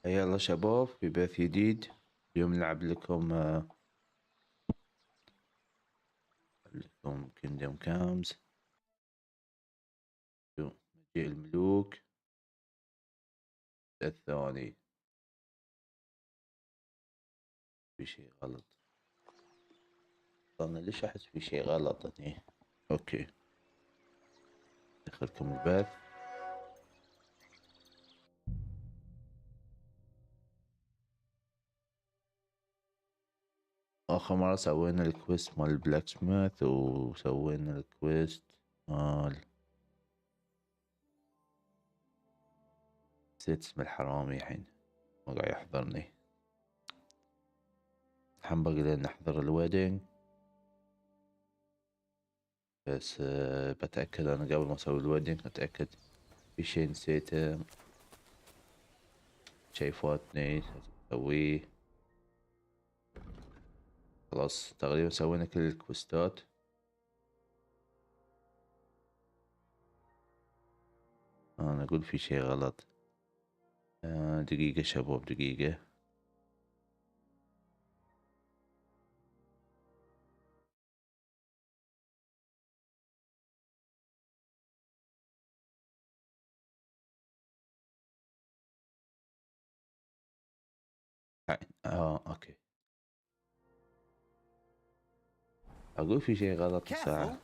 يلا شباب في بث جديد. اليوم نلعب لكم كيندوم كامز مجيء الملوك الثاني. في شيء غلط، انا ليش احس في شيء غلط هني؟ اوكي دخلكم البث. اخر مرة سوينا الكويست مال البلاك سميث وسوينا الكويست مال نسيت اسم الحرامي الحين ما قاعد يحضرني. الحين باقي لنا نحضر الويدنج بس بتأكد انا قبل ما اسوي الويدنج اتأكد في شي نسيته، شي فاتني اسويه. خلاص تقريبا سوينا كل الكوستات. انا اقول في شي غلط. دقيقة شباب دقيقة. اوكي اقول في شي غلط ساعة.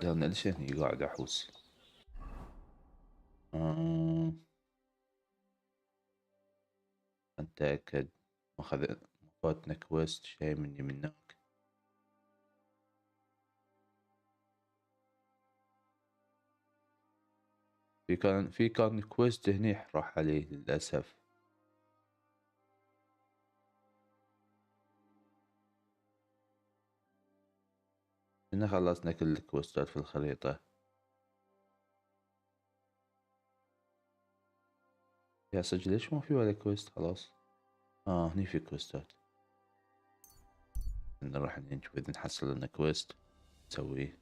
لأن ليش هني قاعد أحوس؟ أتأكد ما فاتنا كويست شي مني منك. في كان كويست هني راح عليه للأسف. هنا خلصنا كل الكويستات في الخريطة. يا سجل ليش ما في ولا كويست؟ خلاص هني في كويستات. نروح نجبد نحصل لنا كويست نسويه.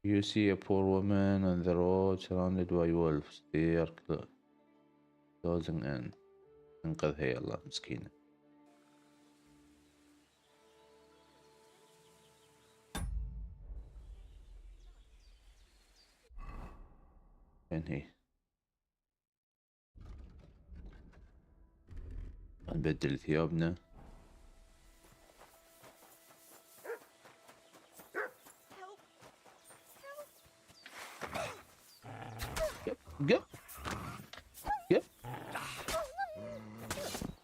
You see a poor woman on the road surrounded by wolves. They are closing in. انقذها يلا مسكينة. وين هي؟ نبدل ثيابنا. Yep. Yep.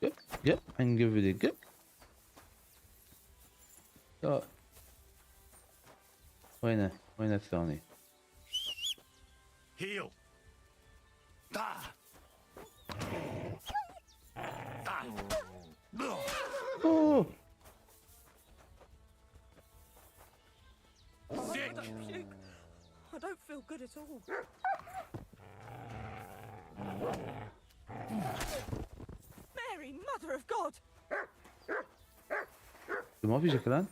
Yep. Yep. And give it a go. وين الثاني؟ هيل. اوه I don't feel good at all. Mary, Mother of God! ما في شكلان؟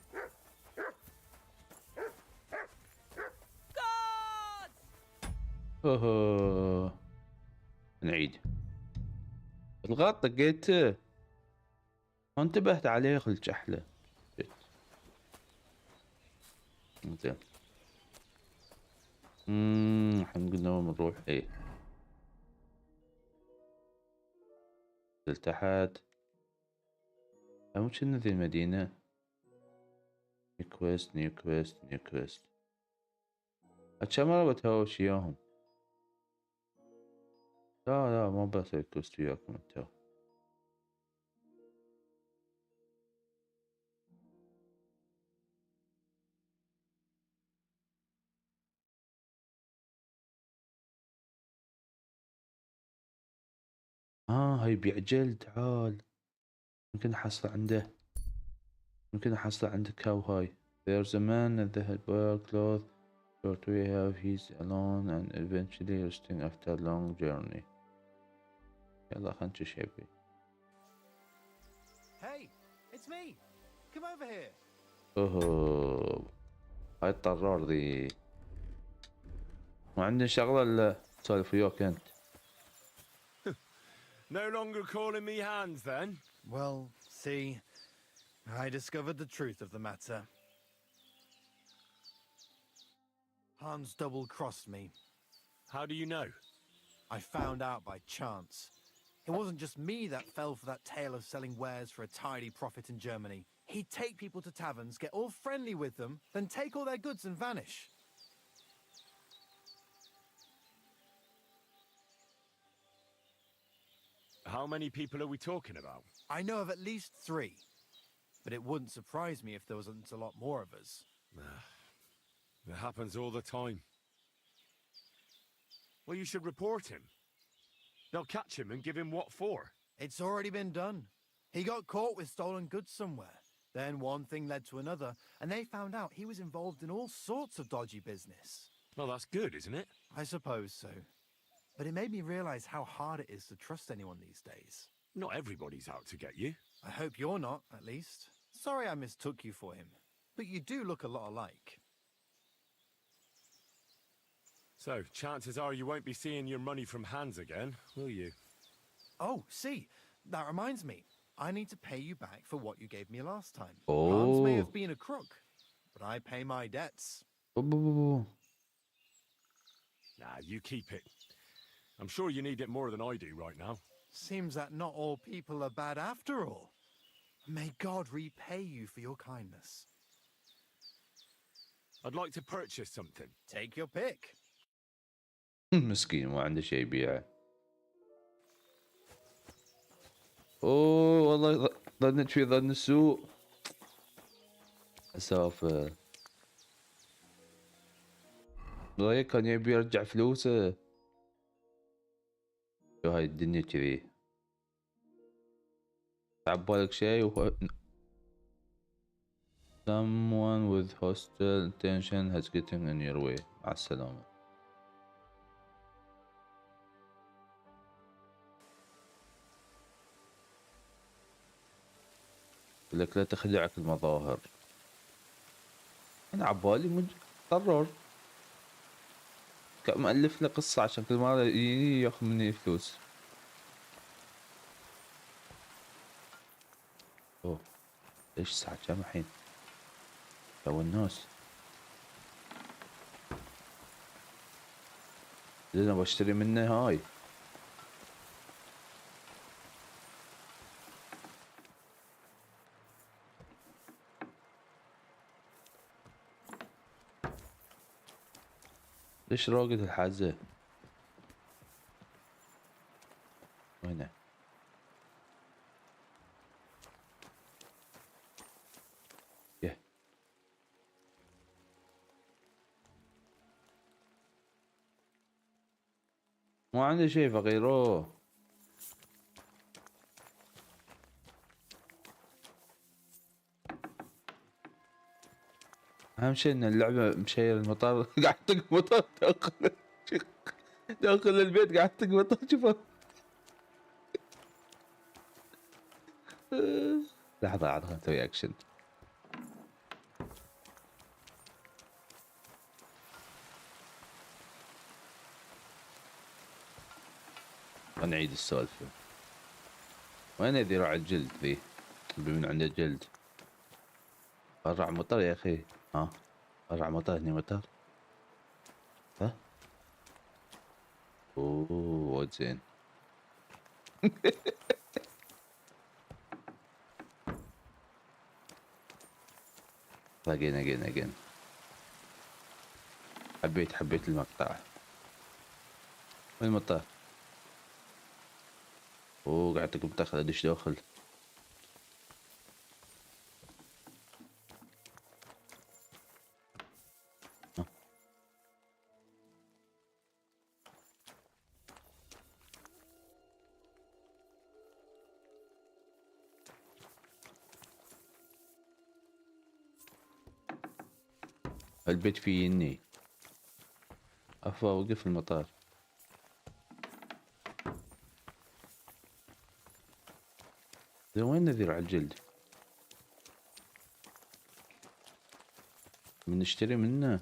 God! اوه نعيد. الغلط طقيته ما انتبهت عليه خل جحله. زين الحين قلنا وين نروح. ايه تحت مو كنا ذي المدينة. نيو كويست نيو كويست نيو كويست. كم مرة بتهاوش وياهم؟ لا ما بسوي كويست وياكم انتو. هاي يبيع جلد. تعال ممكن احصل عنده كاو. هاي there's a man at the head wear cloth short we have he's alone and eventually resting after a long journey. يلا خلنا نشوف شيبي. Hey, it's me. Come over here. اوه هاي الطرار ذي. ما عندي شغلة الا تسولف وياك انت. No longer calling me Hans, then? Well, see, I discovered the truth of the matter. Hans double-crossed me. How do you know? I found out by chance. It wasn't just me that fell for that tale of selling wares for a tidy profit in Germany. He'd take people to taverns, get all friendly with them, then take all their goods and vanish. How many people are we talking about? I know of at least 3. But it wouldn't surprise me if there wasn't a lot more of us. It happens all the time. Well, you should report him. They'll catch him and give him what for. It's already been done. He got caught with stolen goods somewhere. Then one thing led to another, and they found out he was involved in all sorts of dodgy business. Well, that's good, isn't it? I suppose so. But it made me realize how hard it is to trust anyone these days. Not everybody's out to get you. I hope you're not, at least. Sorry I mistook you for him. But you do look a lot alike. So, chances are you won't be seeing your money from Hans again, will you? Oh, see, that reminds me. I need to pay you back for what you gave me last time. Oh. Hans may have been a crook, but I pay my debts. Nah, you keep it. I'm sure you need it more than I do right now. Seems that not all people are bad after all. May God repay you for your kindness. I'd like to purchase something. Take your pick. مسكين ما عنده شيء يبيعه. اوه والله ظنيت في ظن السوء. اسافر. والله كان يبي يرجع فلوسه. شو هاي الدنيا كذي. تعب بالك شيء و someone with hostile intention has getting in your way. مع السلامة. لك لا تخدعك المظاهر. انا عبالي مضطر مؤلف له قصة عشان كل مرة يجي ياخذ مني فلوس. اوه ايش الساعة كم الحين؟ تو الناس. انا بشتري منه هاي. ليش راقد الحازة؟ وينه؟ يه ما عندي شيء فغيره. اهم شيء ان اللعبة مشير المطار قاعد تطق مطار داخل البيت قاعد تطق مطار. شوفه لحظة عاد خلنا نسوي اكشن. نعيد السالفة. وين ذراع الجلد ذي؟ من عنده جلد. قرع مطر يا اخي. ها قرع مطر. هني مطر. ها اوه وايد زين. again. حبيت المقطع. وين المطر؟ اوه قاعد تقوم تاخذ ادش داخل. البيت فيه يني. وقف المطار. زين وين نذير على الجلد؟ بنشتري منه.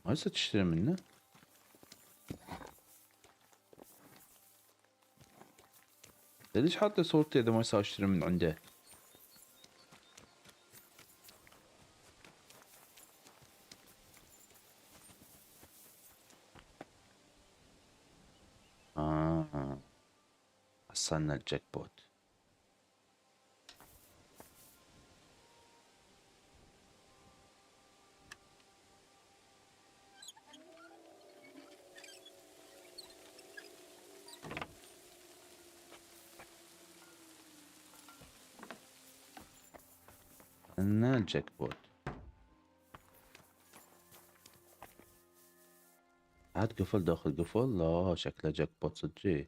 هسه تشتري منه. ليش حاط صورتي اذا ما يساوي اشتري من عنده؟ حصلنا الجاك بوت. حصلنا الجاك بوت. عاد قفل داخل قفل. لا شكله جاك بوت صدقي.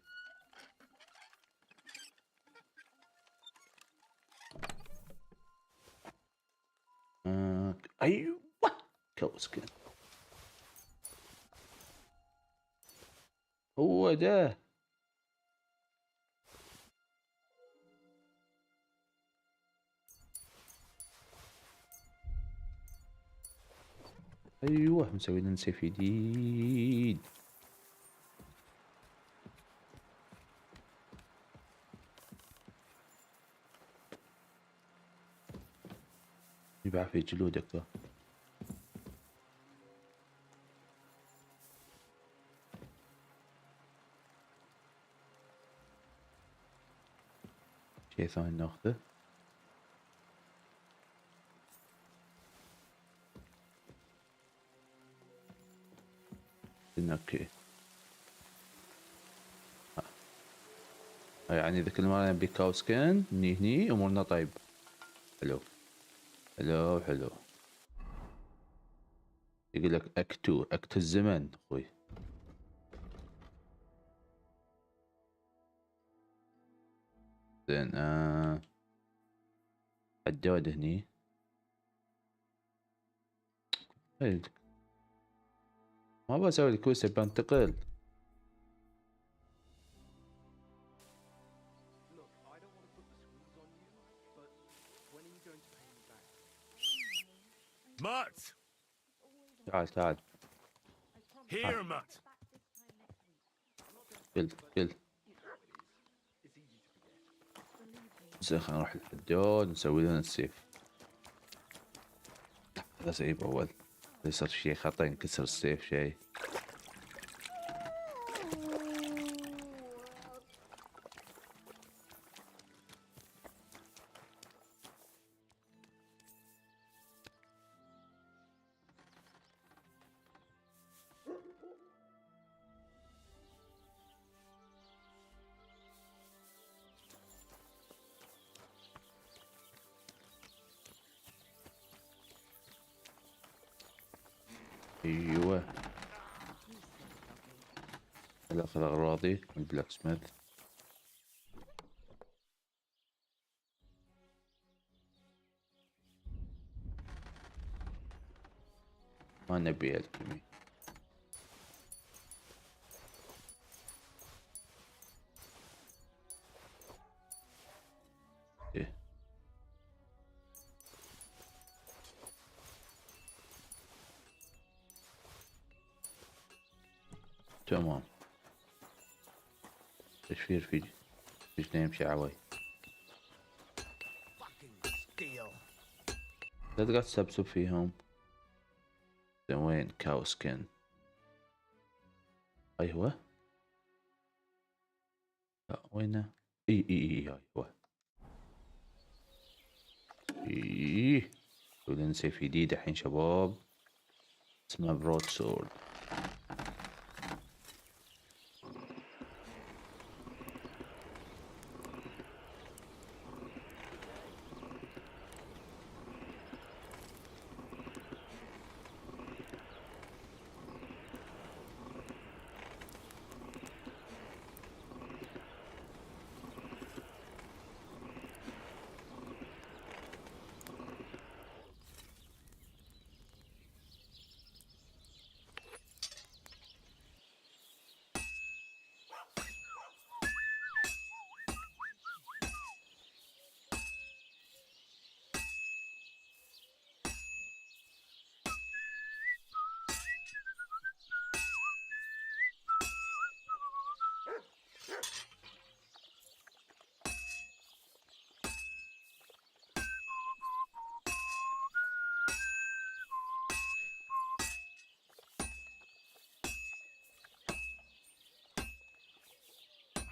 ايوه كوسكن هو ده. ايوه مسوي لنا سيف جديد. يباع في جلودك ذا. شيء ثاني ناخذه. اوكي يعني اذا كل مرة نبي كاوسكن هني امورنا طيب. حلو حلو حلو. يقول لك اكتو الزمن اخوي. زين حداد هني. ما بسوي الكويست بنتقل. Mutt! تعال Here, Mutt! كل زين خلينا نروح الحداد نسوي لنا السيف. هذا سيف اول. يصير شي خطأ ينكسر السيف شي. ايوه اخذ اغراضي من بلاك سميث. ما نبي الكيمي. إيه. تمام. تشفير في يمشي عوي. لا تقعد تسبسب فيهم. وين كاوسكن؟ ايوه لا وينه؟ اي ايوه. ولنا سيف جديد الحين شباب اسمه برود سورد.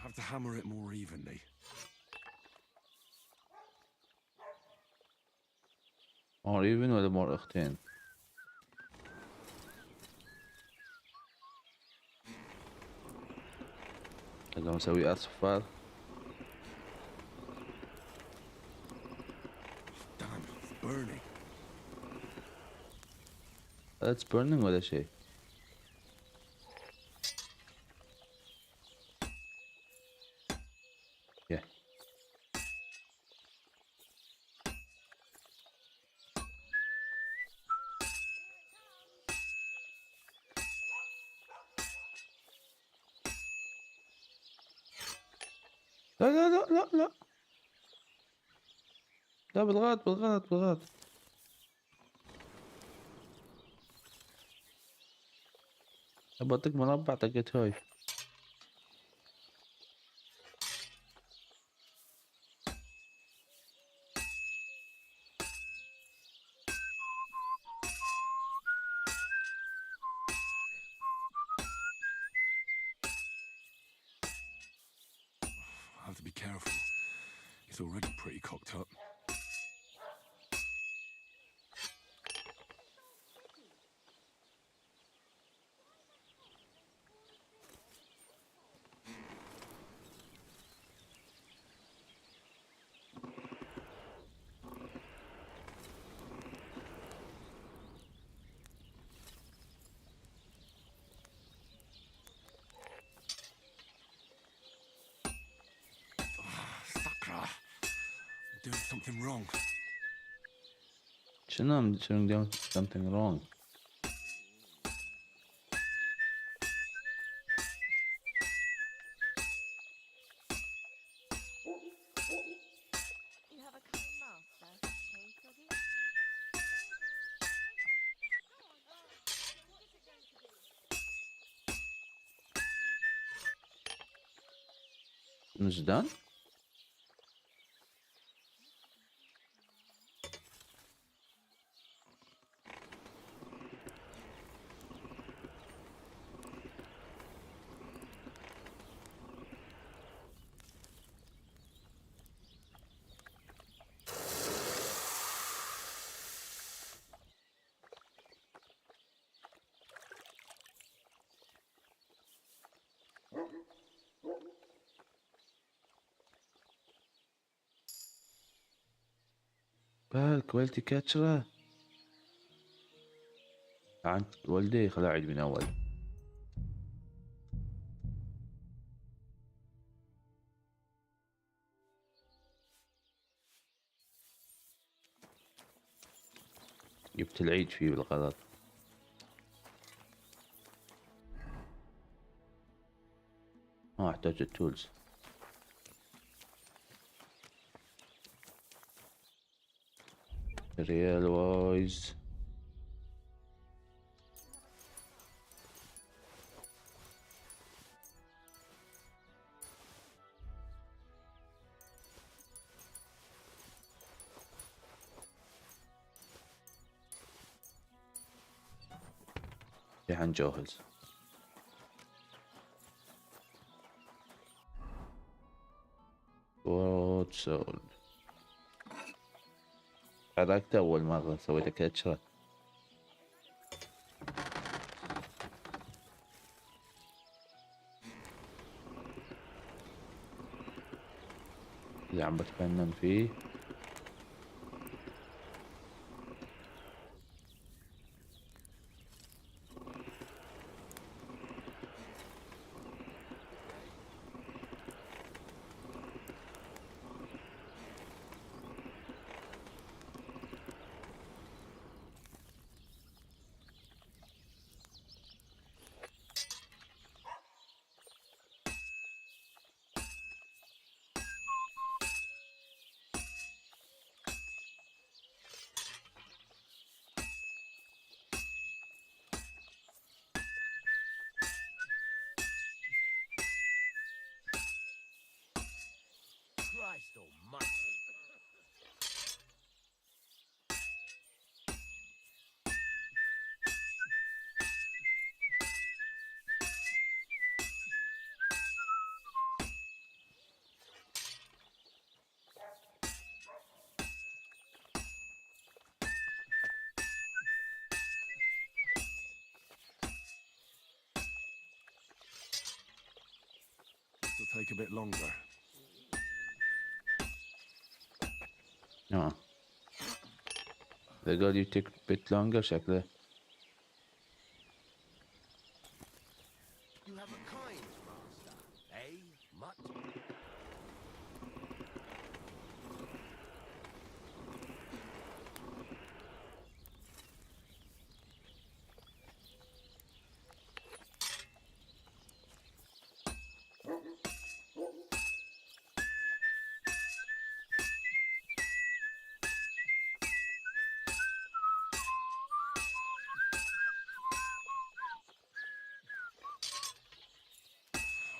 Have to hammer it more evenly. more even ولا more اختين؟ لازم اسوي اصفر. Damn, it's burning. It's burning ولا شيء. Yeah. لا لا لا لا لا لا، بالغلط بالغلط بالغلط. ابى اطق مربع طقت هاي. I'll have to be careful. It's already pretty cocked up. Sakra! I'm doing something wrong. شنو I'm doing something wrong. You have a kind master, hey, Toggy? مش done. بالكواليتي كاتشرة عند والدي. خلا أعيد من أول. جبت العيد فيه بالغلط. ما أحتاج التولز. ريال وايز حنجهز. وات سول حركت أول مرة سويت كاتشرة. اللي عم بتفنن فيه. Christ almighty. take a bit longer. اه إذا قال you take a bit longer شكله. You have a kind master, eh? Mutt?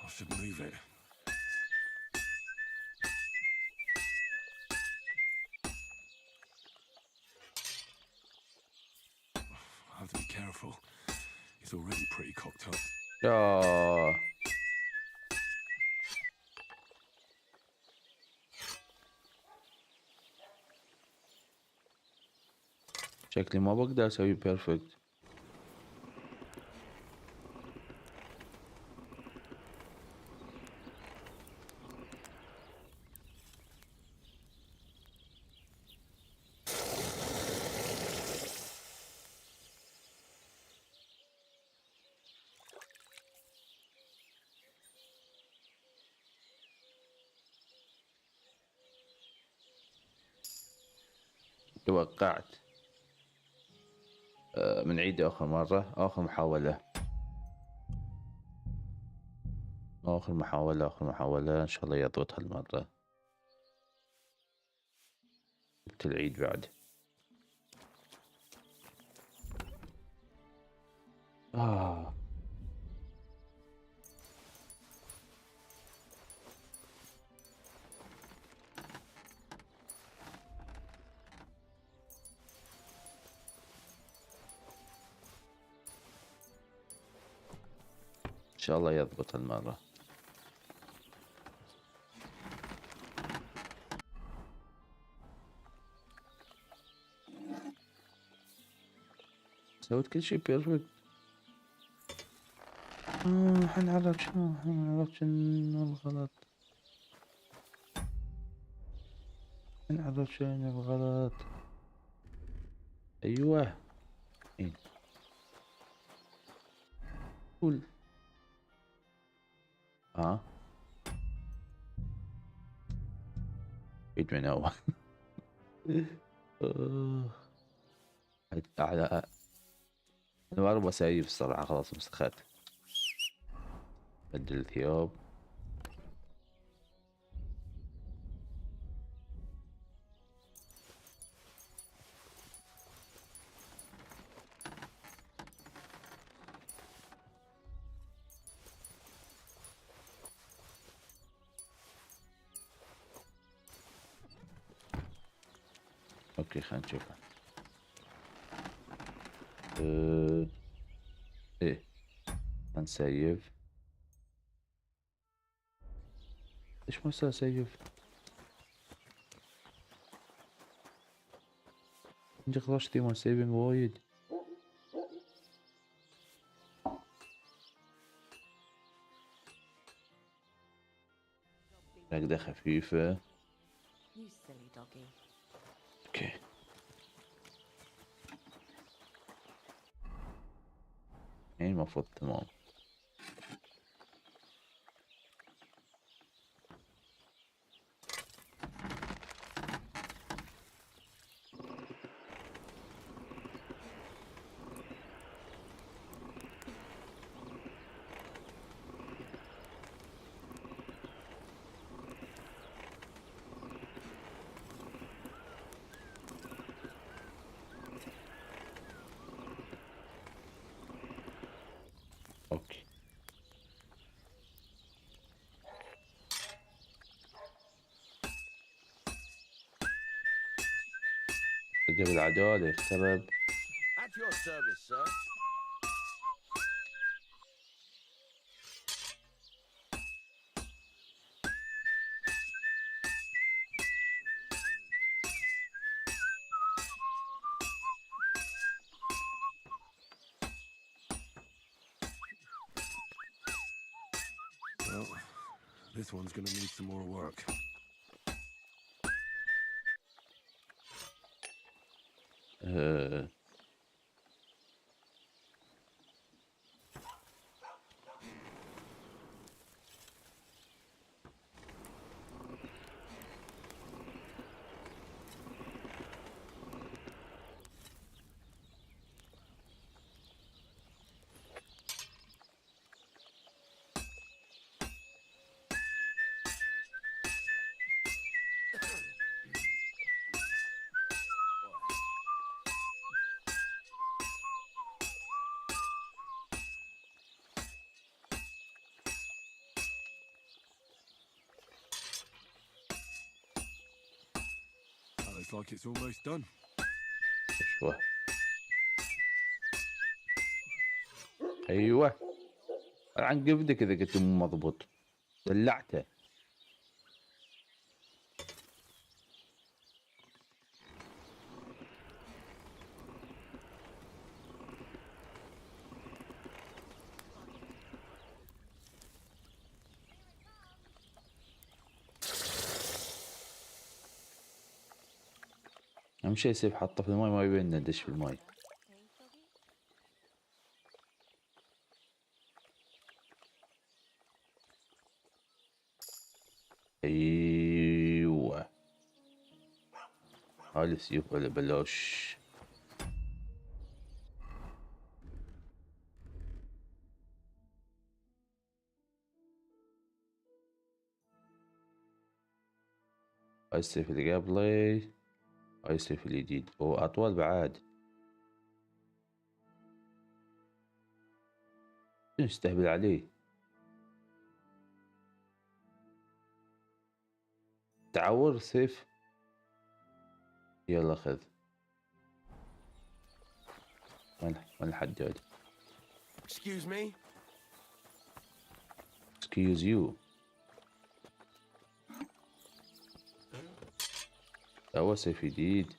I should move it. I have to be careful. He's already pretty cocked up. آه شكلي ما بقدر اسوي بيرفكت. توقعت. بنعيد آخر مرة، آخر محاولة، آخر محاولة، آخر محاولة، إن شاء الله يضبط هالمرة. جبت العيد بعد. إن شاء الله يضبط هالمرة. سويت كل شي بيرفكت. حنعرف شنو، حنعرف شنو الغلط، حنعرف شنو الغلط. أيوه إيه. قول عيد من أول. على أنا ما أبغى أسيف الصراحة، خلاص مسخت. بدل ثياب. اوكي خلينا نشوفها. ايه هنسيف. ليش ما صار سيف؟ عندي 11 مال سيفنج وايد. ركضة خفيفة. You silly doggy. اوكي يعني المفروض تمام. اوكي قبل العدالة يخترب. At your service, sir. This one's gonna need some more work. Looks like it's almost done. ايوه ايوه عن قبدك اذا قلت مو مضبوط دلعته. اهم شيء سيف حطه في الماي ما يبين ندش في الماي. ايوه هاي السيوف ولا بلاش. هاي السيف اللي قبلي هاي السيف الجديد واطول بعد. نستهبل عليه. تعور سيف. يلا خذ. وين الحداد؟ Excuse me? Excuse you. هو سيف جديد.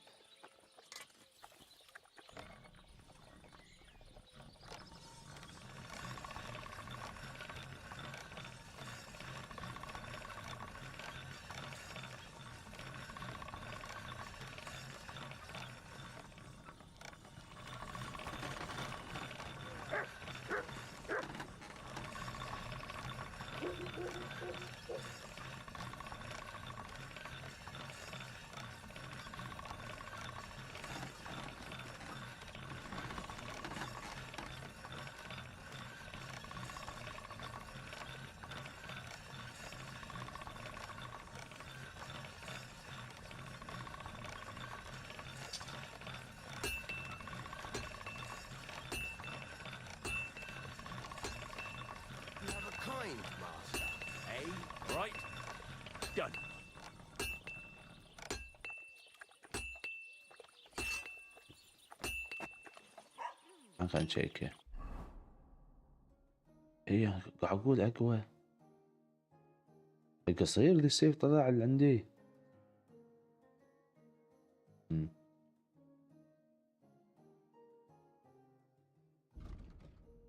You have a kind master, eh? Right. Done. خلنا نشيكه. ايه قاعد اقول اقوى. القصير اللي السيف طلع اللي عندي.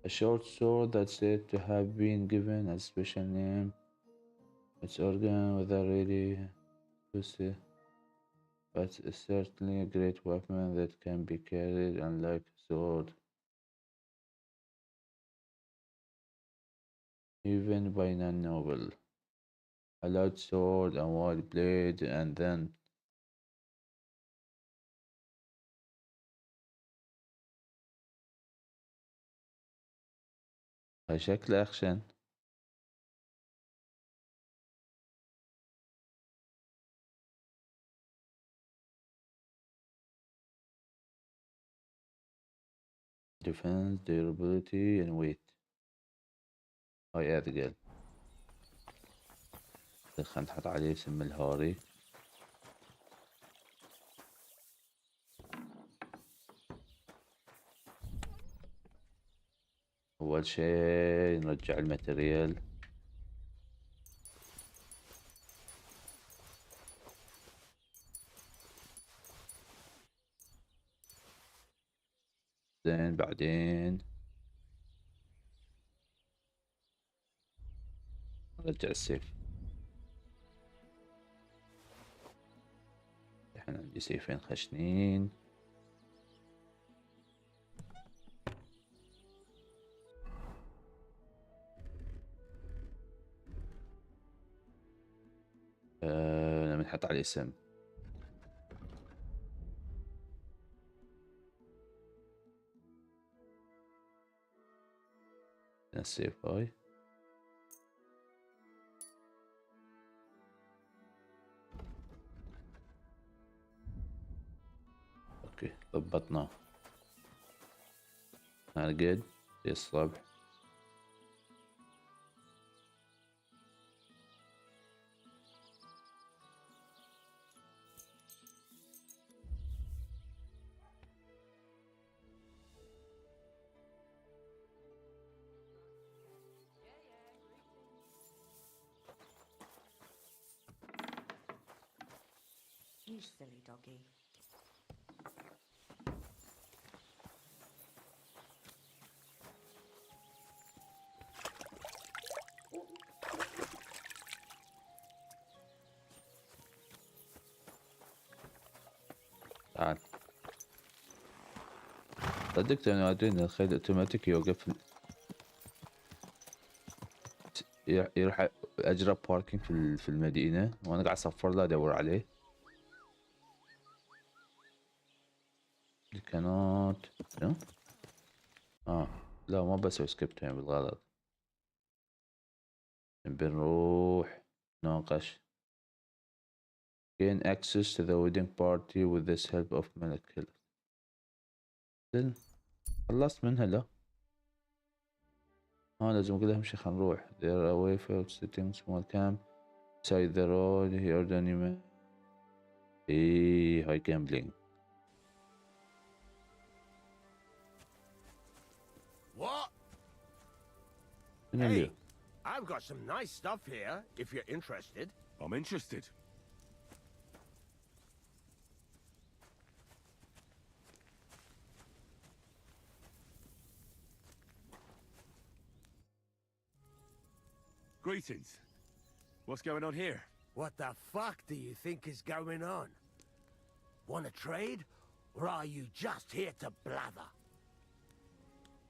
A short sword that's said to have been given a special name. Its organ without really twisted, but it's certainly a great weapon that can be carried unlike a sword, even by non-noble. A large sword and wide blade, and then هاي شكل أخشن. Defense, durability and weight. هاي أثقل. خلنا نحط عليه اسم الهاري. أول شي نرجع الماتريال. زين بعدين نرجع السيف. الحين عندي سيفين خشنين. لما نحط على الاسم السيف هاي. اوكي ضبطناه. نرقد في الصبح. You silly doggy. تعال. صدقت انه ادري ان الخيل اوتوماتيك يوقف يروح اجرب باركينج في المدينة وانا قاعد اصفر له ادور عليه. الكنات شنو؟ لا ما بسوي سكيب يعني بالغلط. بنروح ناقش. gain access to the wedding party with this help of ملك. خلصت منها لا. لازم اقول لهم شي. خلينا نروح. they're away for sitting small camp beside the road here the animal. هاي gambling. What? من Hey, اللي I've got some nice stuff here, if you're interested. I'm interested. Greetings. What's going on here? What the fuck do you think is going on? Want to trade? Or are you just here to blather?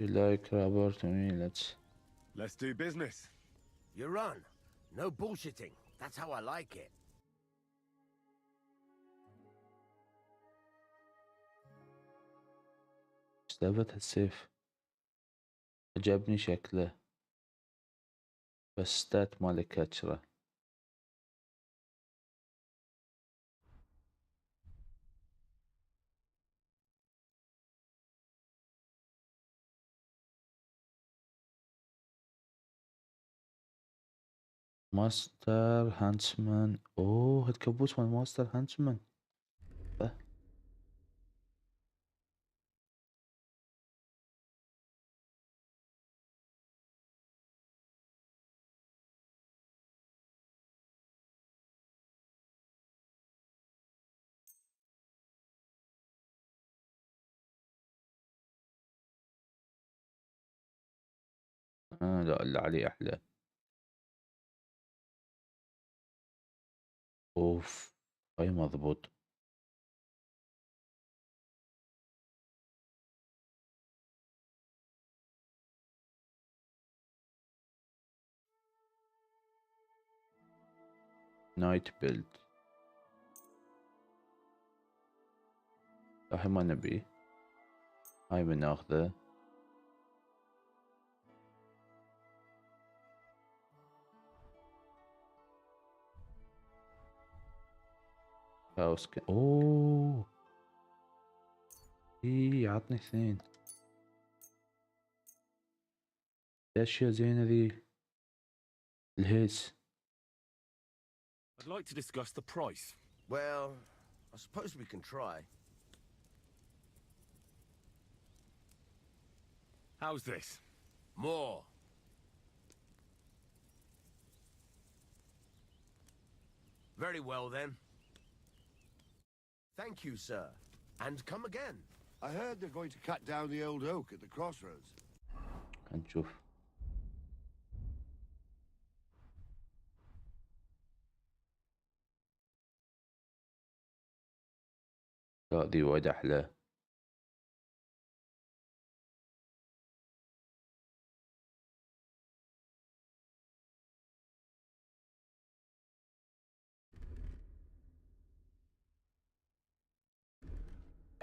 you like rubber to me? Let's do business. You're on. No bullshitting. That's how I like it. اشتبت السيف. عجبني شكله بس ستات ماله كاتشرة. ماستر هانتسمان. اوه الكابوس مال ماستر هانتسمان. لا اللي عليه احلى. اوف هاي مضبوط. نايت بيلد. هاي ما نبي. هاي بناخذه. هاوس اوه عطني اثنين. اشياء زينة ذي. الهيس. I'd like to discuss the price. Well, I suppose we can try. How's this? More. Very well then. Thank you, sir. And come again. I heard they're going to cut down the old oak at the crossroads. هنشوف. لا ذي وايد أحلى.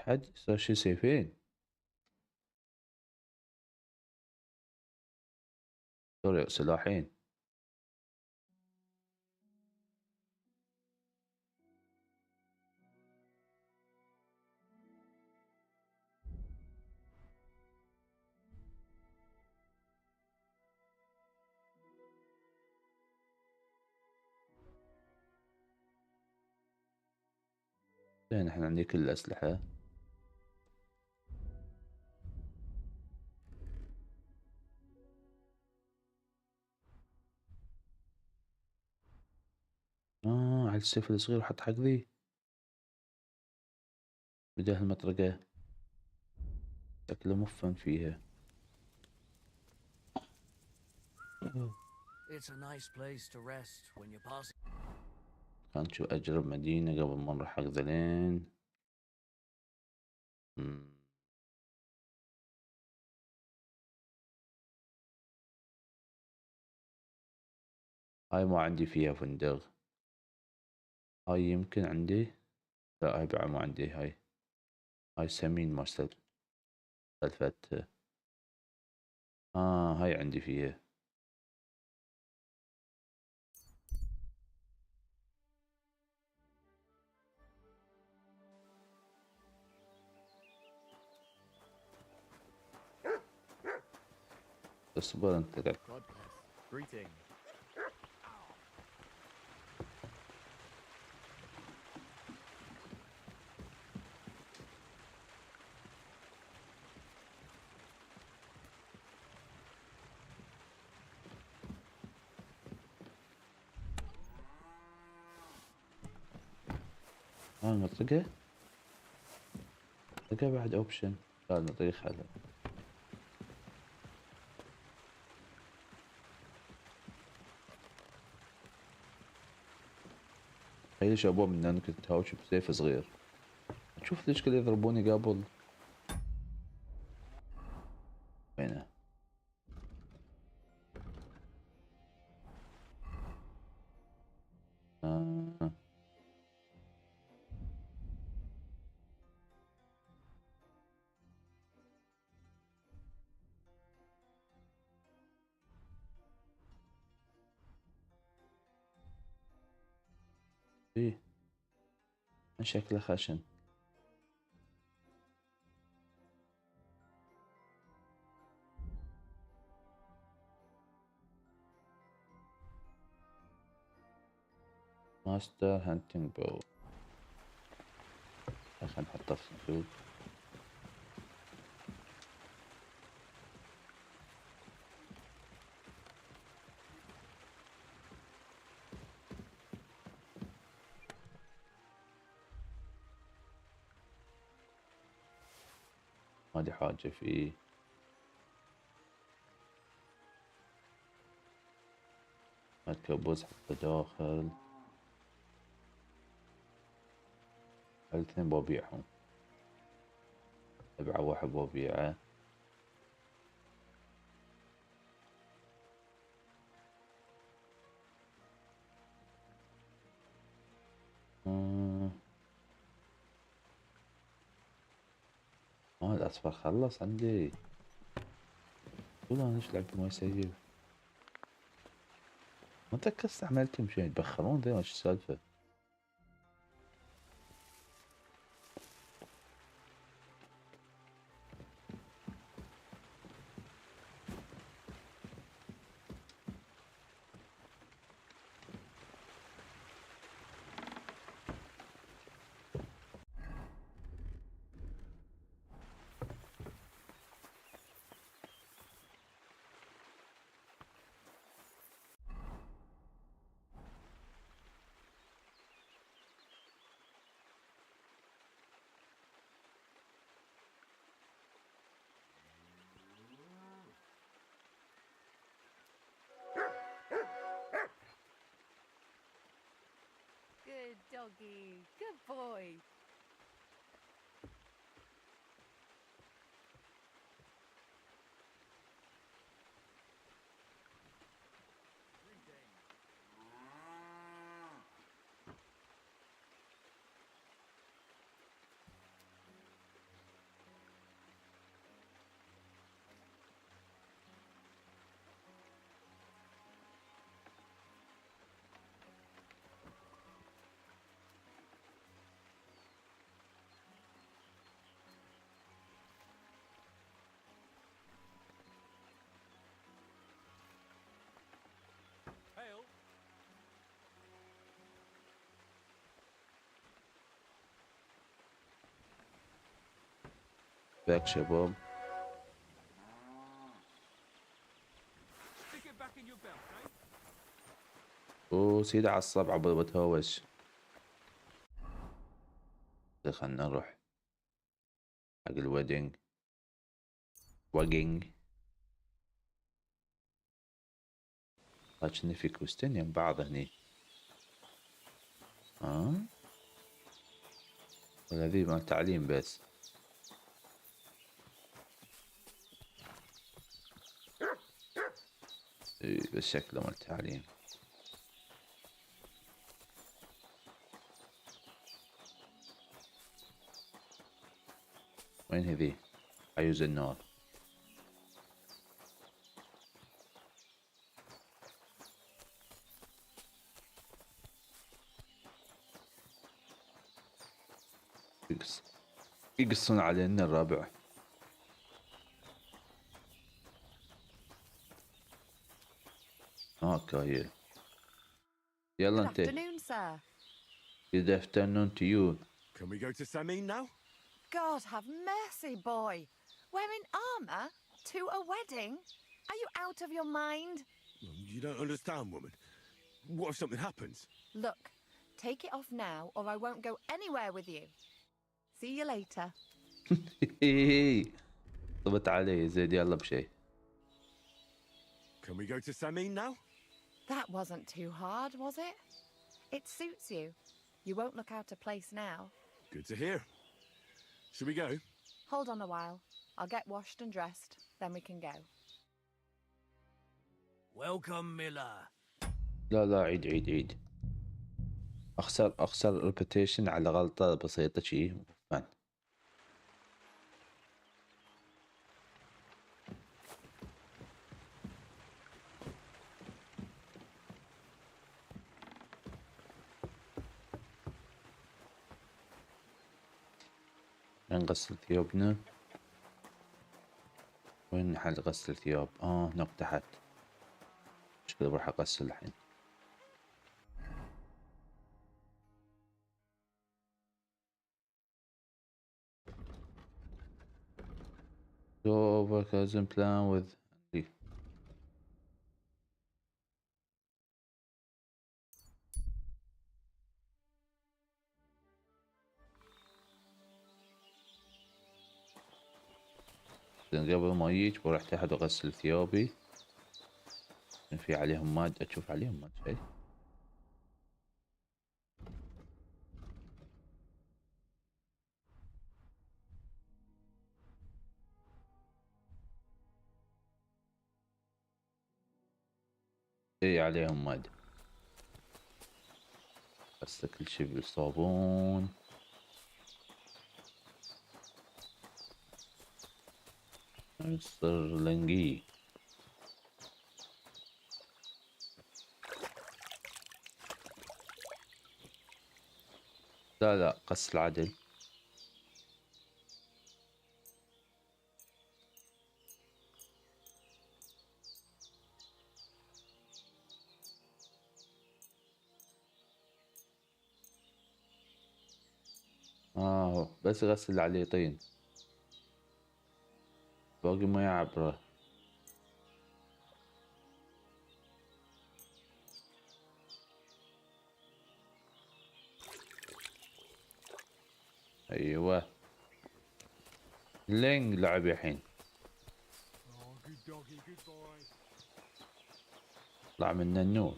حد صار شي سيفين. سوري سلاحين. زين احنا عندي كل الأسلحة. على السيف الصغير حط حق ذي بداه المطرقة. شكله مفن فيها. It's a nice place to rest when you're passing. كان شو أجرب مدينة قبل ما نروح حق ذلين. هاي ما عندي فيها فندق. هاي يمكن عندي. لا هاي بعد ما عندي. هاي سمين ما سلفت. هاي عندي فيها. اصبر انت قاعد. Greeting. نطقه. نطقه بعد اوبشن. لا نطيق هذا. هاي شابوه من انك تهاوش بسيف صغير. شوف ليش كل يضربوني قبل. وينه. آه. ايه شكله خشن. ماستر هانتنج بو. خلينا نحطه في الصندوق. هذه حاجة فيه. الكبوز حطه داخل. الاثنين ببيعهم. 7 واحد ببيعه. الأصفر خلص عندي. والله أنا إيش لعبت ما يسيب. ما أتذكر استعملتهم شي يتبخرون ذي وش السالفة. Good doggy. Good boy. باك شباب. Stick it back in your belt, eh? وسيدي على الصبع بتهوش. خلنا نروح حق الويدنج. ويدنج. لكن في كوستين يم بعض هني. ولا ذي مال تعليم بس. بس شكله مال تعليم. وين هذي؟ عيوز النار. يقصون علينا الربع. اوكي يلا Good انت. afternoon, sir. Good afternoon to you. Can we go to Samin now? God have mercy, boy. Wearing armour to a wedding? Are you out of your mind? You don't understand, woman. What if something happens? Look, take it off now or I won't go anywhere with you. See you later. طبت علي زيد يلا بشي. Can we go to Samin now? That wasn't too hard, was it? It suits you. You won't look out of place now. Good to hear. Should we go? Hold on a while. I'll get washed and dressed, then we can go. Welcome, Miller. لا عيد. اخسر ريبيتيشن على غلطة بسيطة شي. نغسل ثيابنا. وين حل غسل الثياب؟ هناك تحت. مش كذا بروح اغسل الحين. So work as in plan with قبل ما يجي بروح تحت اغسل ثيابي. في عليهم مادة. اشوف عليهم مادة شيء. اي عليهم مادة. بس كل شي بالصابون. السرلنجي. لا قص العدل. بس غسل عليه طين. باقي ما يعبره. ايوه لينج لعب الحين. طلع منا النور.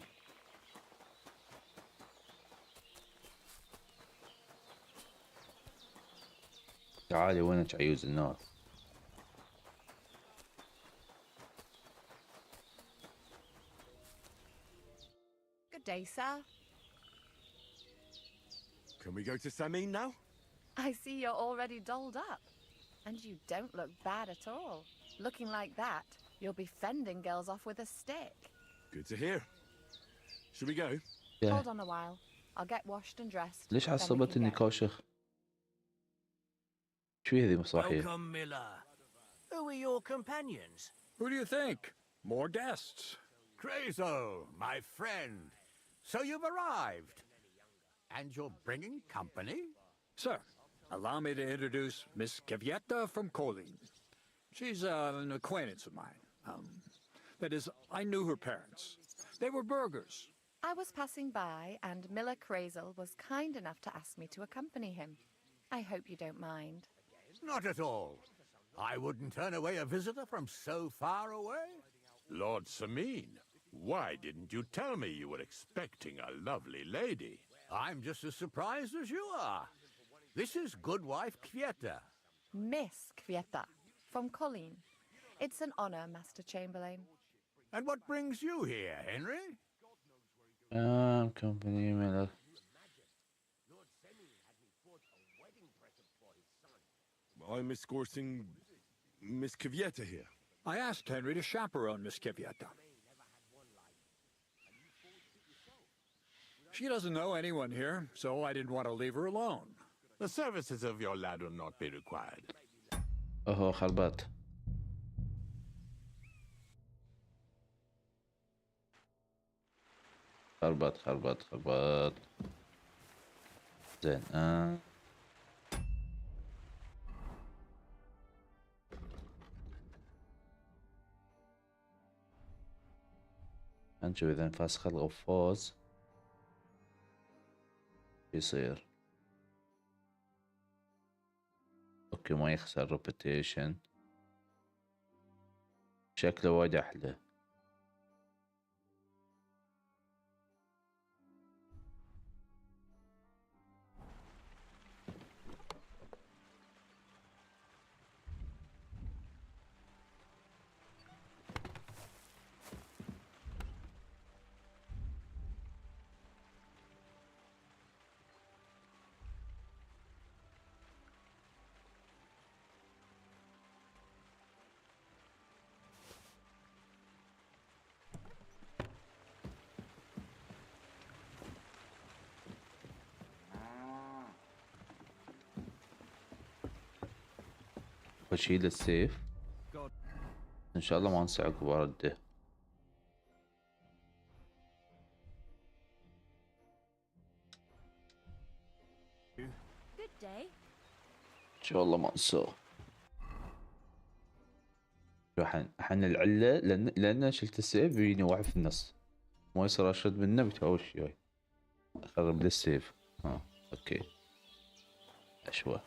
تعالي وينك عيوز النار. Good day, sir. Can we go to Samin now? I see you're already dolled up. And you don't look bad at all. Looking like that, you'll be fending girls off with a stick. Good to hear. Should we go? Hold on a while. I'll get washed and dressed. ليش then we عصبتني can go. كوشخ؟ شو هذي مصاحية؟ Welcome, Miller. Who are your companions? Who do you think? More guests. Crezo, my friend. So you've arrived. And you're bringing company? Sir, Allow me to introduce Miss Kivieta from Kolin. She's an acquaintance of mine. That is, I knew her parents. They were burghers. I was passing by, and Miller Crazel was kind enough to ask me to accompany him. I hope you don't mind. Not at all. I wouldn't turn away a visitor from so far away. Lord Samine, why didn't you tell me you were expecting a lovely lady? I'm just as surprised as you are. This is good wife Kvieta. Miss Kvieta, from Colleen. It's an honor, Master Chamberlain. And what brings you here, Henry? Company Miller. I'm escorting Miss Kivieta here. I asked Henry to chaperone Miss Kivieta. She doesn't know anyone here, so I didn't want to leave her alone. The services of your lad will not be required. خربات. خربات. زين هنشوف إذا نفسخ الغفاز يصير. اوكي ما يخسر ريبيتيشن. شكله وايد احلى. بشيل السيف ان شاء الله ما انصعق برده. ان شاء الله ما انساه. حن العله لان شلت السيف بيجيني واحد في النص ما يصير اشد منه بتهاوش وياي اخرب لي السيف. اوكي اشوى.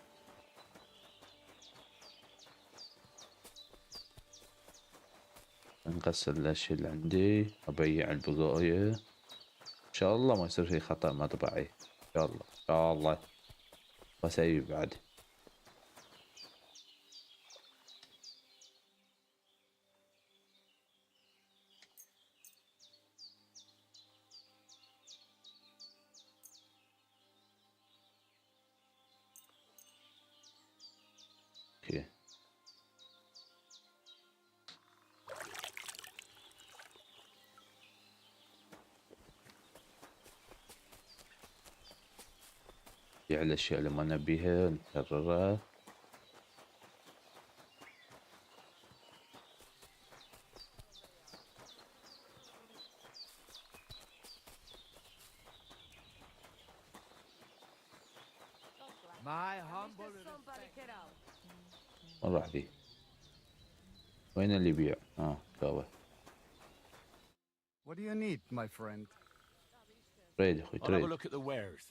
نغسل الاشياء اللي عندي ابيع البقايا ان شاء الله ما يصير في خطأ مطبعي ان شاء الله ان شاء الله واسوي بعد. اوكي على الأشياء اللي ما نبيها نكررها. وين راح ذي؟ وين اللي يبيع؟ كاوة. What do you need, my friend? تريد اخوي I'll have a تريد. look at the wares.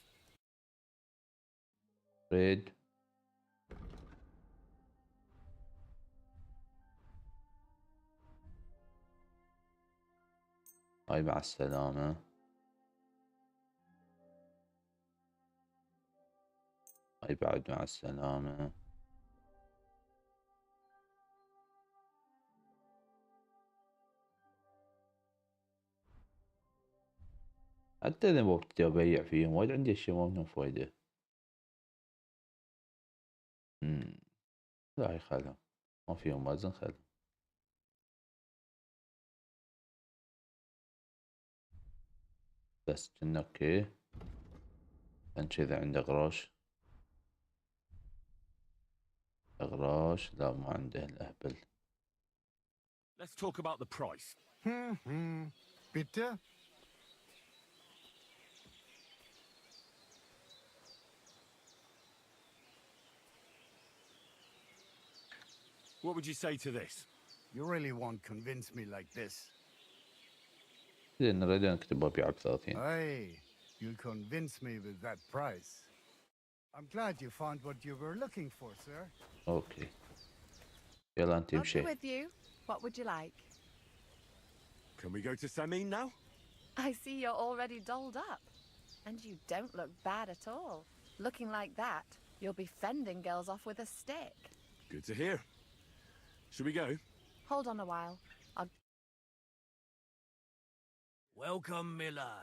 تريد. هاي مع السلامة. هاي بعد مع السلامة. حتى إذا ما بدي أبيع فيهم وايد عندي أشياء ما منهم فايدة. لا هاي خلهم ما فيهم وزن خلهم. بس كنا اوكي. انت اذا عنده غراش لا ما عنده الاهبل. Let's talk about the price. Bitte? What would you say to this? You really won't convince me like this. زين نريد نكتبها ب 30. Hey, you'll convince me with that price. I'm glad you found what you were looking for, sir. اوكي يلا انت I'll be امشي. with you. What would you like? Can we go to Samin now? I see you're already dolled up. And you don't look bad at all. Looking like that, you'll be fending girls off with a stick. Good to hear. Should we go? Hold on a while. Welcome, Miller.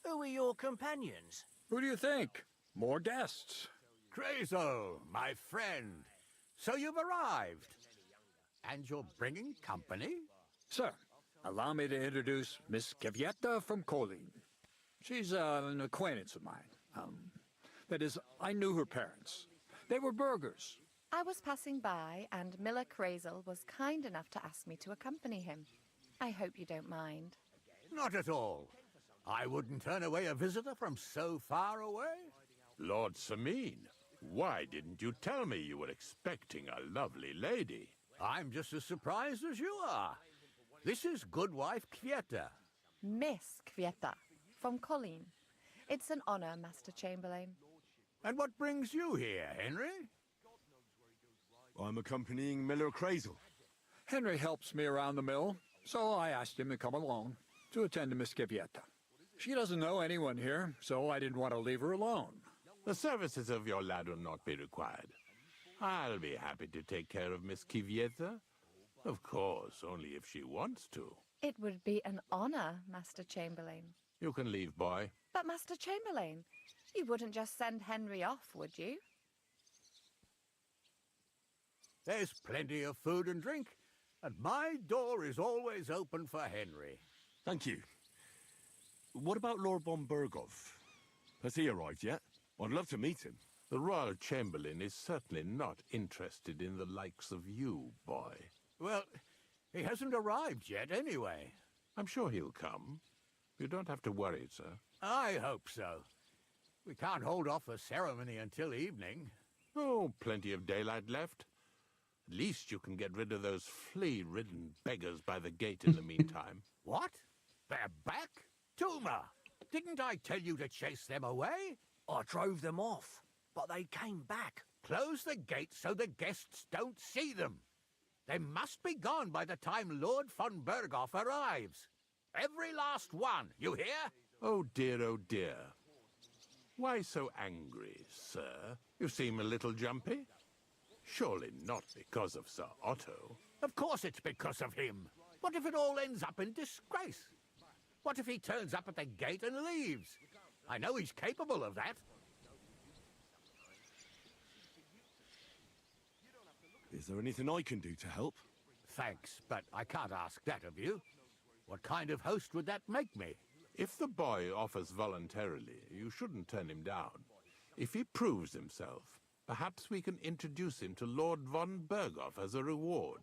Who are your companions? Who do you think? More guests. Crazo, my friend. So you've arrived. And you're bringing company? Sir, allow me to introduce Miss Kivieta from Kolin. She's an acquaintance of mine. That is, I knew her parents. They were burghers. I was passing by, and Miller Crazel was kind enough to ask me to accompany him. I hope you don't mind. Not at all. I wouldn't turn away a visitor from so far away. Lord Samin, why didn't you tell me you were expecting a lovely lady? I'm just as surprised as you are. This is Goodwife Kvieta. Miss Kvieta from Colleen. It's an honor, Master Chamberlain. And what brings you here, Henry? I'm accompanying Miller Crazel. Henry helps me around the mill, so I asked him to come along to attend to Miss Kivieta. She doesn't know anyone here, so I didn't want to leave her alone. The services of your lad will not be required. I'll be happy to take care of Miss Kivieta. Of course, only if she wants to. It would be an honor, Master Chamberlain. You can leave, boy. But, Master Chamberlain, you wouldn't just send Henry off, would you? There's plenty of food and drink, and my door is always open for Henry. Thank you. What about Lord von Bergov? Has he arrived yet? I'd love to meet him. The Royal Chamberlain is certainly not interested in the likes of you, boy. Well, he hasn't arrived yet anyway. I'm sure he'll come. You don't have to worry, sir. I hope so. We can't hold off the ceremony until evening. Oh, plenty of daylight left. At least you can get rid of those flea-ridden beggars by the gate in the meantime. What? They're back? Tuma! Didn't I tell you to chase them away? I drove them off, but they came back. Close the gate so the guests don't see them. They must be gone by the time Lord von Berghoff arrives. Every last one, you hear? Oh dear, oh dear. Why so angry, sir? You seem a little jumpy. Surely not because of Sir Otto. Of course it's because of him. What if it all ends up in disgrace? What if he turns up at the gate and leaves? I know he's capable of that. Is there anything I can do to help? Thanks, but I can't ask that of you. What kind of host would that make me? If the boy offers voluntarily, you shouldn't turn him down. If he proves himself, perhaps we can introduce him to Lord von Berghoff as a reward,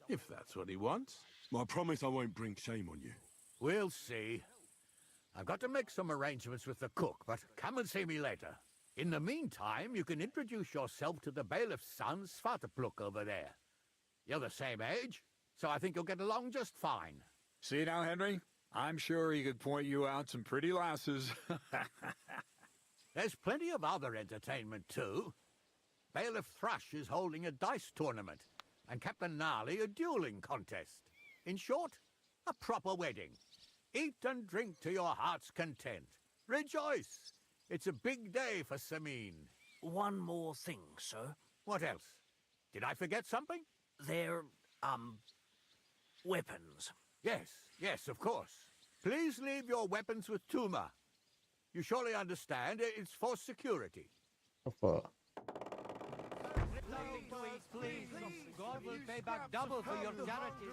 if that's what he wants. I promise I won't bring shame on you. We'll see. I've got to make some arrangements with the cook, but come and see me later. In the meantime, you can introduce yourself to the bailiff's son, Svatopluk, over there. You're the same age, so I think you'll get along just fine. See now, Henry? I'm sure he could point you out some pretty lasses. There's plenty of other entertainment, too. Bailiff Thrush is holding a dice tournament, and Captain Gnarly a dueling contest. In short, a proper wedding. Eat and drink to your heart's content. Rejoice! It's a big day for Samin. One more thing, sir. What else? Did I forget something? They're, weapons. Yes, of course. Please leave your weapons with Tuma. You surely understand it's for security. أوبا. Please, God will pay back double for your charity.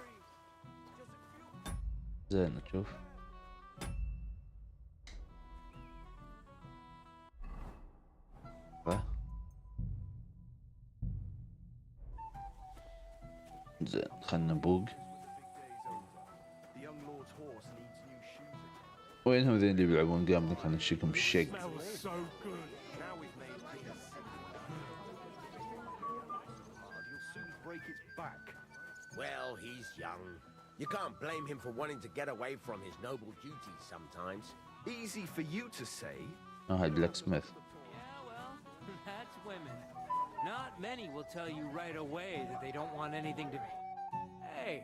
زين نشوف. زين خلنا نبوق. وينهم ذي اللي بيلعبون قام خلنا نشيكم بالشق. break its back. Well, he's young. You can't blame him for wanting to get away from his noble duties sometimes. Easy for you to say. هاد بلاك سميث. Yeah, well, that's women. Not many will tell you right away that they don't want anything to... Hey,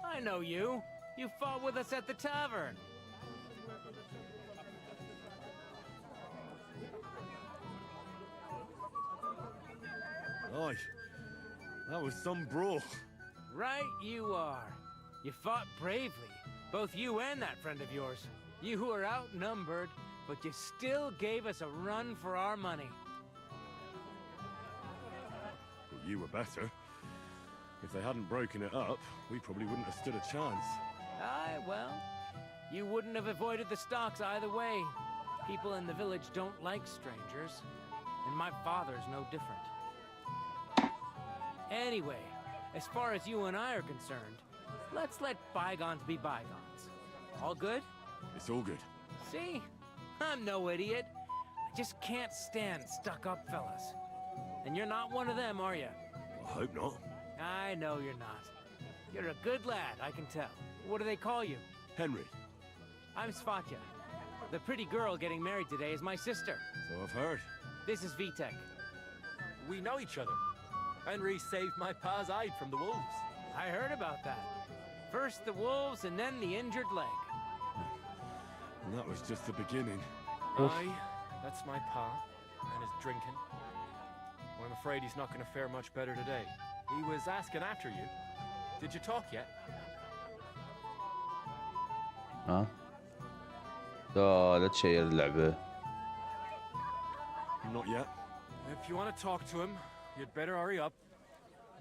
I know you. You fought with us at the tavern. Aye, that was some brawl. Right you are. You fought bravely, both you and that friend of yours. You were outnumbered, but you still gave us a run for our money. Well, you were better. If they hadn't broken it up, we probably wouldn't have stood a chance. Aye, well, you wouldn't have avoided the stocks either way. People in the village don't like strangers, and my father's no different. Anyway, as far as you and I are concerned, let's let bygones be bygones. All good? It's all good. See? I'm no idiot. I just can't stand stuck-up fellas. And you're not one of them, are you? I hope not. I know you're not. You're a good lad, I can tell. What do they call you? Henry. I'm Svatya. The pretty girl getting married today is my sister. So I've heard. This is Vitek. We know each other. Henry saved my pa's hide from the wolves. I heard about that. First the wolves and then the injured leg. And that was just the beginning. Aye, that's my pa, and his drinking. Well, I'm afraid he's not going to fare much better today. He was asking after you. Did you talk yet? ها لا تشير اللعبة. Not yet. If you want to talk to him, you'd better hurry up.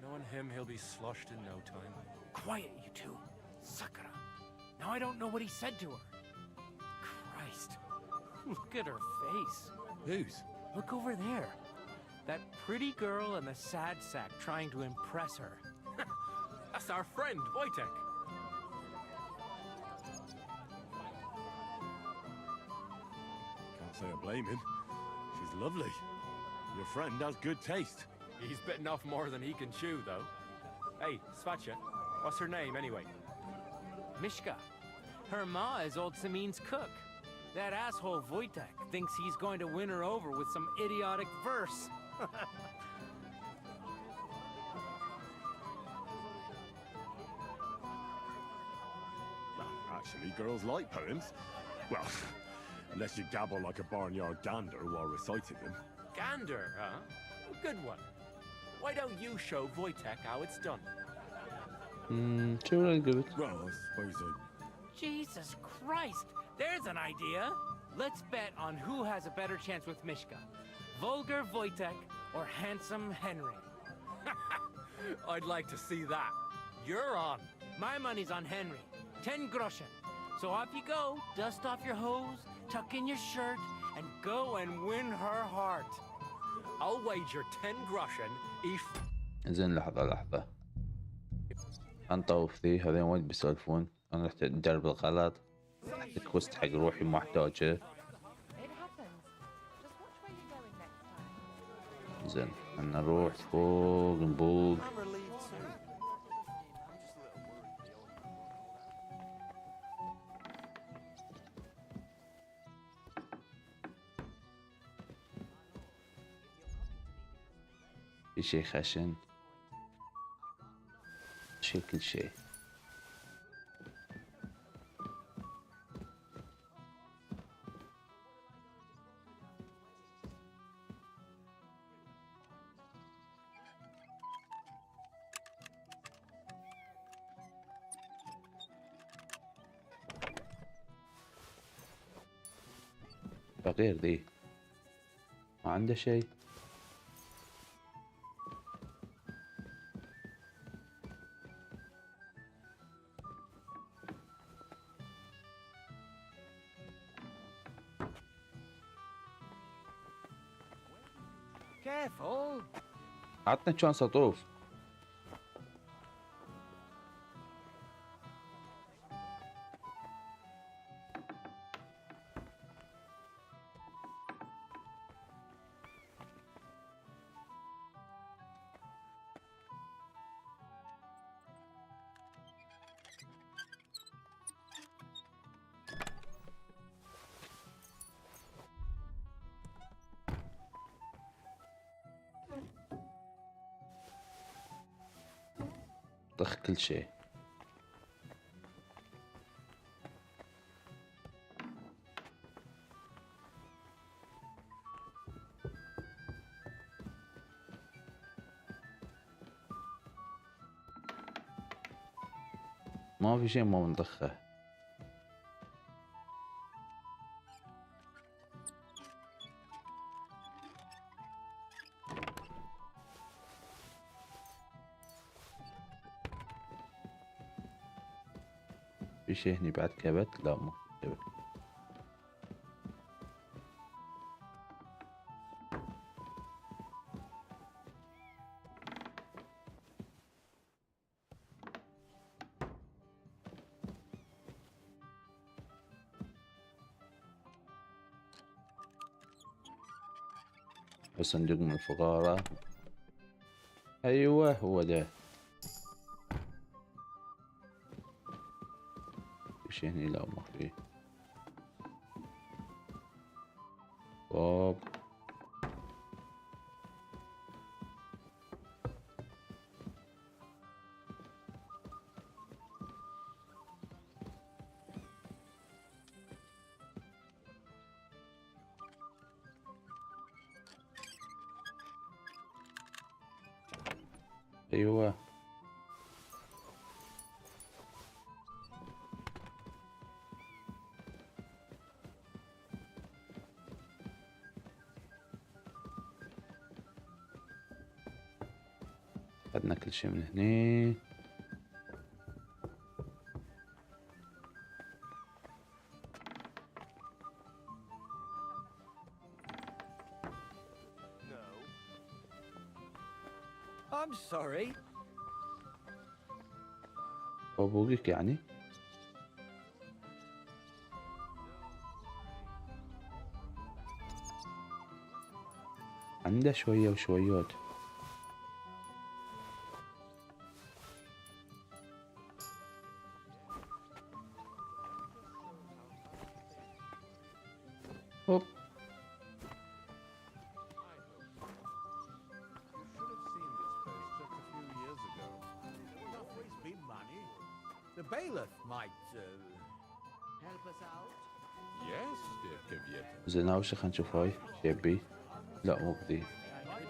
Knowing him, he'll be sloshed in no time. Quiet, you two. Sakura. Now I don't know what he said to her. Christ. Look at her face. Whose? Look over there. That pretty girl and the sad sack trying to impress her. That's our friend, Wojtek. Can't say I blame him. She's lovely. Your friend has good taste. He's bitten off more than he can chew, though. Hey, Svatya, what's her name, anyway? Mishka. Her ma is old Samin's cook. That asshole Wojtek thinks he's going to win her over with some idiotic verse. Well, actually, girls like poems. Well, unless you gabble like a barnyard gander while reciting them. Gander, huh? A good one. Why don't you show Wojtek how it's done? شو أجوبة؟ Well, I suppose I... Jesus Christ! There's an idea! Let's bet on who has a better chance with Mishka. Vulgar Wojtek or handsome Henry. I'd like to see that. You're on. My money's on Henry. 10 groschen. So off you go, dust off your hose, tuck in your shirt, and go and win her heart. I'll wager 10 groschen if... زين لحظة انطوف ذي هذين وايد بيسولفون. انا رحت اجرب الغلط. الكوست حق روحي ما احتاجه. زين انا نروح فوق نبوق. في شي خشن كل شيء. فقير ذي ما عنده شيء. Careful. عطني شانس اطوف. طخ كل شيء. ما في شيء ما بنطخه. في شيء هني بعد كبت؟ لا مو كبت. صندوق من الفقارة. ايوه هو ده. في شيء هني؟ لا ما في. باب. ايوه أخذنا كل شيء من هني. I'm sorry. أبوك يعني؟ عنده شوية وشويات. هوب. The bailiff might Help us out? yes, dear Kvyat. زين أول شي خلينا نشوف هاي شيبي. لا مو كذي.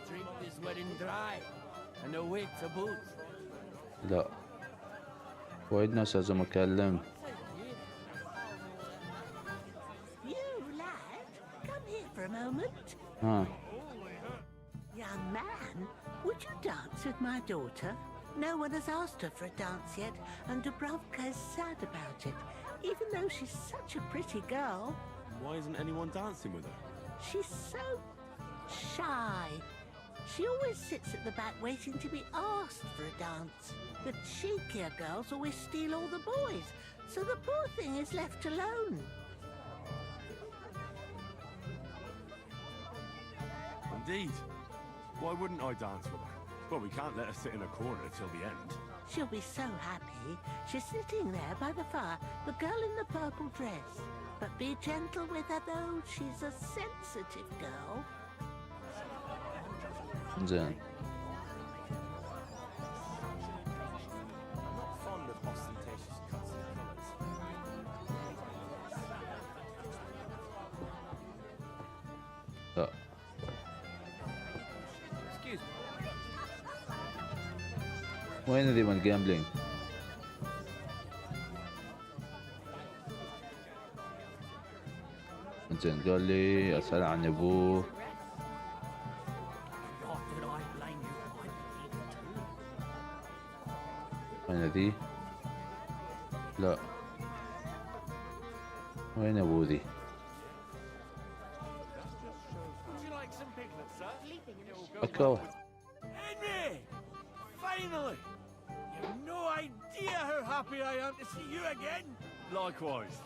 Drink this wedding dry, and a wait to boot. لا وايد ناس لازم أكلم. You lad, come here for a moment. ها Young man, would you dance with my daughter? No one has asked her for a dance yet, and Dubrovka is sad about it, even though she's such a pretty girl. Why isn't anyone dancing with her? She's so shy. She always sits at the back waiting to be asked for a dance. The cheekier girls always steal all the boys, so the poor thing is left alone. Indeed. Why wouldn't I dance with her? Well, we can't let her sit in a corner till the end. She'll be so happy. She's sitting there by the fire, the girl in the purple dress. But be gentle with her, though. She's a sensitive girl. زين. I'm not fond of ostentatious cuts and colours. لا Excuse me. وين ذي من جامبلينج؟ زين قال لي أسأل عن أبوه. وين ذي؟ لا وين أبوه ذي؟ Would you like some piglets, sir? أكو Henry! Finally! You've no idea how happy I am to see you again. Likewise.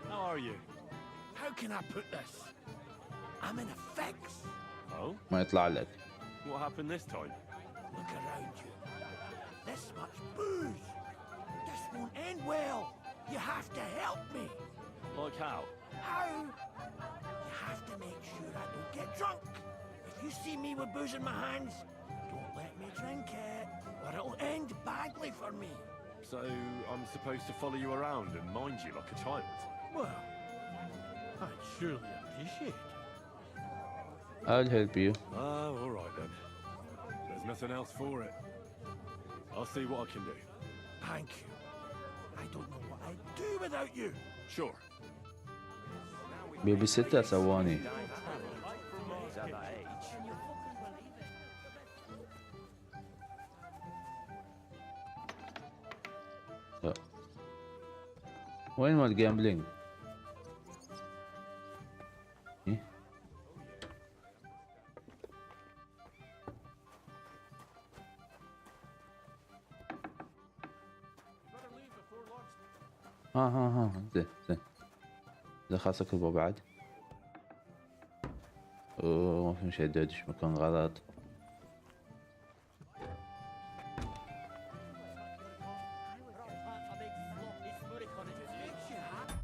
How are you? How can I put this? I'm in a fix. Oh? ما يطلع لك. What happened this time? Look around you. This much booze. This won't end well. You have to help me. Like how? How? You have to make sure I don't get drunk. If you see me with booze in my hands, don't let let me drink it, or it'll end badly for me. So I'm supposed to follow you around and mind you like a child? Well, I'd surely appreciate it. I'll help you. Oh, all right then. There's nothing else for it. I'll see what I can do. Thank you. I don't know what I'd do without you. Sure. بيبي ستة ثواني. وين مال جامبلينج؟ إيه؟ ها زين زين خلاص اكتبه بعد. اوه ما في شي ادش مكان غلط.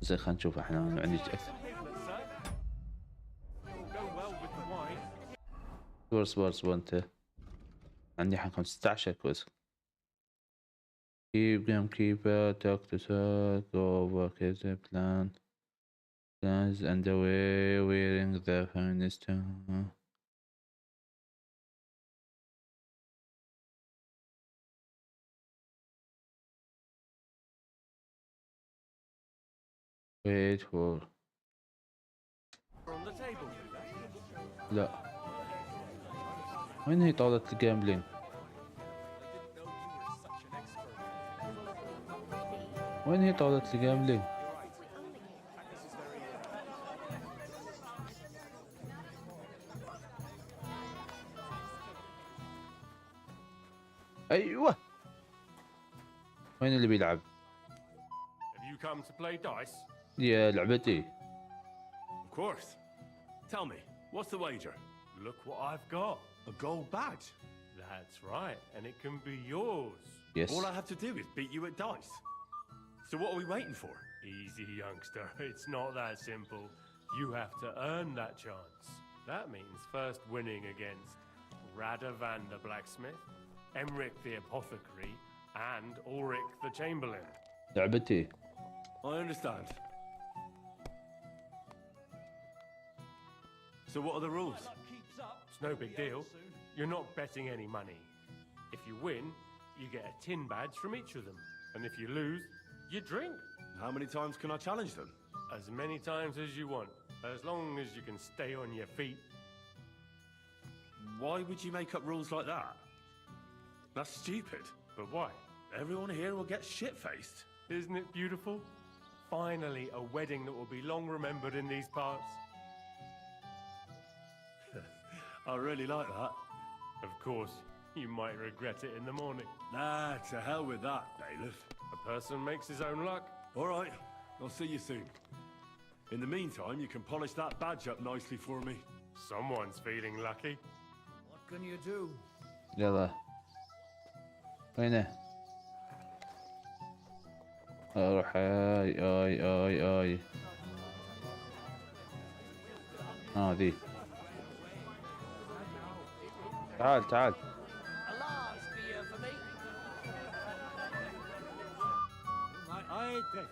زين خلينا نشوف احنا عندي اكثر. صبر انت. عندي الحين 15 كويس. keep gamekeeper talk to go over the plans and away wearing the finest wait for لا وين هي طاولة الجامبلينج؟ وين هي طاولة الجامبلينج؟ أيوة وين اللي بيلعب؟ Have you come to play dice? يا لعبتي. Of course. Tell me, what's the wager? Look what I've got. A gold badge? That's right, and it can be yours. Yes. All I have to do is beat you at dice. So what are we waiting for? Easy, youngster. It's not that simple. You have to earn that chance. That means first winning against Radovan the blacksmith, Emric the apothecary, and Ulrich the chamberlain. لعبتي. I understand. So what are the rules? It's no big deal. You're not betting any money. If you win, you get a tin badge from each of them. And if you lose, you drink. How many times can I challenge them? As many times as you want, as long as you can stay on your feet. Why would you make up rules like that? That's stupid. But why? Everyone here will get shit-faced. Isn't it beautiful? Finally, a wedding that will be long remembered in these parts. I really like that. Of course, you might regret it in the morning. Nah, to hell with that, bailiff. A person makes his own luck. All right, I'll see you soon. In the meantime, you can polish that badge up nicely for me. Someone's feeling lucky. What can you do? يلا وينه؟ اروح اي هذه تعال A large beer for me.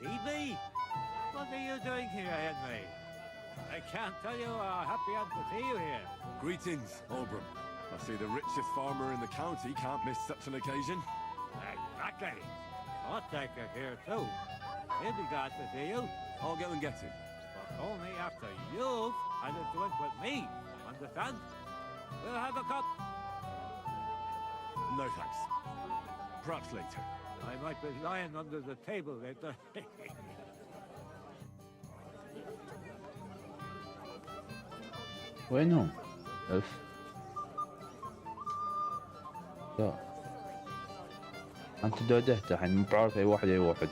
Evie, what are you doing here, Henry? I can't tell you how happy I'm to see you here. Greetings, Oberon. I see the richest farmer in the county can't miss such an occasion. Exactly. Ottaker's here too. He'll be glad to see you. I'll go and get him. But only after you've had a drink with me. Understand? We'll have a cup. No thanks. Perhaps later. I might be lying under the table later. وينهم؟ اف لا انت دودهت الحين مو بعارف اي واحد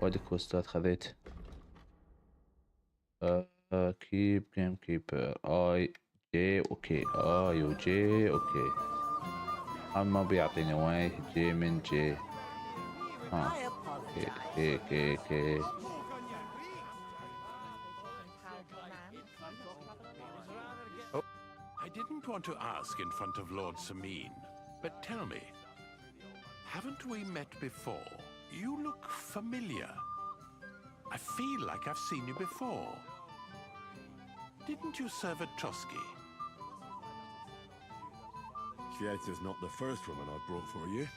وادي كوستات خذيت. كيب جيم كيبر اي جي اوكي اي وجي اوكي. ما بيعطيني واي جي من جي. كي I didn't want to ask in front of Lord Samin, but tell me, haven't we met before? You look familiar. I feel like I've seen you before. Didn't you serve at Trotsky? Kvieta's not the first woman I've brought for you.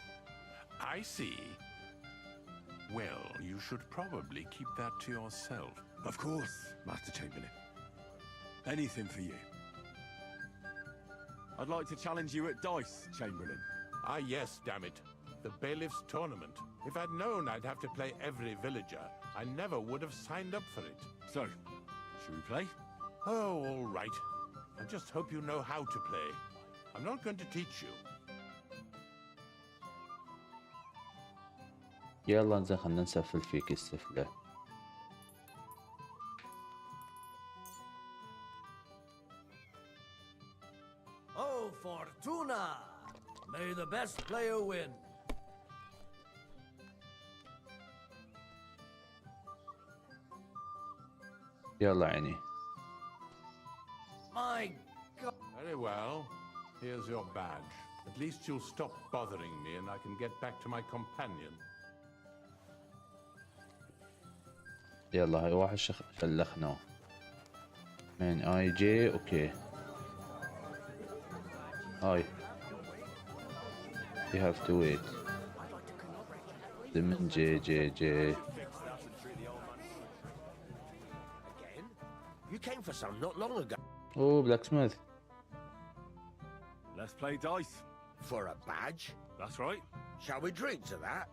I see. Well, you should probably keep that to yourself. Of course, Master Chamberlain. Anything for you. I'd like to challenge you at dice, Chamberlain. Ah, yes, damn it. The Bailiff's Tournament. If I'd known I'd have to play every villager, I never would have signed up for it. So, should we play? Oh, all right. I just hope you know how to play. I'm not going to teach you. يلا انزين خلنا نسفل فيك السفلة. Oh, Fortuna! May the best player win. يلا عيني. My God. Very well. Here's your badge. At least you'll stop bothering me and I can get back to my companion. يلا هاي واحد شلخناه. من اي جي اوكي. هاي. You have to wait. من جي جي جي. You came for some not long ago. Oh, blacksmith. Let's play dice. For a badge? That's right. Shall we drink to that?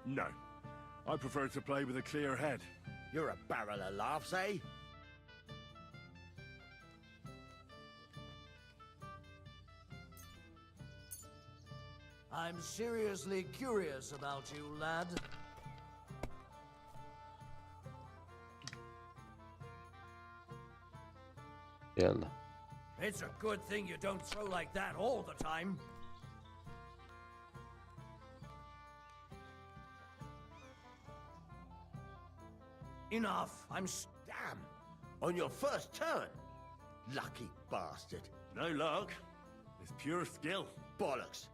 No. I prefer to play with a clear head. You're a barrel of laughs, eh? I'm seriously curious about you, lad. يلا. It's a good thing you don't throw like that all the time. Enough. Damn. On your first turn. Lucky bastard. No luck. It's pure skill. Bollocks.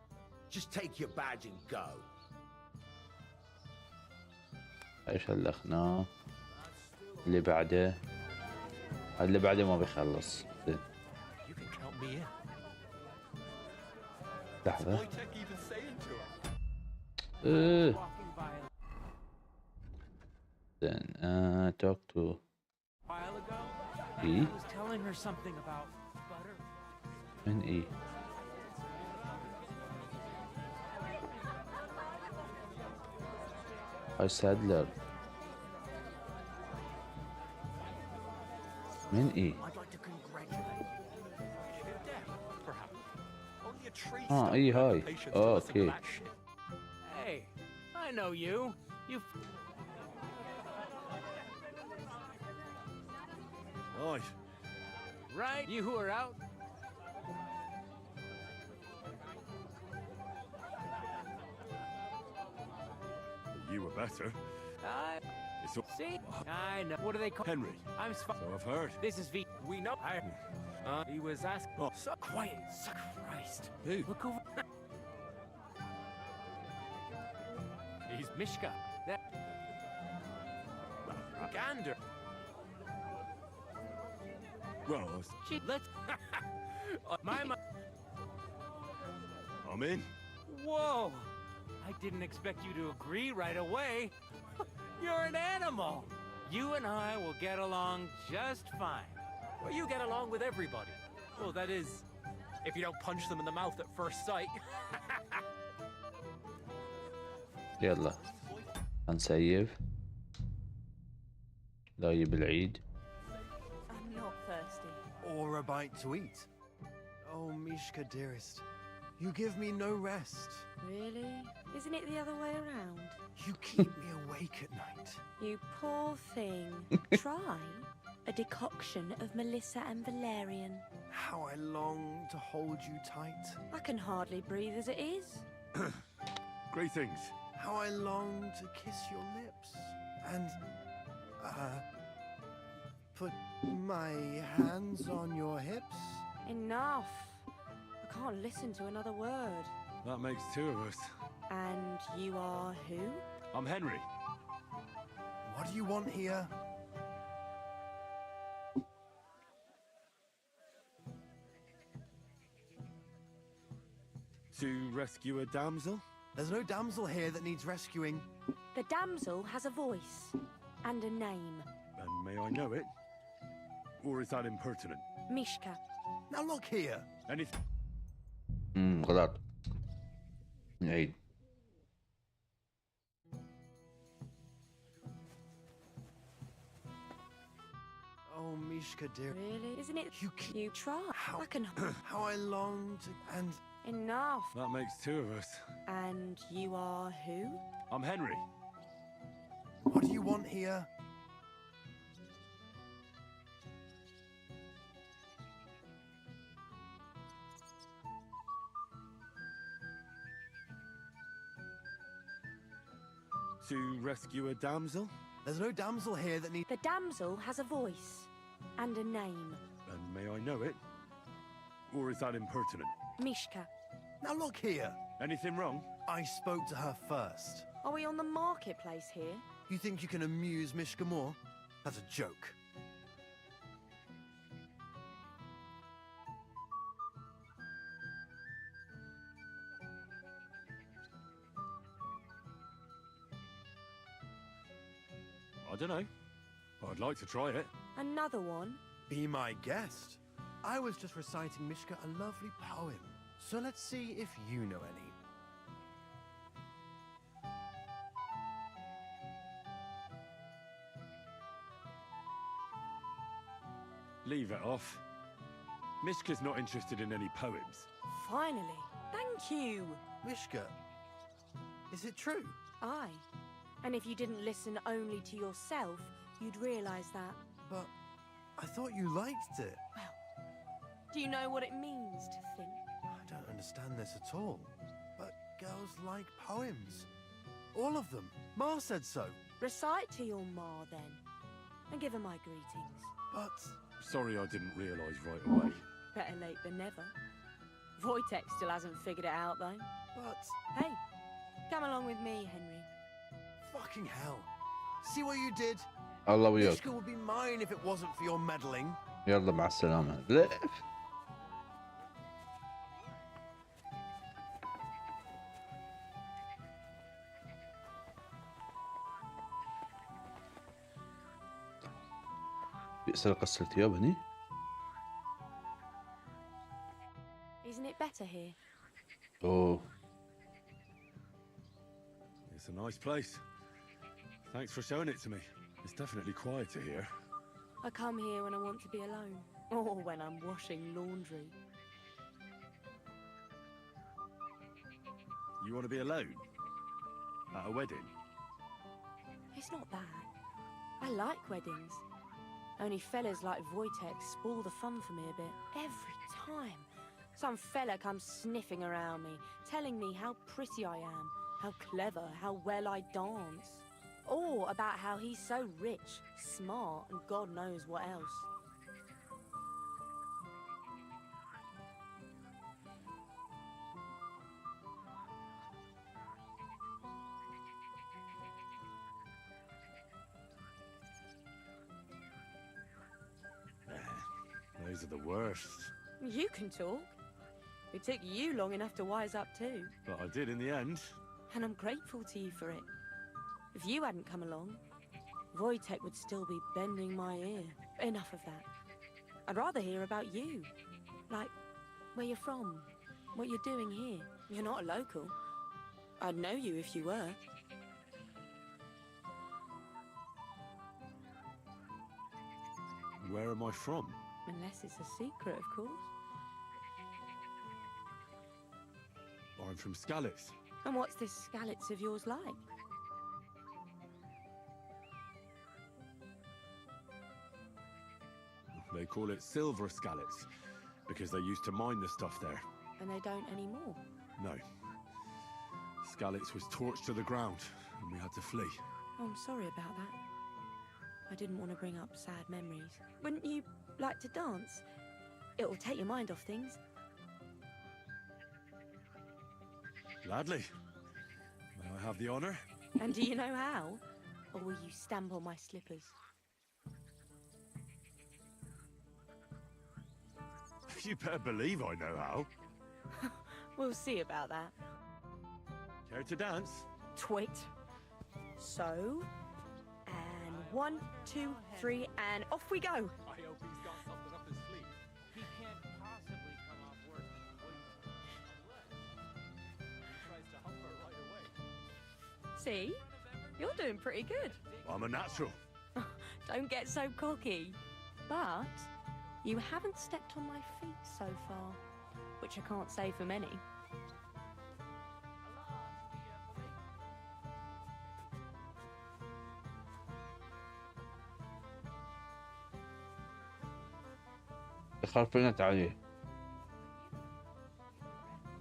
Just take your badge and go. هاي شلخناه. اللي بعده. اللي بعده ما بيخلص. لحظة. Then talk to E. I was telling her something about butter. من E. هاي سادلر. من E. اي هاي. اوكي. Hey, I know you. You. Right. Right, you who are out. You were better. It's all... See? I know. What do they call Henry. I'm So I've heard. This is V. We know. He was asked. Oh, so quiet. Christ. Who? Look over. He's Mishka. That. Gander. Well, Gee, let's. My. I'm in. Whoa! I didn't expect you to agree right away. You're an animal. You and I will get along just fine. Well, you get along with everybody. Well, that is, if you don't punch them in the mouth at first sight. يلا هنسيف. لا يجيب العيد. I'm not thirsty. Or a bite to eat. Oh, Mishka, dearest, you give me no rest. Really? Isn't it the other way around? You keep me awake at night. You poor thing. Try a decoction of Melissa and Valerian. How I long to hold you tight. I can hardly breathe as it is. Greetings. How I long to kiss your lips. And, put My hands on your hips? Enough. I can't listen to another word. That makes two of us. And you are who? I'm Henry. What do you want here? To rescue a damsel? There's no damsel here that needs rescuing. The damsel has a voice and a name. And may I know it? Or is that impertinent? Mishka. Now look here. Anything? غلط. نعيد. Oh, Mishka, dear. Really? Isn't it? You try. How I can. How I long to. And Enough. That makes two of us. And you are who? I'm Henry. what do you want here? To rescue a damsel? There's no damsel here that needs. The damsel has a voice and a name. And may I know it? Or is that impertinent? Mishka. Now look here. Anything wrong? I spoke to her first. Are we on the marketplace here? You think you can amuse Mishka more? That's a joke. I don't know. I'd like to try it. Another one? Be my guest. I was just reciting Mishka a lovely poem. So let's see if you know any. Leave it off. Mishka's not interested in any poems. Finally. Thank you. Mishka, is it true? Aye. And if you didn't listen only to yourself, you'd realise that. But I thought you liked it. Well, do you know what it means to think? I don't understand this at all. But girls like poems. All of them. Ma said so. Recite to your ma then. And give her my greetings. But... Sorry I didn't realise right away. Better late than never. Wojtek still hasn't figured it out though. But... Hey, come along with me, Henry. Fucking hell. See what you did? الله وياك. Mishka would be mine if it wasn't for your meddling. يلا مع السلامة. لا. بئس قصة الثياب هني. Isn't it better here? Oh. It's a nice place. Thanks for showing it to me. It's definitely quieter here. I come here when I want to be alone. Or when I'm washing laundry. You want to be alone? At a wedding? It's not that. I like weddings. Only fellas like Wojtek spoil the fun for me a bit. Every time. Some fella comes sniffing around me, telling me how pretty I am, how clever, how well I dance. Or about how he's so rich, smart, and God knows what else. Those are the worst. You can talk. It took you long enough to wise up too. But I did in the end. And I'm grateful to you for it. If you hadn't come along, Wojtek would still be bending my ear. Enough of that. I'd rather hear about you. Like, where you're from, what you're doing here. You're not a local. I'd know you if you were. Where am I from? Unless it's a secret, of course. I'm from Skalitz. And what's this Skalitz of yours like? They call it Silver Skalitz, because they used to mine the stuff there. And they don't anymore. No. Skalitz was torched to the ground, and we had to flee. Oh, I'm sorry about that. I didn't want to bring up sad memories. Wouldn't you like to dance? It'll take your mind off things. Gladly. May I have the honor? And do you know how? Or will you stamp on my slippers? You better believe I know how. We'll see about that. Care to dance? Twit. So, and 1, 2, 3, and off we go. I hope he's got something up his sleeve. He can't possibly come off worse than unless he tries to hump her right away. See? You're doing pretty good. I'm a natural. Don't get so cocky. But you haven't stepped on my feet so far, which I can't say for many. خرفنت عليه.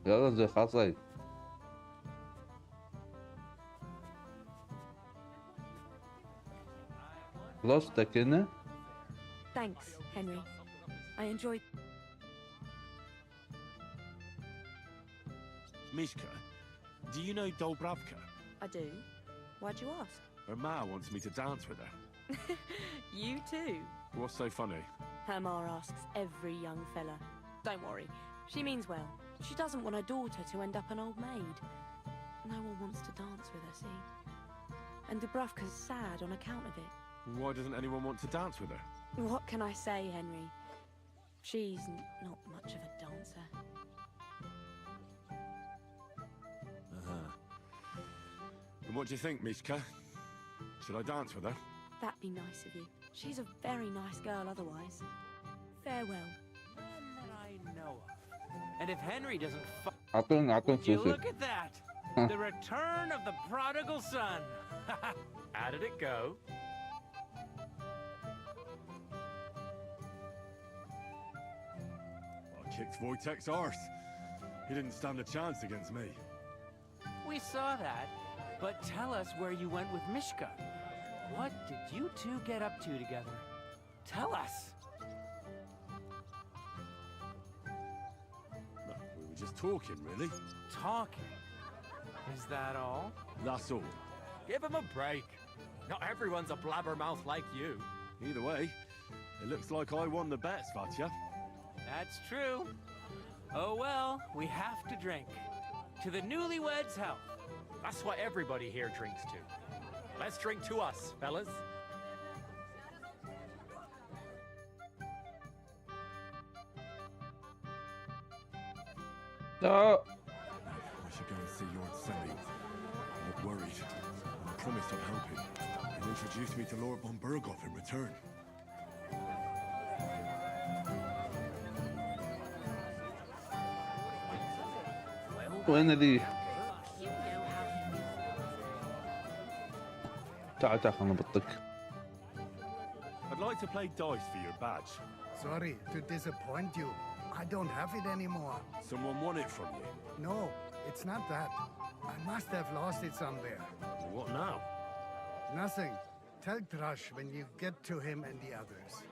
يلا زي خاصي. خلصتك هنا؟ Thanks, Henry. I enjoyed... Mishka, do you know Dobravka? I do. Why'd you ask? Her ma wants me to dance with her. You too. What's so funny? Her ma asks every young fella. Don't worry, she means well. She doesn't want her daughter to end up an old maid. No one wants to dance with her, see? And Dubravka's sad on account of it. Why doesn't anyone want to dance with her? What can I say, Henry? She's not much of a dancer. And what do you think, Mishka? Should I dance with her? That'd be nice of you. She's a very nice girl otherwise. Farewell. None that I know of. And if Henry doesn't أعطونا Would you فلوسي. look at that? The return of the prodigal son. How did it go? I kicked Wojtek's arse. He didn't stand a chance against me. We saw that. But tell us where you went with Mishka. What did you two get up to together? Tell us. No, we were just talking, really. Talking. Is that all? That's all. Give him a break. Not everyone's a blabbermouth like you. Either way, it looks like I won the bet, Svatya. That's true. Oh well, we have to drink. To the newlyweds' health. That's what everybody here drinks to. Let's drink to us, fellas. No. I should go and see Lord Semi. I'm not worried. I promised I'd help him. He'll introduce me to Lord von Burghoff in return. وين ذي؟ تعال تعال خلنا نبطك. I'd like to play dice for your badge. Sorry to disappoint you. I don't have it anymore. Someone won it from you. No, it's not that. I must have lost it somewhere. What now? Nothing. Tell Drush when you get to him and the others.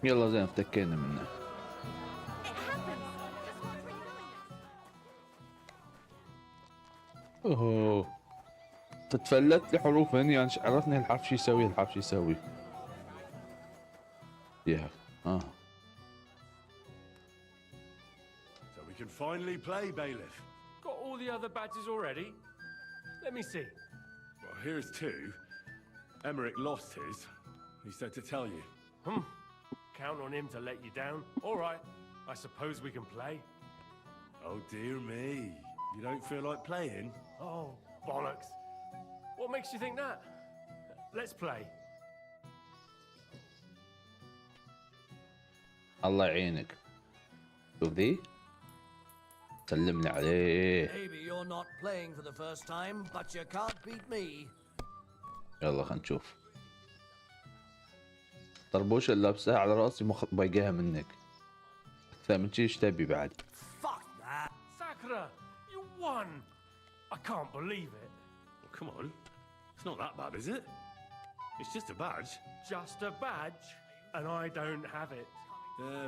يلا زين افتكينا منه. اوه تتفلت لي حروف هني يعني عرفني الحرف شو يسوي الحرف شو يسوي. يا So we can finally play, Bailiff. Got all the other badges already? Let me see. Well, here's two. Emmerich lost his. He said to tell you. Count on him to let you down. All right, I suppose we can play. Oh, dear me. You don't feel like playing? Oh, bollocks. What makes you think that? Let's play. الله يعينك. شوف ذي سلم لي عليه. Maybe you're not playing for the first time, but you can't beat me. يلا خلينا نشوف. طربوش اللي لابسها على راسي بايقاها منك. أكثر من شي ايش تبي بعد؟ Fuck that. Sakura, you won. I can't believe it. Well, come on. It's not that bad, is it? It's just a badge. Just a badge, and I don't have it.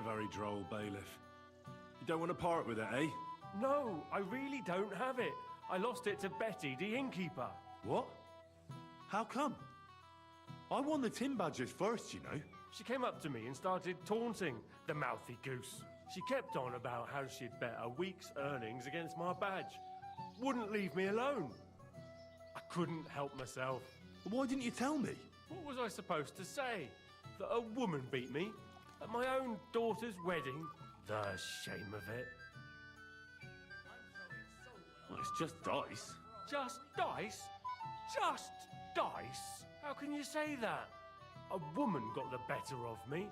Very droll, bailiff. You don't want to part with it, eh? No, I really don't have it. I lost it to Betty, the innkeeper. What? How come? I won the tin badges first, you know. She came up to me and started taunting, the mouthy goose. She kept on about how she'd bet a week's earnings against my badge. Wouldn't leave me alone. I couldn't help myself. Why didn't you tell me? What was I supposed to say? That a woman beat me? At my own daughter's wedding? The shame of it. Well, it's just dice. Just dice? Just dice? How can you say that? A woman got the better of me.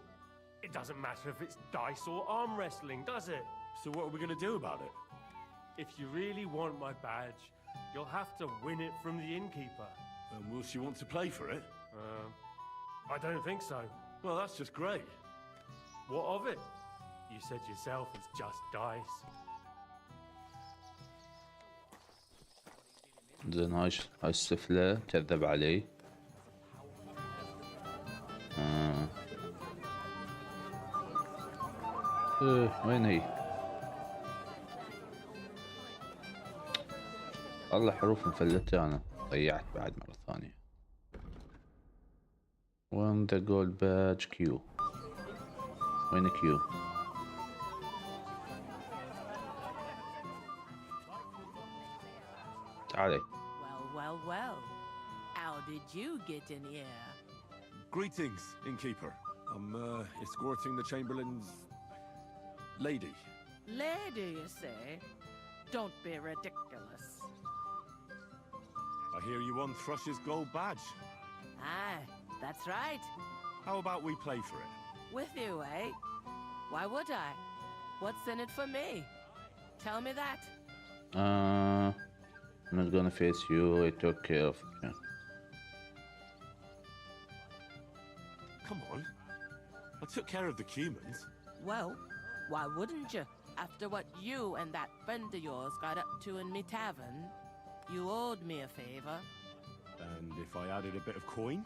It doesn't matter if it's dice or arm wrestling, does it? So what are we going to do about it? If you really want my badge, you'll have to win it from the innkeeper. And will she want to play for it? I don't think so. Well, that's just great. What of it? You said yourself it's just dice. زين هاي السفلة كذب علي. وين هي؟ والله حروف مفلتة أنا ضيعت بعد مرة ثانية. وين the gold badge Q؟ وين Q؟ تعالي. Well. How did you get in here? Greetings, innkeeper. I'm escorting the Chamberlain's lady. Lady, you say? Don't be ridiculous. I hear you won Thrush's gold badge. Aye, that's right. How about we play for it? With you, eh? Why would I? What's in it for me? Tell me that. I'm not gonna face you. I took care of you. Come on. I took care of the humans. Well, why wouldn't you? After what you and that friend of yours got up to in me tavern, you owed me a favor. And if I added a bit of coin?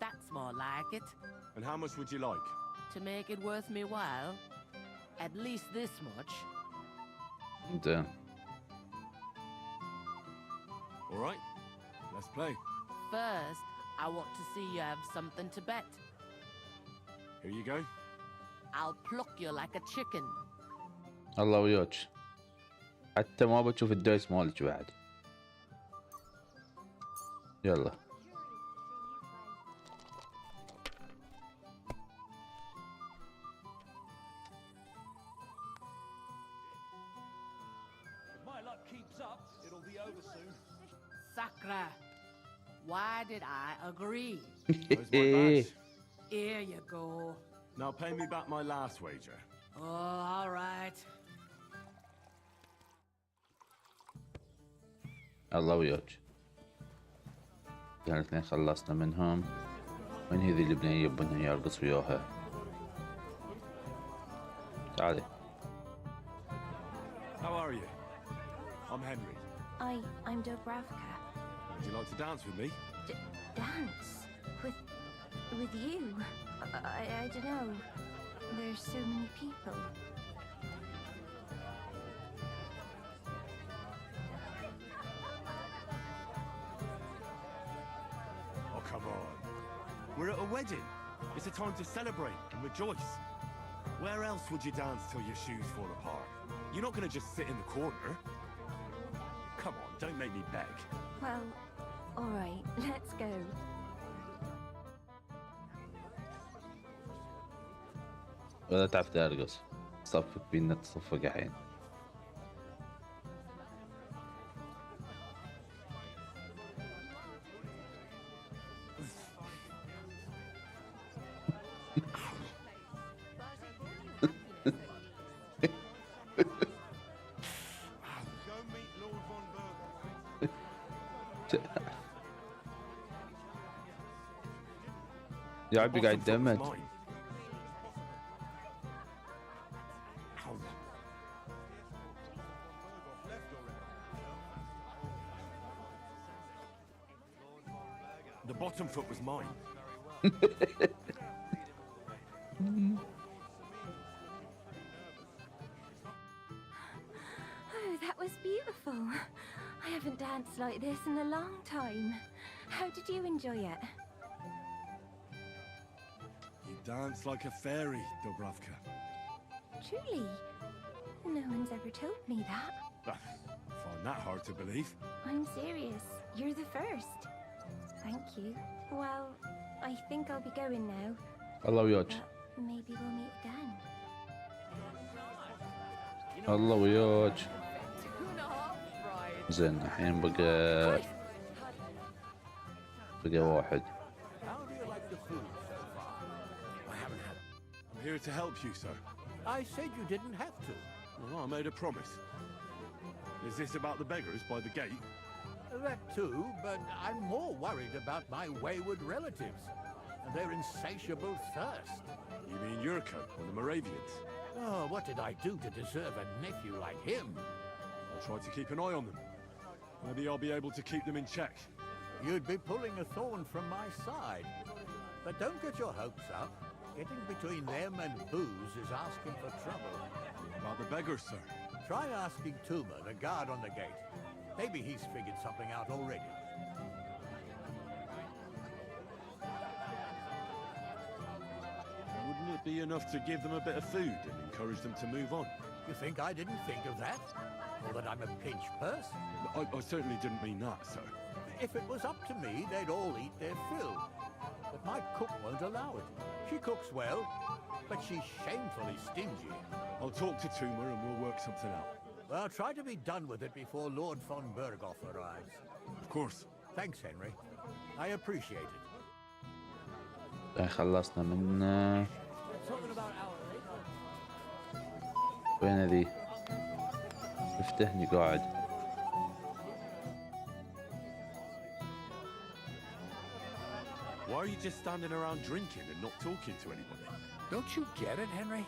That's more like it. And how much would you like? To make it worth me while, at least this much. Then. All right, let's play. First, I want to see you have something to bet. Here you go. I'll pluck you like a chicken. الله وياك. حتى ما بتشوف الدايس مالك بعد. يلا. If my luck keeps up, it'll be over soon. Sakra, why did I agree? Where's my badge? Here you go. Now pay me back my last wager. Oh, all right. الله وياك. الاثنين خلصنا منهم. وين هذي البنية يبونها يرقص وياها؟ تعالي. How are you? I'm Henry. I'm Dobravka. Would you like to dance with me? Dance? With you? I don't know. There's so many people. Oh, come on. We're at a wedding. It's a time to celebrate and rejoice. Where else would you dance till your shoes fall apart? You're not going to just sit in the corner. Come on, don't make me beg. Well, all right, let's go. ولا تعرف ترقص. صفق بينا تصفق الحين. يا عبي قاعد دمج. The bottom foot was mine. Oh, that was beautiful. I haven't danced like this in a long time. How did you enjoy it? You dance like a fairy, Dubravka. Truly? No one's ever told me that. I find that hard to believe. I'm serious. You're the first. Thank you. Well, I think I'll be going now. الله وياك. But maybe we'll meet again. الله وياك. زين الحين بقى واحد. I'm here to help you, sir. I said you didn't have to. Well, I made a promise. Is this about the beggars by the gate? That too, but I'm more worried about my wayward relatives and their insatiable thirst. You mean Yurko and the Moravians? Oh, what did I do to deserve a nephew like him? I'll try to keep an eye on them. Maybe I'll be able to keep them in check. You'd be pulling a thorn from my side. But don't get your hopes up. Getting between them and booze is asking for trouble. About the beggars, sir? Try asking Tuma, the guard on the gate. Maybe he's figured something out already. Wouldn't it be enough to give them a bit of food and encourage them to move on? You think I didn't think of that? Or that I'm a pinch purse? I certainly didn't mean that, sir. If it was up to me, they'd all eat their fill. But my cook won't allow it. She cooks well, but she's shamefully stingy. I'll talk to Tuma and we'll work something out. Well, try to be done with it before Lord von Berghoff arrives. Of course. Thanks, Henry. I appreciate it. خلصنا من وين ذي؟ افتهني قاعد. Why are you just standing around drinking and not talking to anybody? Don't you get it, Henry?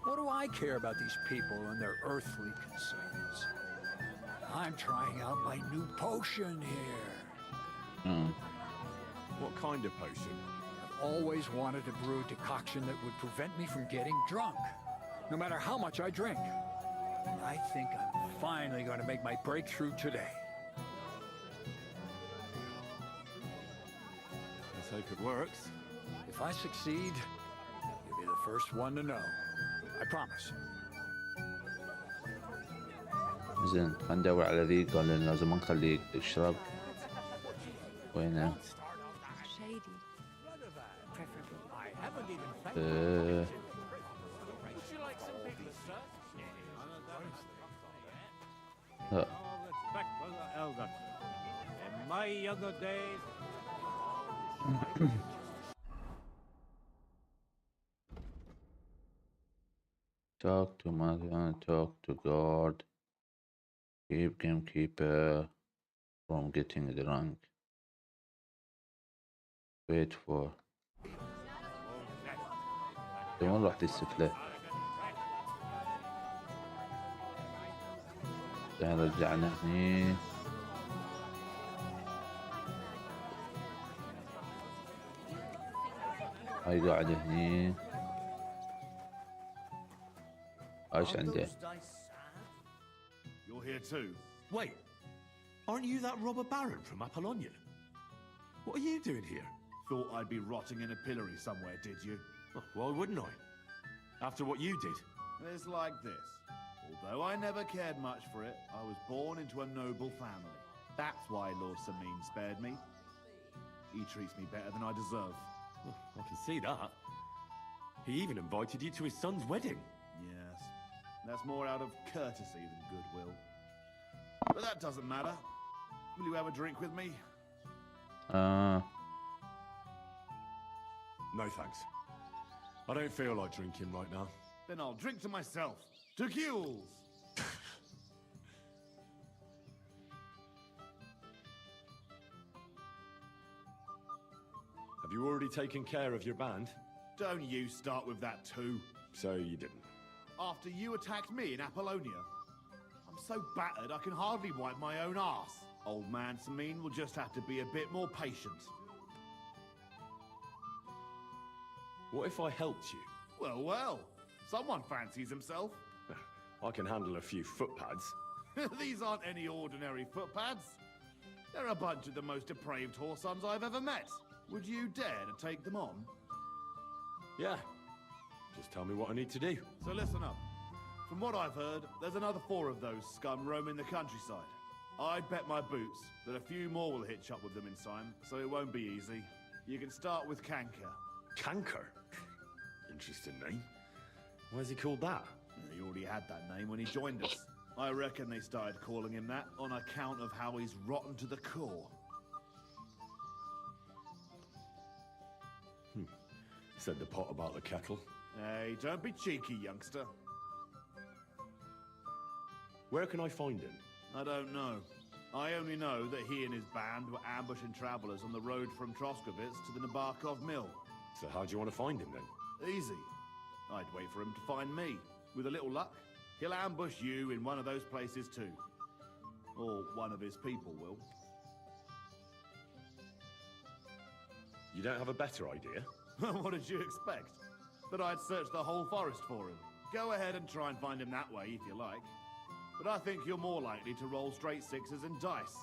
What do I care about these people and their earthly concerns? I'm trying out my new potion here. What kind of potion? I've always wanted to brew a decoction that would prevent me from getting drunk, no matter how much I drink. And I think I'm finally going to make my breakthrough today. Let's hope it works. If I succeed, you'll be the first one to know. I promise. زين خلينا ندور على ذي. قال لنا لازم نخليه يشرب. وينه؟ لا. In my younger days. Talk to mother, talk to guard, keep gamekeeper from getting drunk, wait for. وين رحت السفلة؟ رجعنا هني. هاي قاعدة هني. ايش عنده؟ You're here too. Wait, aren't you that robber baron from Apollonia? What are you doing here? Thought I'd be rotting in a pillory somewhere, did you? Oh, why wouldn't I? After what you did. It's like this. Although I never cared much for it, I was born into a noble family. That's why Lord Samin spared me. He treats me better than I deserve. Oh, I can see that. He even invited you to his son's wedding. Yes, that's more out of courtesy than goodwill. But that doesn't matter. Will you have a drink with me? No thanks. I don't feel like drinking right now. Then I'll drink to myself. To Keels! Have you already taken care of your band? Don't you start with that too. So you didn't. After you attacked me in Apollonia? I'm so battered I can hardly wipe my own arse. Old man Samin will just have to be a bit more patient. What if I helped you? Well, well. Someone fancies himself. I can handle a few footpads. These aren't any ordinary footpads. They're a bunch of the most depraved whoresons I've ever met. Would you dare to take them on? Yeah. Just tell me what I need to do. So listen up. From what I've heard, there's another 4 of those scum roaming the countryside. I'd bet my boots that a few more will hitch up with them in time, so it won't be easy. You can start with Canker. Canker? Interesting name. Why's he called that? He already had that name when he joined us. I reckon they started calling him that on account of how he's rotten to the core. Said the pot about the kettle. Hey, don't be cheeky, youngster. Where can I find him? I don't know. I only know that he and his band were ambushing travellers on the road from Troskovitz to the Nabokov mill. So how do you want to find him then? Easy. I'd wait for him to find me. With a little luck, he'll ambush you in one of those places too. Or one of his people will. You don't have a better idea? What did you expect? That I'd search the whole forest for him? Go ahead and try and find him that way if you like. But I think you're more likely to roll straight 6s and dice.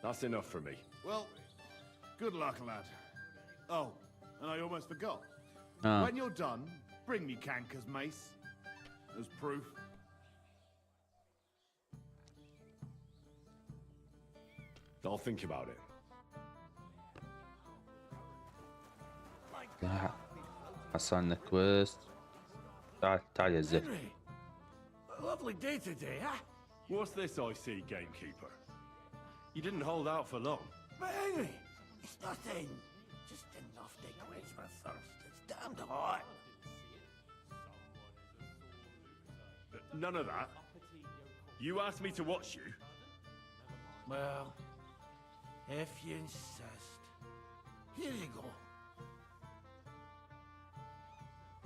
That's enough for me. Well, good luck, lad. Oh, and I almost forgot. Ah. When you're done, bring me Canker's mace. As proof. I'll think about it. لا حصلنا كويست. تعال يا زلمة. A lovely day today, huh? What's this I see, gamekeeper? You didn't hold out for long. But Henry, it's nothing. Just enough to quench my thirst. It's damned hot. None of that. You asked me to watch you. Well, if you insist. Here you go.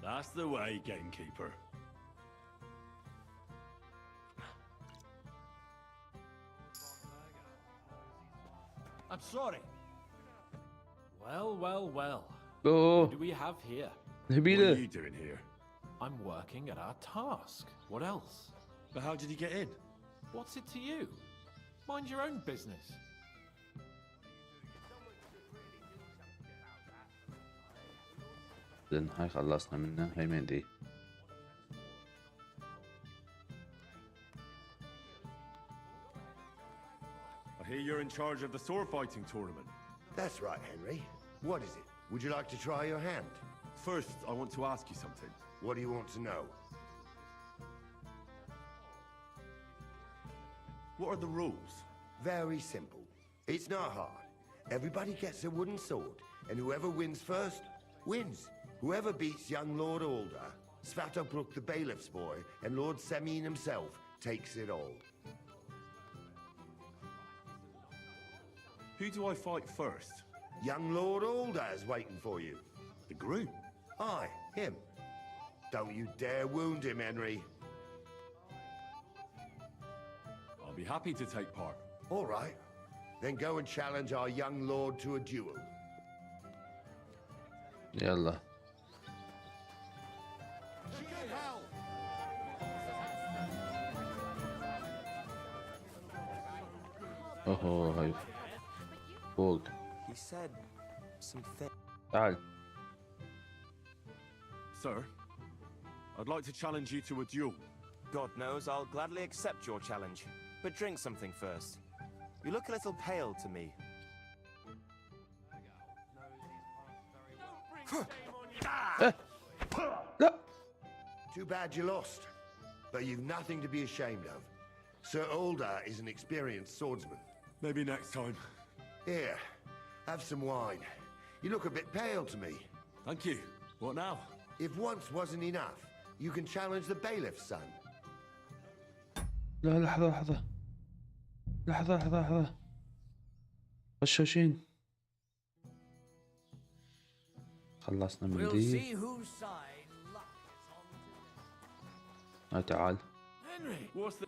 That's the way, gamekeeper. I'm sorry. Well, well, well. Oh. What do we have here? What are you doing here? I'm working at our task. What else? But how did you get in? What's it to you? Mind your own business. إذن هاي خلصنا منها. هاي من دي. I hear you're in charge of the sword fighting tournament. That's right, Henry. What is it? Would you like to try your hand? First, I want to ask you something. What do you want to know? What are the rules? Very simple. It's not hard. Everybody gets a wooden sword, and whoever wins first, wins. Whoever beats young Lord Alder, Svatobruk the bailiff's boy, and Lord Semin himself takes it all. Who do I fight first? Young Lord Alder's waiting for you. The groom? Aye, him. Don't you dare wound him, Henry. I'll be happy to take part. All right. Then go and challenge our young lord to a duel. يلا. اوه هاي فوق. He said something. تعال. Sir, I'd like to challenge you to a duel. God knows I'll gladly accept your challenge. But drink something first. You look a little pale to me. Too bad you lost. But you've nothing to be ashamed of. Sir Alder is an experienced swordsman. Maybe next time. Here, have some wine. You look a bit pale to me. Thank you. What now? If once wasn't enough, you can challenge the bailiff's son. لا لحظة. غشاشين. خلصنا من دي. تعال. Henry, what's the...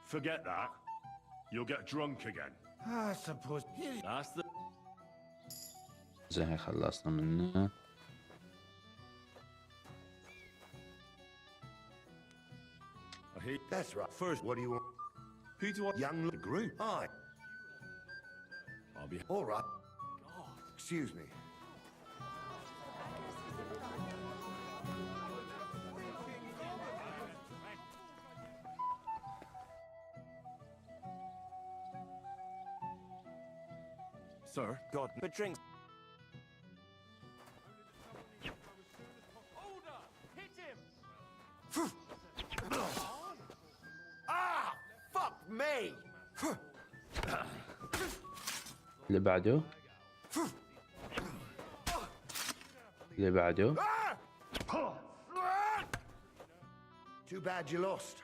Forget that. you'll get drunk again. I suppose. That's the... زين خلصنا منه. That's right. First, what do you want? Who do I... Young group? Hi. I'll be... All right. Excuse me. Sir? God, but drinks. Ah! Fuck me! اللي بعده. اللي بعده. Too bad you lost.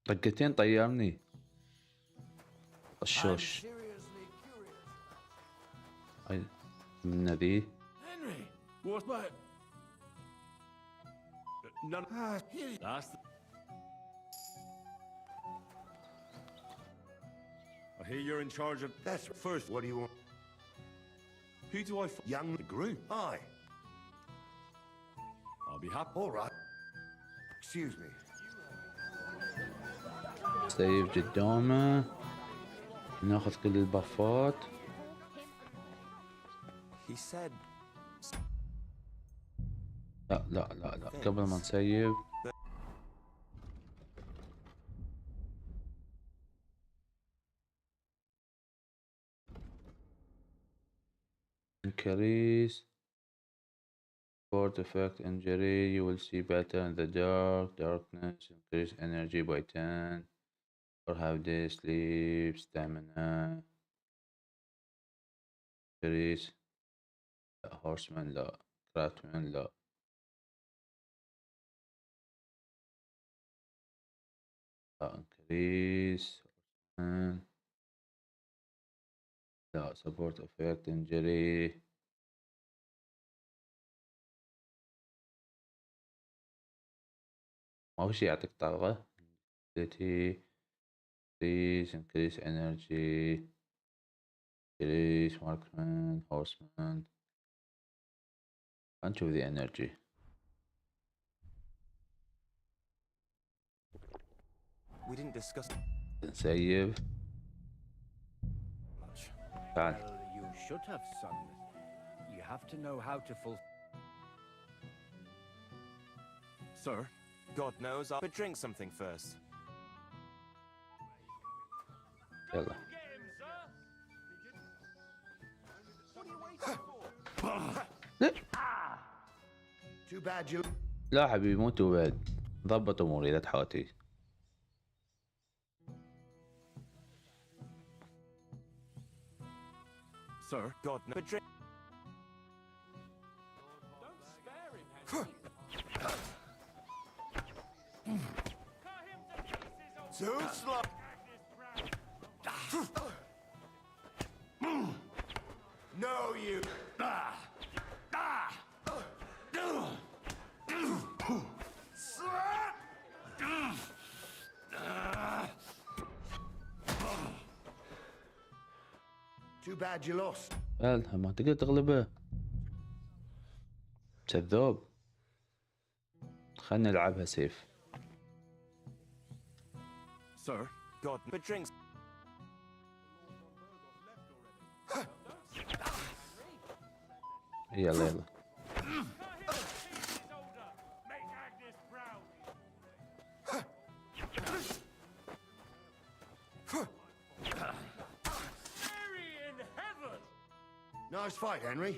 طقتين طيرني. الشوش. من ذي. Henry, what's that? None. That's the... I hear you're in charge of... That's first. What do you want? Who do I... Young group? Hi. I'll be happy. All right. Excuse me. سيف قدامه. ناخذ كل البفات. He said... لا قبل ما نسيب. Increase sport effect injury. You will see better in the darkness. Increase energy by 10. Or have day sleep, stamina. Increase. لا horseman لا. craftsman لا. Increase. لا support effect injury. ما هو شي يعطيك طاقة. increase energy. increase marksman, horseman. نشوف the energy. We didn't discuss... نسيب. تعال. Well, you should have, son. You have to know how to Sir? God knows, but drink something first. يلا. Too bad you... لا حبيبي مو توباد. ضبط اموري لا تحاتي. Sir? God, no, but drink... Too slow. No, you. Too bad you lost. ما تقدر تغلبه. كذاب. خلنا نلعبها سيف. Sir? God, but drinks... يلا. Nice fight, Henry.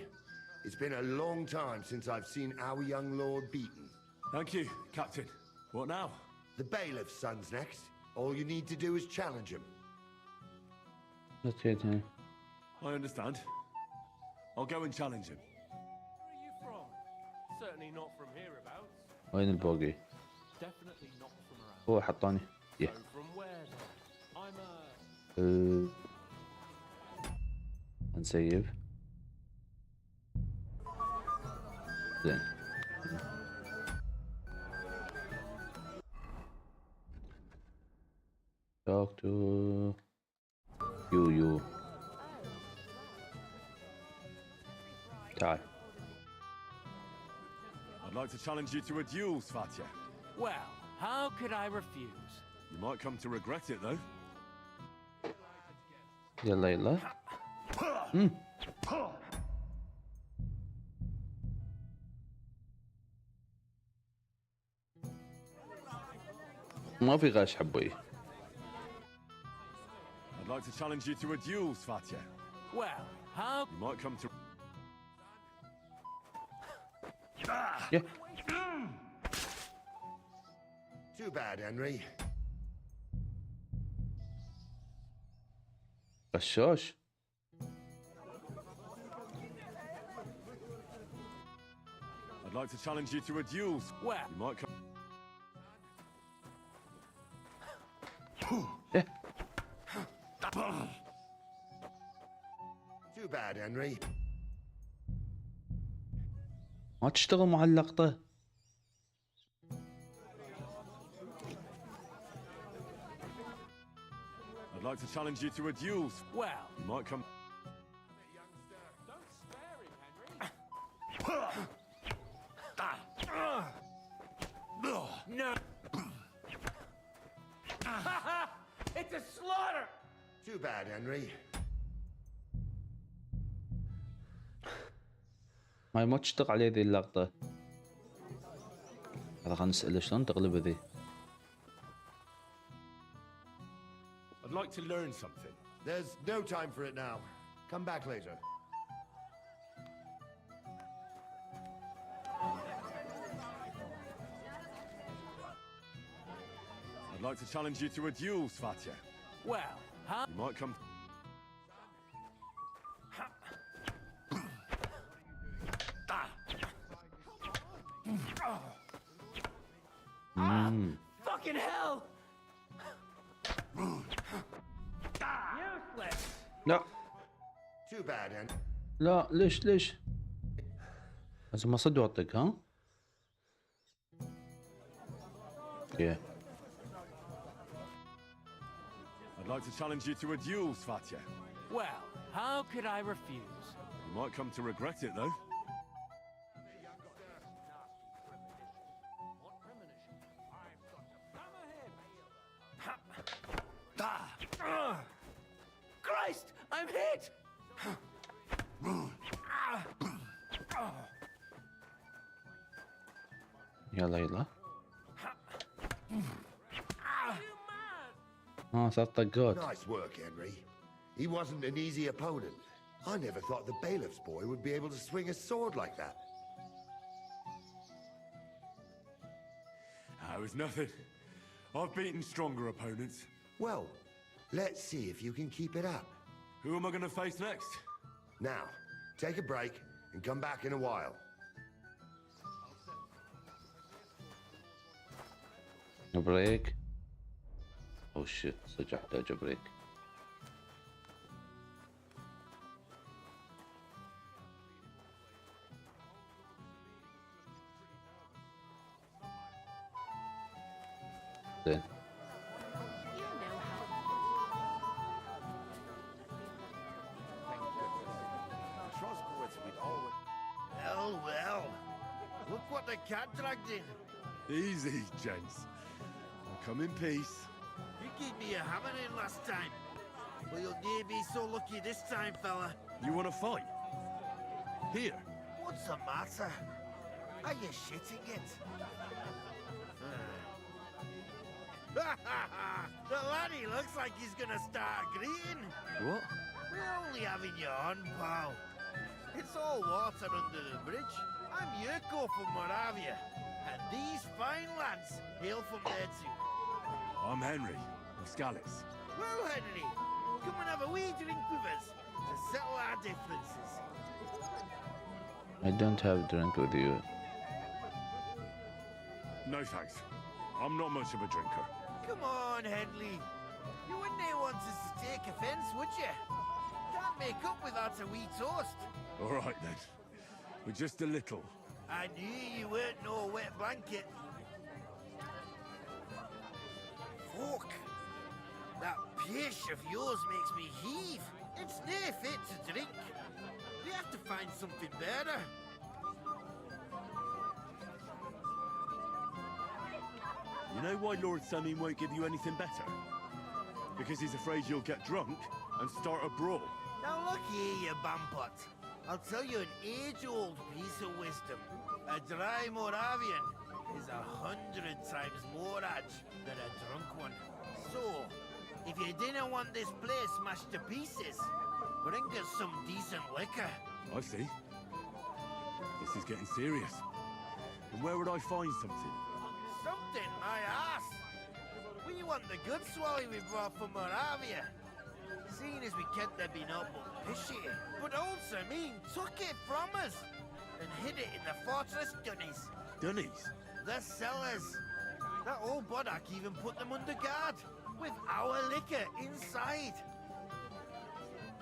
It's been a long time since I've seen our young lord beaten. Thank you, Captain. What now? The bailiff's son's next. All you need to do is challenge him. That's it, huh? I understand. I'll go and challenge him. Where are you from? Certainly not from hereabouts. وين البوقي؟ Definitely not from around. هو حطاني. So from where then? I'm نسيب. زين. talk to you. تعال. I'd like to challenge you to a duel, Svatya. Well, how could I refuse? You might come to regret it, though. يلا. ما في غش حبوي. I'd like to challenge you to a duel, Svatya. Well, how... You might come to... Yeah. Too bad, Henry. غشاش. I'd like to challenge you to a duel. Well, you might come... Yeah. Too bad, Henry. ما تشتغل مع اللقطة. I'd like to challenge you to a duel. Well, you might come... No. It's a slaughter. Too bad, Henry. ما تشتغل عليه ذي اللقطة. هذا خلنا نسأله شلون تغلب ذي. I'd like to learn something. There's no time for it now. Come back later. I'd like to challenge you to a duel, Svatya. Well, how... You might come... Fucking hell! Useless! لا. Too bad, Henry. لا ليش؟ لازم ما صد وطق ها؟ Yeah. I'd like to challenge you to a duel, Svatya. Well, how could I refuse? You might come to regret it, though. Christ! I'm hit! يلا. صار طقات. Nice work, Henry. He wasn't an easy opponent. I never thought the bailiff's boy would be able to swing a sword like that. That was nothing. I've beaten stronger opponents. Well, let's see if you can keep it up. Who am I going to face next? Now, take a break and come back in a while. A break. Oh shit, صدق احتاج بريك. زين. Well, look what the cat dragged in. Easy, gents. I'll come in peace. You gave me a hammer in last time. Well, you'll near be so lucky this time, fella. You want to fight? Here. What's the matter? Are you shitting it? The laddie looks like he's gonna start greeting. What? We're only having you on, pal. It's all water under the bridge. I'm Yurko from Moravia, and these fine lads hail from there too. I'm Henry, of Scallis. Well, Henry, come and have a wee drink with us to settle our differences. I don't have a drink with you. No thanks. I'm not much of a drinker. Come on, Henry. You wouldn't want us to take offence, would you? Can't make up without a wee toast. All right then. But just a little. I knew you weren't no wet blanket. Fuck. That pish of yours makes me heave. It's near fit to drink. We have to find something better. You know why Lord Samim won't give you anything better? Because he's afraid you'll get drunk and start a brawl. Now look here, you bampot. I'll tell you an age-old piece of wisdom. A dry Moravian is 100 times more edge than a drunk one. So, if you didn't want this place smashed to pieces, bring us some decent liquor. I see. This is getting serious. And where would I find something? Something, my ass! We want the good swally we brought from Moravia. Seeing as we can't there be no but pishy, but also mean took it from us and hid it in the fortress dunnies. Dunnies? The cellars. That old boddock even put them under guard with our liquor inside.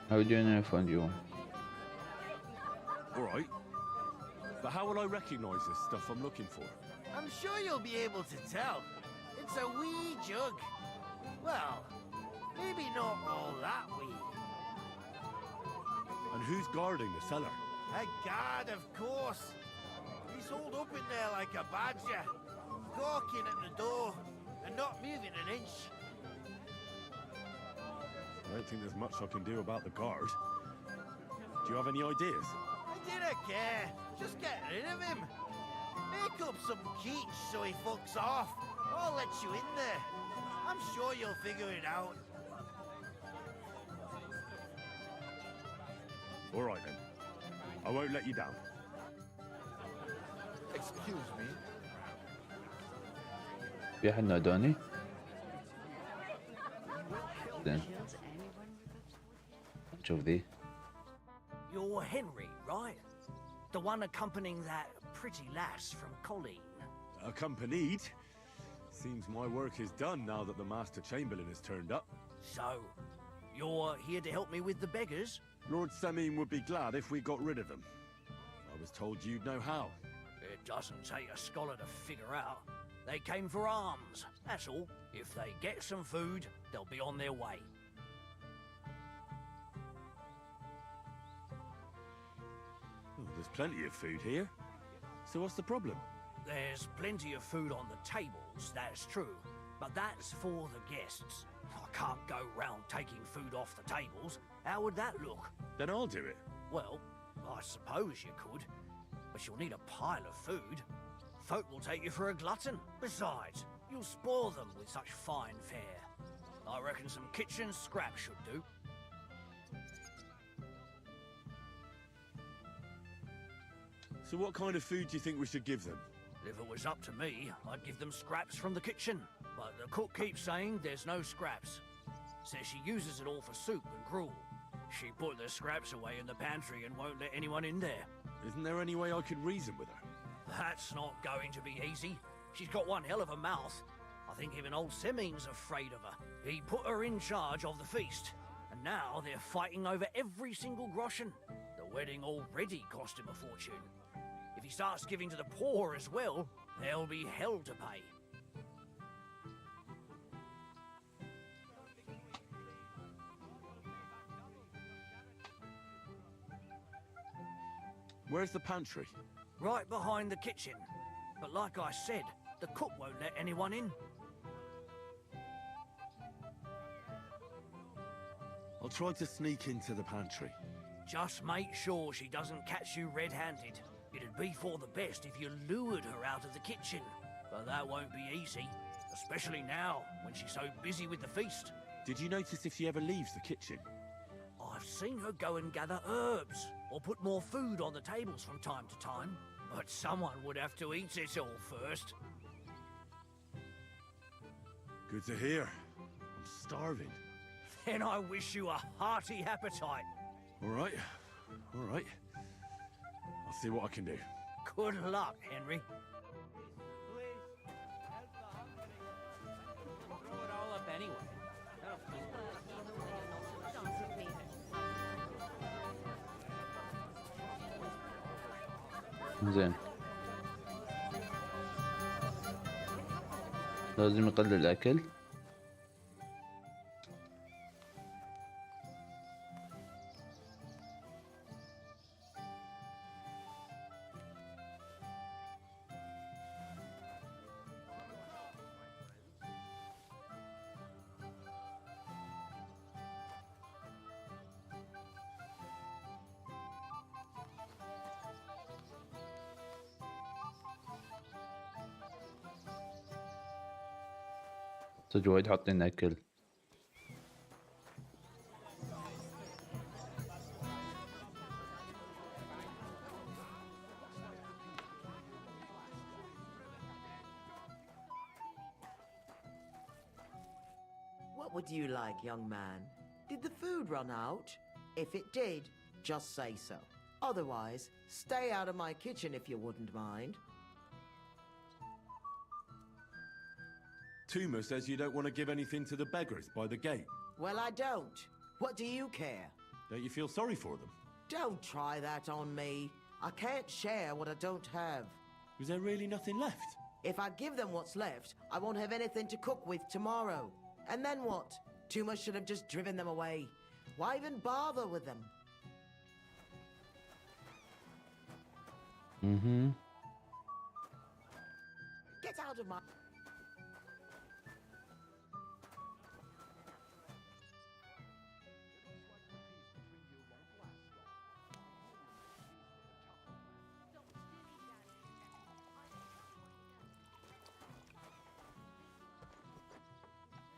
How do you know I found you? Alright. But how will I recognize this stuff I'm looking for? I'm sure you'll be able to tell. It's a wee jug. Well, maybe not all that wee. And who's guarding the cellar? A guard, of course. He's holed up in there like a badger, gawking at the door and not moving an inch. I don't think there's much I can do about the guard. Do you have any ideas? I didn't care. Just get rid of him. Make up some quiche so he fucks off. I'll let you in there. I'm sure you'll figure it out. All right then. I won't let you down. Excuse me. في حد ناداني؟ زين نشوف ذي. You're Henry, right? The one accompanying that pretty lass from Colleen. Accompanied? Seems my work is done now that the Master Chamberlain has turned up. So, you're here to help me with the beggars? Lord Samim would be glad if we got rid of them. I was told you'd know how. It doesn't take a scholar to figure out. They came for alms, that's all. If they get some food, they'll be on their way. Oh, there's plenty of food here. So what's the problem? There's plenty of food on the tables, that's true. But that's for the guests. I can't go round taking food off the tables. How would that look? Then I'll do it. Well, I suppose you could. But you'll need a pile of food. Folk will take you for a glutton. Besides, you'll spoil them with such fine fare. I reckon some kitchen scraps should do. So what kind of food do you think we should give them? If it was up to me, I'd give them scraps from the kitchen. But the cook keeps saying there's no scraps. Says she uses it all for soup and gruel. She put the scraps away in the pantry and won't let anyone in there. Isn't there any way I could reason with her? That's not going to be easy. She's got one hell of a mouth. I think even old Seming's afraid of her. He put her in charge of the feast. And now they're fighting over every single groschen. The wedding already cost him a fortune. If he starts giving to the poor as well, there'll be hell to pay. Where's the pantry? Right behind the kitchen. But like I said, the cook won't let anyone in. I'll try to sneak into the pantry. Just make sure she doesn't catch you red-handed. It'd be for the best if you lured her out of the kitchen. But that won't be easy, especially now, when she's so busy with the feast. Did you notice if she ever leaves the kitchen? I've seen her go and gather herbs, or put more food on the tables from time to time. But someone would have to eat it all first. Good to hear. I'm starving. Then I wish you a hearty appetite. All right. All right. I'll see what I can do. Good luck, Henry. Throw it all up anyway. زين لازم يقلل الأكل. صدق وايد حاطين اكل. What would you like, young man? Did the food run out? If it did, just say so. Otherwise, stay out of my kitchen if you wouldn't mind. Tuma says you don't want to give anything to the beggars by the gate. Well, I don't. What do you care? Don't you feel sorry for them? Don't try that on me. I can't share what I don't have. Is there really nothing left? If I give them what's left, I won't have anything to cook with tomorrow. And then what? Tuma should have just driven them away. Why even bother with them? Mm-hmm. Get out of my...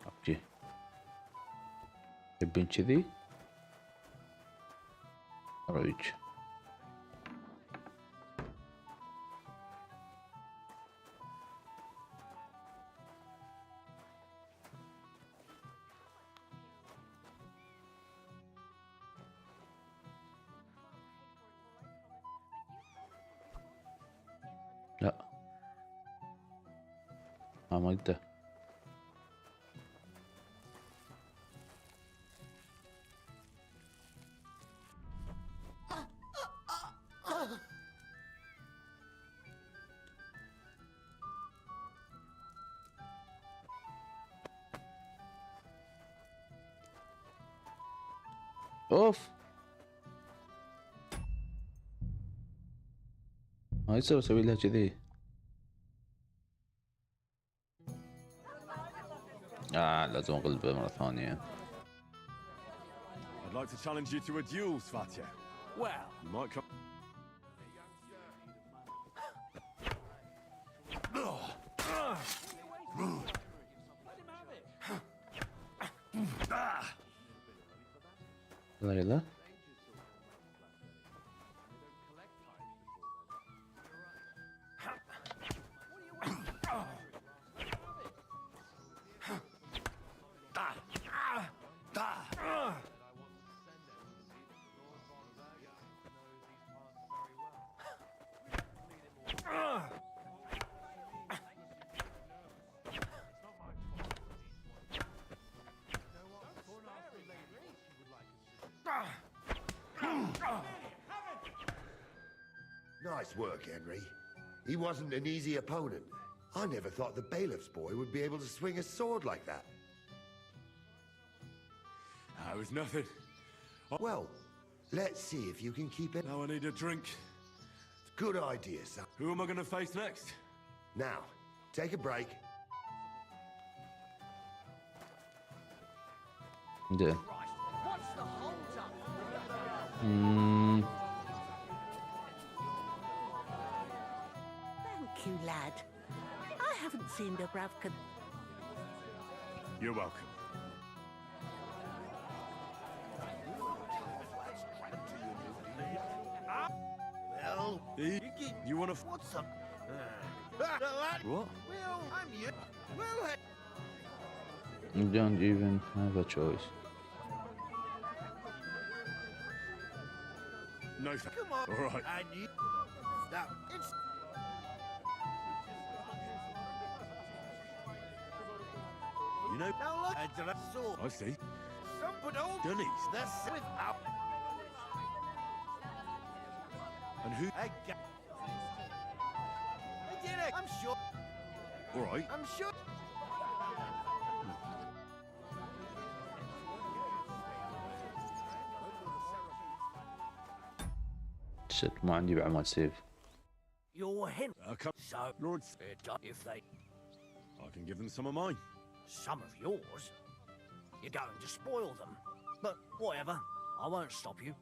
اوكي تبين كذي ريج. لا ما اقدر. اوف ما يصير اسوي لها كذي. لازم اقلبه مرة ثانية. I'd like to challenge you to a duel, Svatya. Well, You might come... يلا Nice work, Henry. He wasn't an easy opponent. I never thought the bailiff's boy would be able to swing a sword like that. That was nothing. Well, let's see if you can keep it. Now I need a drink. Good idea, son. Who am I going to face next? Now, take a break. ده Thank you, lad. I haven't seen Dubravka. You're welcome. Well, You want to... what's up? What? Well, I'm you. Well, You don't even have a choice. No, come on. All right. I need. Now, it's. You know... Now look. I just saw. I see. Some put old. Dunnies. That's without. And who... I got. I did it. I'm sure. All right. I'm sure. شت ما عندي بعمل سيف. Your hint. So, Lord... If they... I can give them some of mine. Some of yours? You're going to spoil them. But whatever. I won't stop you.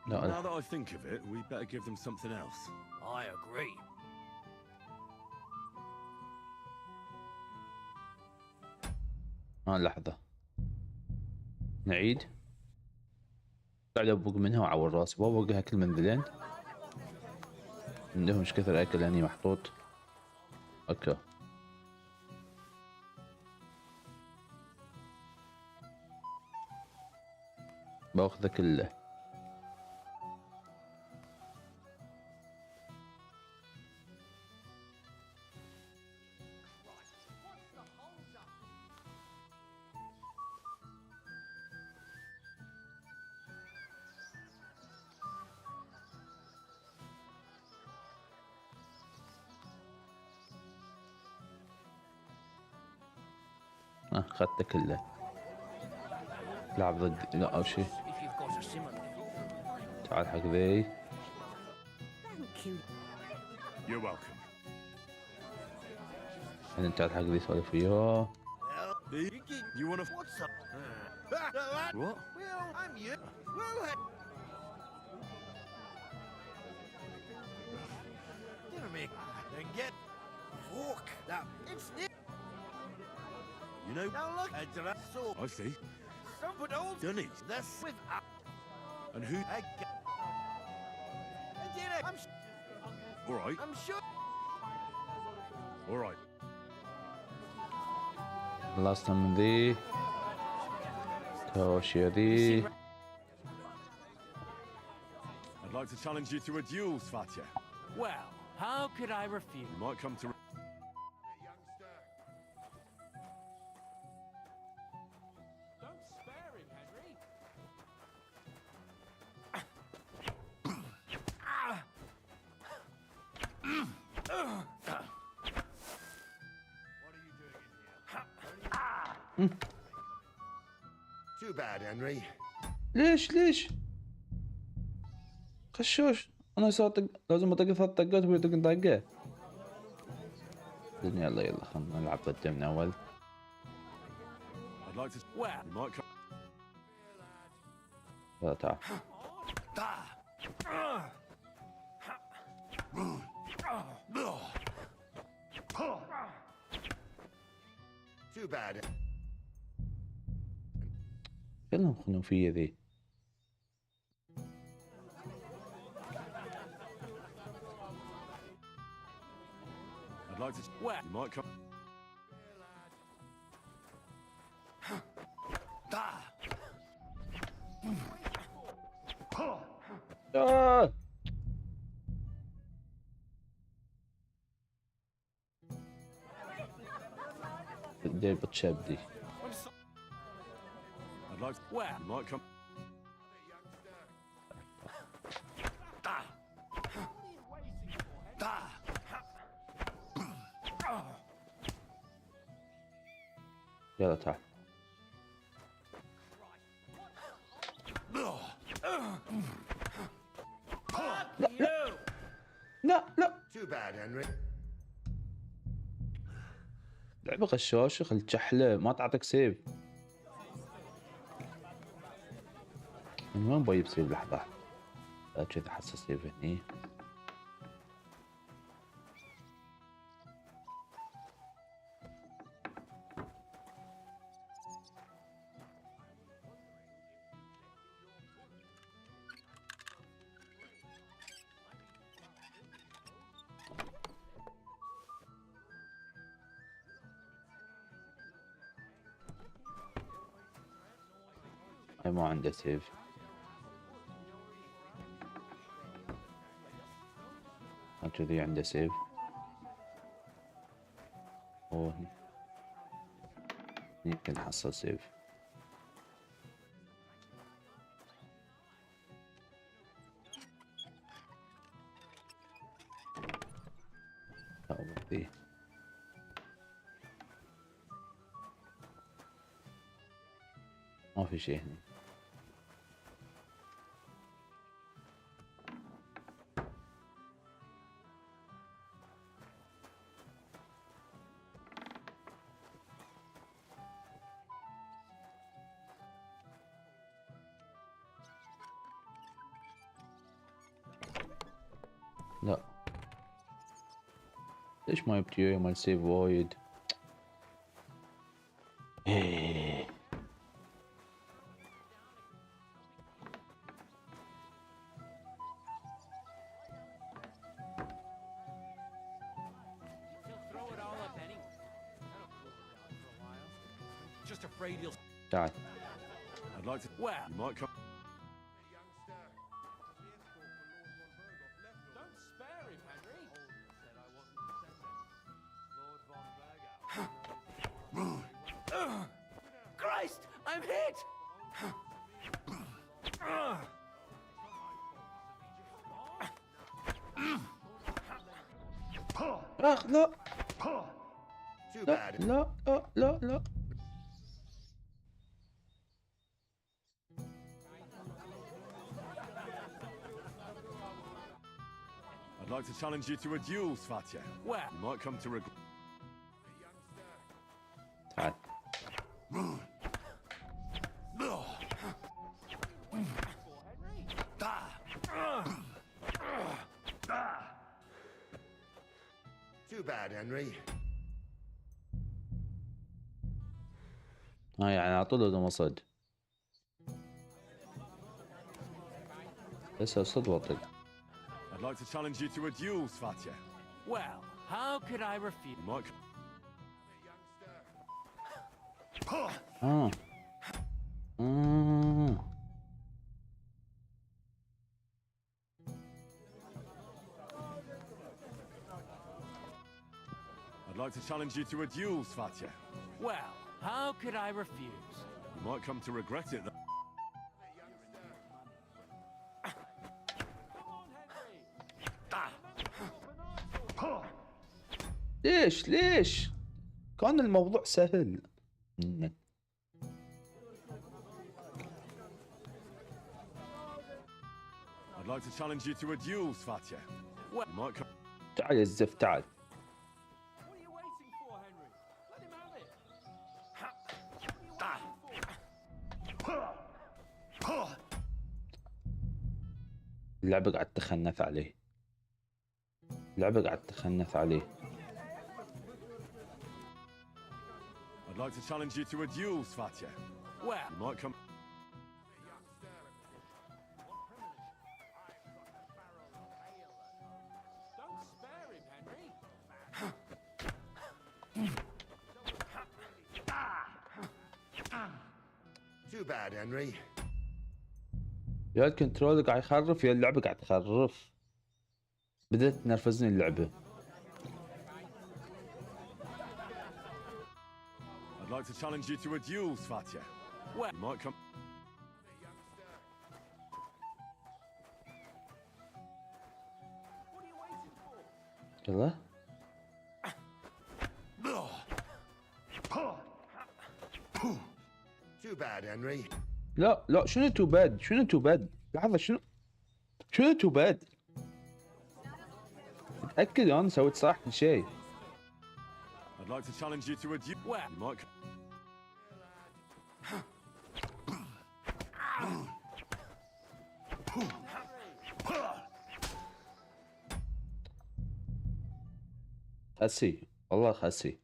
Now that I think of it, we better give them something else. I agree. لحظة نعيد. قاعد أبوق منها وأعور راسي، بوقها كل منذلين. عندهم ايش كثر أكل هني محطوط. أوكي. باخذه كله. اخذته كله. لعب ضد لا أو شيء. تعال حق ذي. You're welcome. بعدين تعال حق ذي سولف وياه. You wanna? What's up? What? Well, I'm you. Well, dinner me. Then get fork. That it's near. You know? Now look, a giraffe sword. I see. Some put old Dunnies. this with And who? All right. I'm sure. All right. خلصنا من ذي. توشي ذي. I'd like to challenge you to a duel, Svatya. Well, how could I refuse? You might come to. Don't spare him, Henry. Too bad, Henry. ليش خشوش. انا لازم اطق 3 طقات وهو يطق طقه. يلا خلنا نلعب ضده من اول. I'd like to. Well, you might come. يلا تعال. Too bad. كلهم خنوفية ذي. I'd like to. Well, you might come. دير بتشبدي. I'd like to. Well, you might come. يلا تعال. لا Too bad, Henry. لعبة غشاشة خل تشحله ما تعطيك سيف. من وين بجيب سيف؟ لحظة لا كذا حساس سيف هني. ما عنده سيف. كذي عنده سيف. اوه يمكن حصل سيف. ذي ما في شيء هنا. ليش ما جبت اياه مال سيف وايد؟ ايه Just afraid he'll. تعال. I'd like to. Well, you might come. Don't spare him, Henry. Christ! I'm hit! اخ لا Too لا bad. لا لا لا لا. I'd like to challenge you to a duel, Svatya. Well, you might come to regret. تعال. Too bad, Henry. ها يعني اعطوله ده مصد. بس صد وطل. I'd like to challenge you to a duel, Svatya. Well, how could I refuse? You might. اه I'd like to challenge you to a duel, Svatya. Well, how could I refuse? You might come to regret it. ليش ليش؟ كان الموضوع سهل. I'd like to challenge you to a duel, Svatya. You might come. تعال يا الزفت تعال. What are you waiting for, Henry? Let him have it. اللعبة قاعد تخنث عليه. اللعبة قاعد تخنث عليه. I'd like to challenge you to a duel, Svatya. Well, you might come. Don't spare him, Henry. Too bad, Henry. يا الكنترول قاعد يخرف يا اللعبة قاعد تخرف. بدأت تنرفزني اللعبة. I'd like to challenge you to a duel, Svatya. Well, you might come. What are you waiting for? يلا. Too bad, Henry. لا لا شنو تو باد؟ شنو تو باد؟ لحظة شنو تو باد؟ متأكد أنا سويت صح كل شيء. I'd like to challenge you to a duel. Well, you might. خسي والله خسي.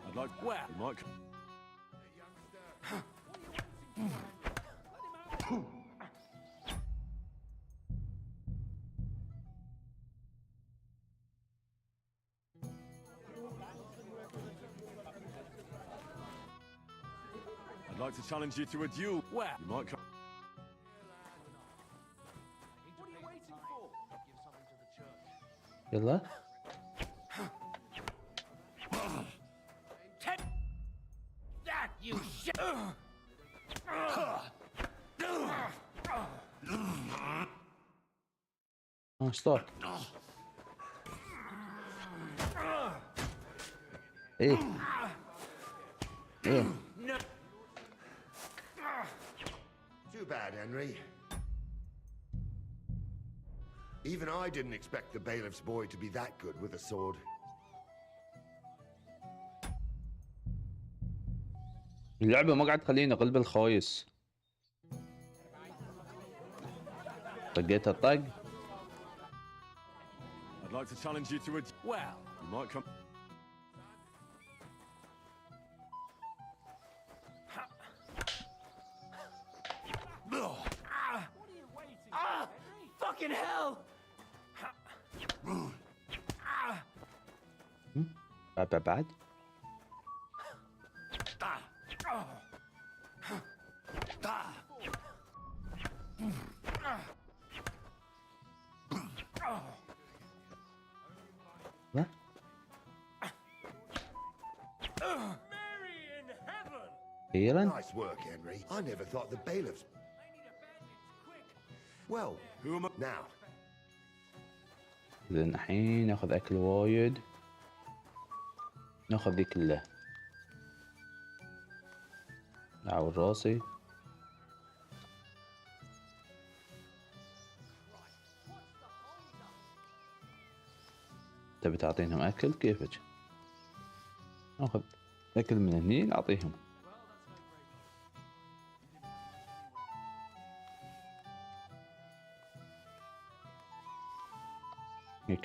I'd like. Well, you might. I'd like to challenge you to a duel. Well, you might come. what are you waiting for? يلا. that you shit! ستوب. ايه ايه. Too bad, Henry. Even I didn't expect the bailiff's boy to be that good with a sword. اللعبة ما قاعد تخليني اقلب الخايس. طقيت الطق. I'd like to challenge you to a... Well, You might come... Fucking hell! بعد. لا. أخيراً. Nice work, Henry. I never thought the bailiffs... Well, who am I now? إذا الحين ناخذ أكل وايد. ناخذ ذي كله. أعور راسي. تبي تعطينهم أكل كيفك؟ ناخذ أكل من هني نعطيهم.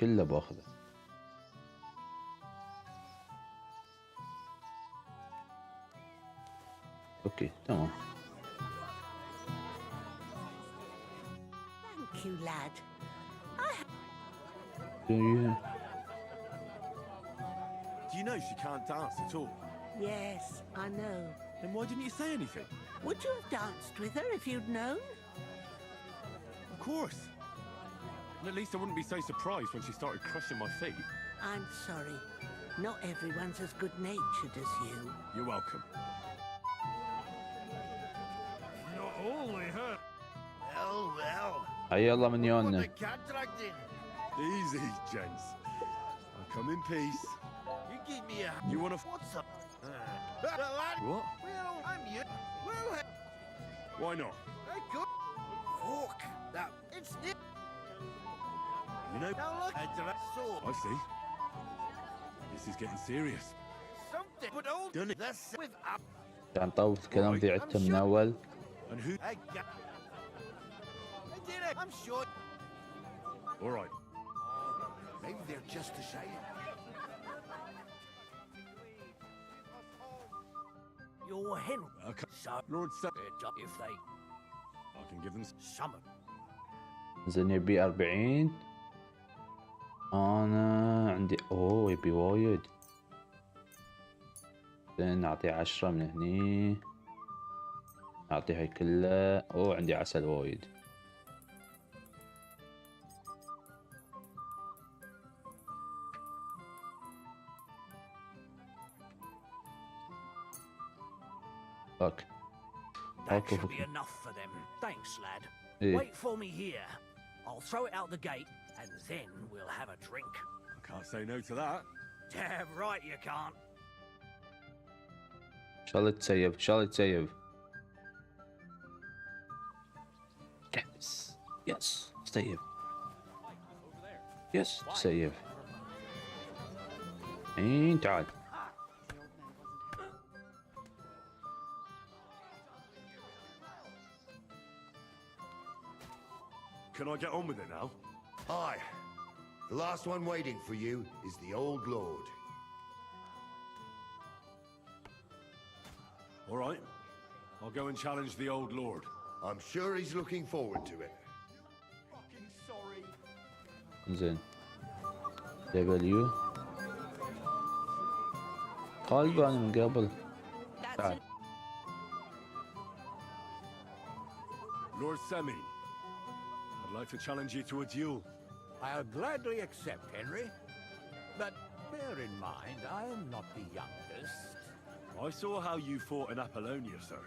كله باخذه. اوكي تمام. Thank you, lad. Do you know she can't dance at all? Yes, I know. Then why didn't you say anything? Would you have danced with her if you'd known? Of course. And at least I wouldn't be so surprised when she started crushing my feet. I'm sorry. Not everyone's as good-natured as you. You're welcome. Not only her. Well. حي الله من Put يونا. the contract in. Easy, gents. I'll come in peace. You give me a... You wanna... What's up? What? Well, I'm you. Well, Why not? I could... Fuck. That... It's... You know... Now look. I see. This is getting serious. Something. But hold... Done it. That's with... يعني طول الكلام ذي عدته من أول. And who... I did it. I'm sure. All right. Maybe they're just ashamed. You're Henry. Okay. So, Lord Sa... if they I can give them... summon. زين يبي 40. أنا عندي يبي وايد. زين نعطيه 10 من هني. نعطيه هاي كله. عندي عسل وايد. اوكي. That should be enough for them. Thanks, lad. Yeah. Wait for me here. I'll throw it out the gate, and then we'll have a drink. I can't say no to that. Damn right you can't. ان شاء الله تسيب. ان شاء الله تسيب. يس تسيب. يس تسيب. تعال. Can I get on with it now? Aye. The last one waiting for you is the old lord. All right. I'll go and challenge the old lord. I'm sure he's looking forward to it. Fucking sorry. زين. دبليو. قلب أنا من قبل. تعال. Lord Semi, I'd like to challenge you to a duel. I'll gladly accept, Henry. But bear in mind, I am not the youngest. I saw how you fought in Apollonia, sir.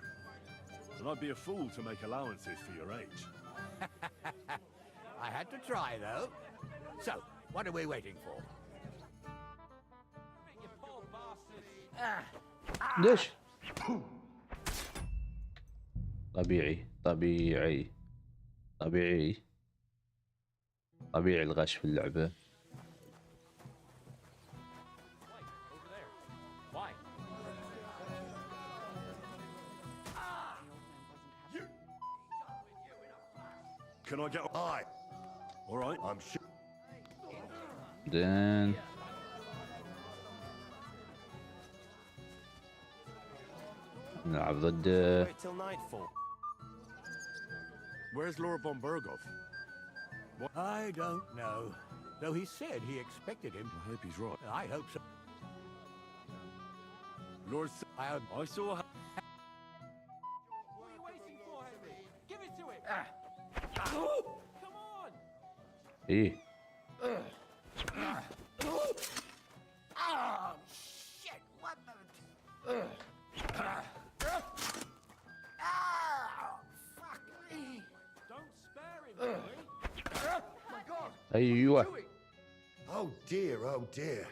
And I'd be a fool to make allowances for your age. I had to try, though. So, what are we waiting for? ليش؟ طبيعي طبيعي طبيعي طبيعي الغش في اللعبة. Can I get... Aye. All right. I'm sure... then نلعب ضد Wait till nightfall. Where's Lord von Berghoff? What? I don't know. Though he said he expected him. I hope he's right. I hope so. Lord... I saw... What are you waiting for, Henry? Give it to him! Come on! ايه Oh, shit! What the... fuck me! Don't spare him, Henry! My God! ايوه Oh dear.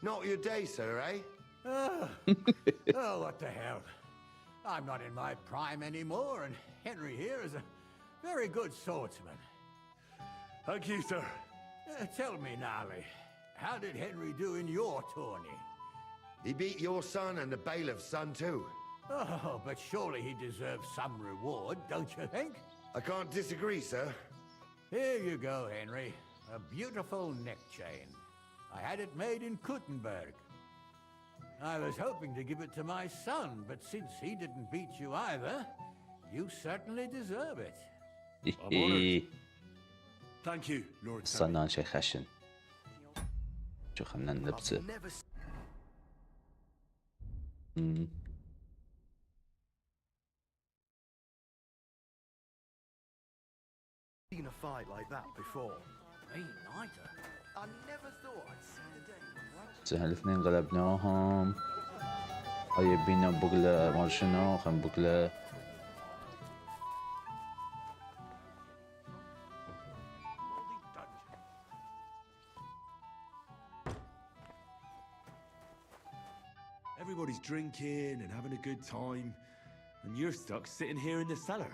Not your day, sir, eh? Oh, what the hell. I'm not in my prime anymore, and Henry here is a very good swordsman. Thank you, sir. Tell me, Nolly, how did Henry do in your tourney? He beat your son and the bailiff's son too. Oh, but surely he deserves some reward, don't you think? I can't disagree, sir. Here you go, Henry. A beautiful neck chain. I had it made in Kuttenberg. I was hoping to give it to my son, but since he didn't beat you either, you certainly deserve it. I'm honored. Thank you, Lord Sammy. صنان شي خشن شو خلنا نلبسه Seen a fight like that before. Me neither. I never thought I'd see the day. سهل الاثنين غلبناهم هاي يبينا بقلة مال شنو خلنا بقلة Everybody's drinking and having a good time, and you're stuck sitting here in the cellar.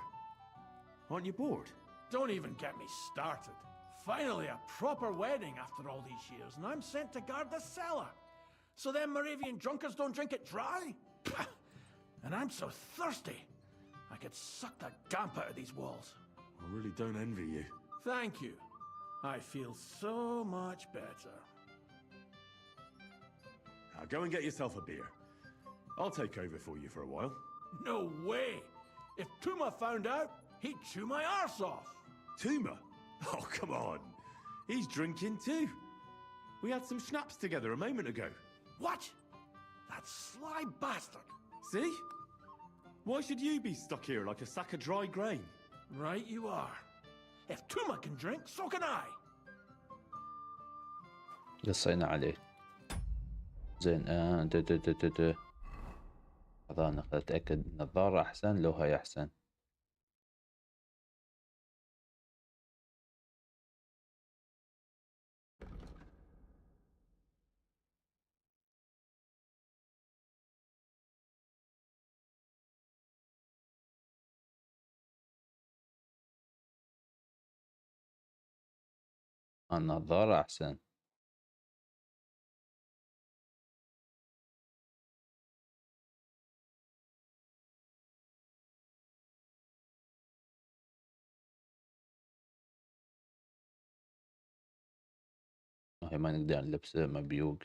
Aren't you bored? Don't even get me started. Finally, a proper wedding after all these years, and I'm sent to guard the cellar. So them Moravian drunkards don't drink it dry? Pah! And I'm so thirsty. I could suck the damp out of these walls. I really don't envy you. Thank you. I feel so much better. Now go and get yourself a beer. I'll take over for you for a while. No way! If Tuma found out, he'd chew my arse off. Tuma? Oh, come on. He's drinking too. We had some schnapps together a moment ago. What? That sly bastard. See? Why should you be stuck here like a sack of dry grain? Right you are. If Tuma can drink, so can I. قصينا عليه زين أظن أتأكد النظارة أحسن لو هاي أحسن النظارة أحسن هاي ما نقدر نلبسه مبيوق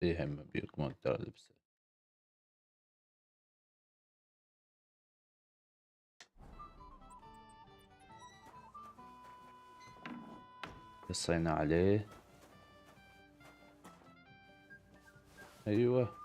ايه هاي مبيوق ما اقدر البسه قصينا عليه ايوه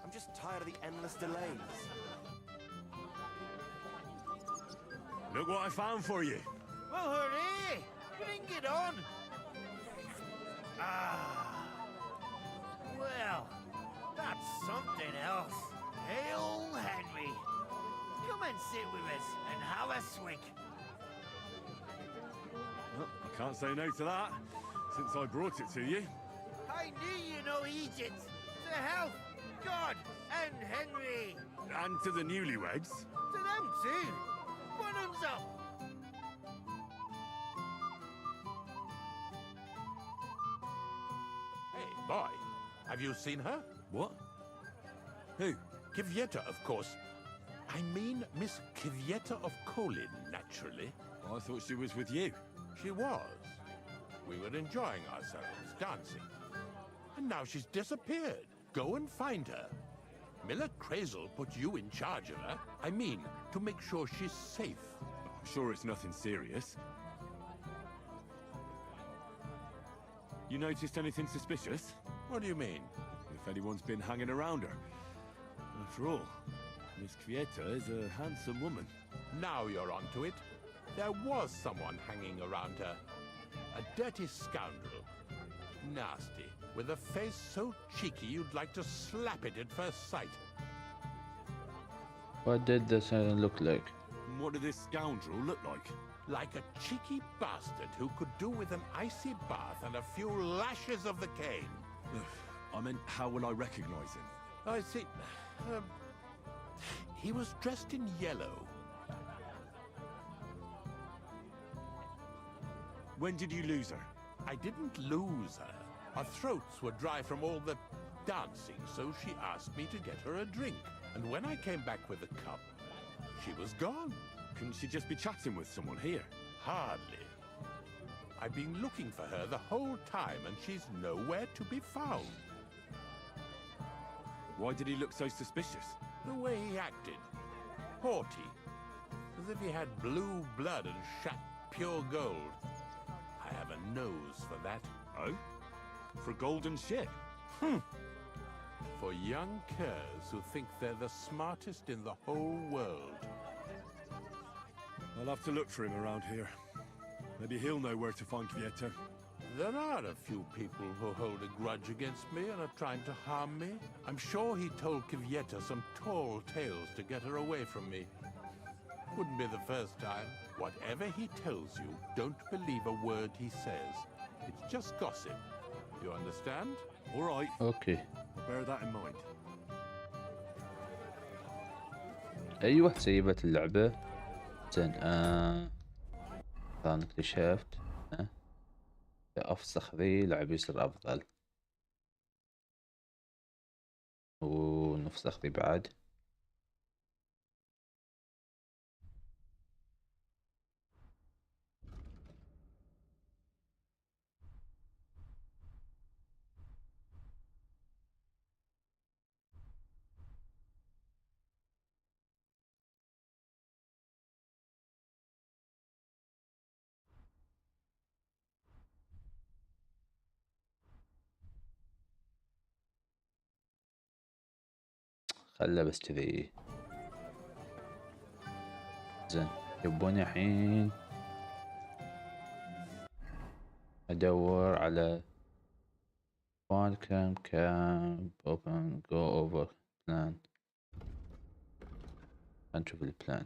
I'm just tired of the endless delays. Look what I found for you. Well, hooray! Bring it on! Ah. Well, that's something else. Hail Henry. Come and sit with us and have a swig. Well, I can't say no to that. So since I brought it to you. I knew you know Egypt. To health, God, and Henry. And to the newlyweds. To them too. Bottoms up. Hey, boy, have you seen her? What? Who? Kivieta, of course. I mean Miss Kivieta of Kolin, naturally. I thought she was with you. She was. We were enjoying ourselves, dancing. And now she's disappeared. Go and find her. Miller Crazel put you in charge of her. I mean, to make sure she's safe. I'm sure it's nothing serious. You noticed anything suspicious? What do you mean? If anyone's been hanging around her. After all, Miss Kvieta is a handsome woman. Now you're onto it. There was someone hanging around her. A dirty scoundrel. Nasty. With a face so cheeky you'd like to slap it at first sight. What did this look like? What did this scoundrel look like? Like a cheeky bastard who could do with an icy bath and a few lashes of the cane. I meant, how will I recognize him? I see. He was dressed in yellow. When did you lose her? I didn't lose her. Our throats were dry from all the dancing, so she asked me to get her a drink. And when I came back with a cup, she was gone. Couldn't she just be chatting with someone here? Hardly. I've been looking for her the whole time, and she's nowhere to be found. Why did he look so suspicious? The way he acted. Haughty. As if he had blue blood and shat pure gold. I have a nose for that. Oh? For a golden ship? For young curs who think they're the smartest in the whole world. I'll have to look for him around here. Maybe he'll know where to find Kvieta. There are a few people who hold a grudge against me and are trying to harm me. I'm sure he told Kvieta some tall tales to get her away from me. Wouldn't be the first time. Whatever he tells you, don't believe a word he says. It's just gossip. You understand? All right. اوكي. Bear that in mind. ايوه سيبت اللعبة. زين الآن اكتشفت افسخ ذي لعب يصير افضل ونفسخ ذي بعد. خله بس كذي. زين يبوني الحين ادور على find camp open go over plan. نشوف البلان.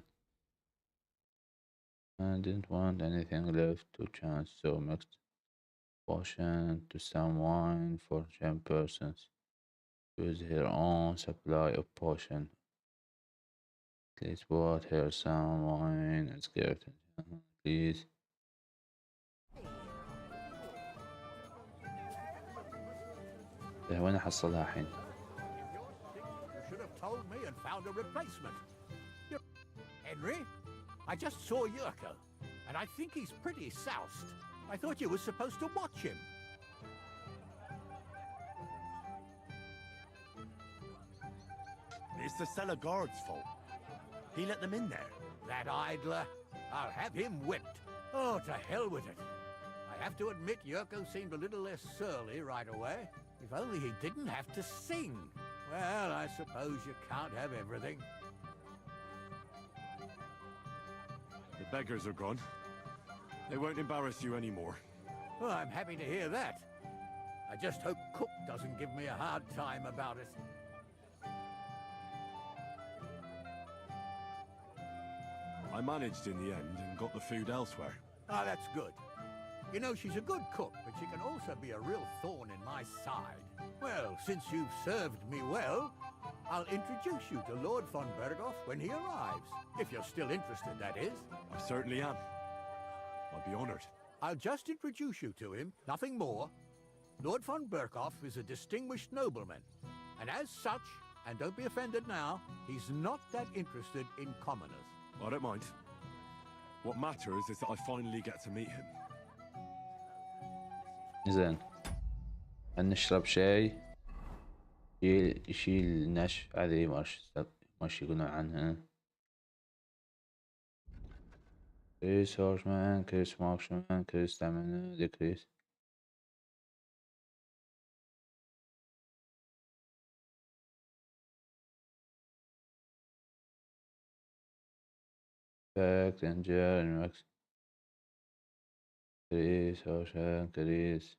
I didn't want anything left to chance, so mixed potion to some wine for 10 persons. Use her own supply of potion. Please bought her some wine and skirt. Please. وين احصلها الحين؟ You should have told me and found a replacement. Henry, I just saw Yurko, and I think he's pretty soused. I thought you were supposed to watch him. It's the cellar guard's fault. He let them in there. That idler, I'll have him whipped. Oh, to hell with it. I have to admit Yurko seemed a little less surly right away. If only he didn't have to sing. Well, I suppose you can't have everything. The beggars are gone. They won't embarrass you anymore. Well, I'm happy to hear that. I just hope Cook doesn't give me a hard time about it. I managed in the end and got the food elsewhere. Ah, that's good. You know, she's a good cook, but she can also be a real thorn in my side. Well, since you've served me well, I'll introduce you to Lord von Berghoff when he arrives. If you're still interested, that is. I certainly am. I'd be honored. I'll just introduce you to him, nothing more. Lord von Berghoff is a distinguished nobleman, and as such, and don't be offended now, he's not that interested in commoners. I don't mind. What matters is that I finally get to meet him. زين نشرب شاي يشيل نش هذه ماش يقولون عنها كريس هورشمان كريس ماركشمان كريس تعملنا دي كريس باك انجر ماكس كريس هورشمان كريس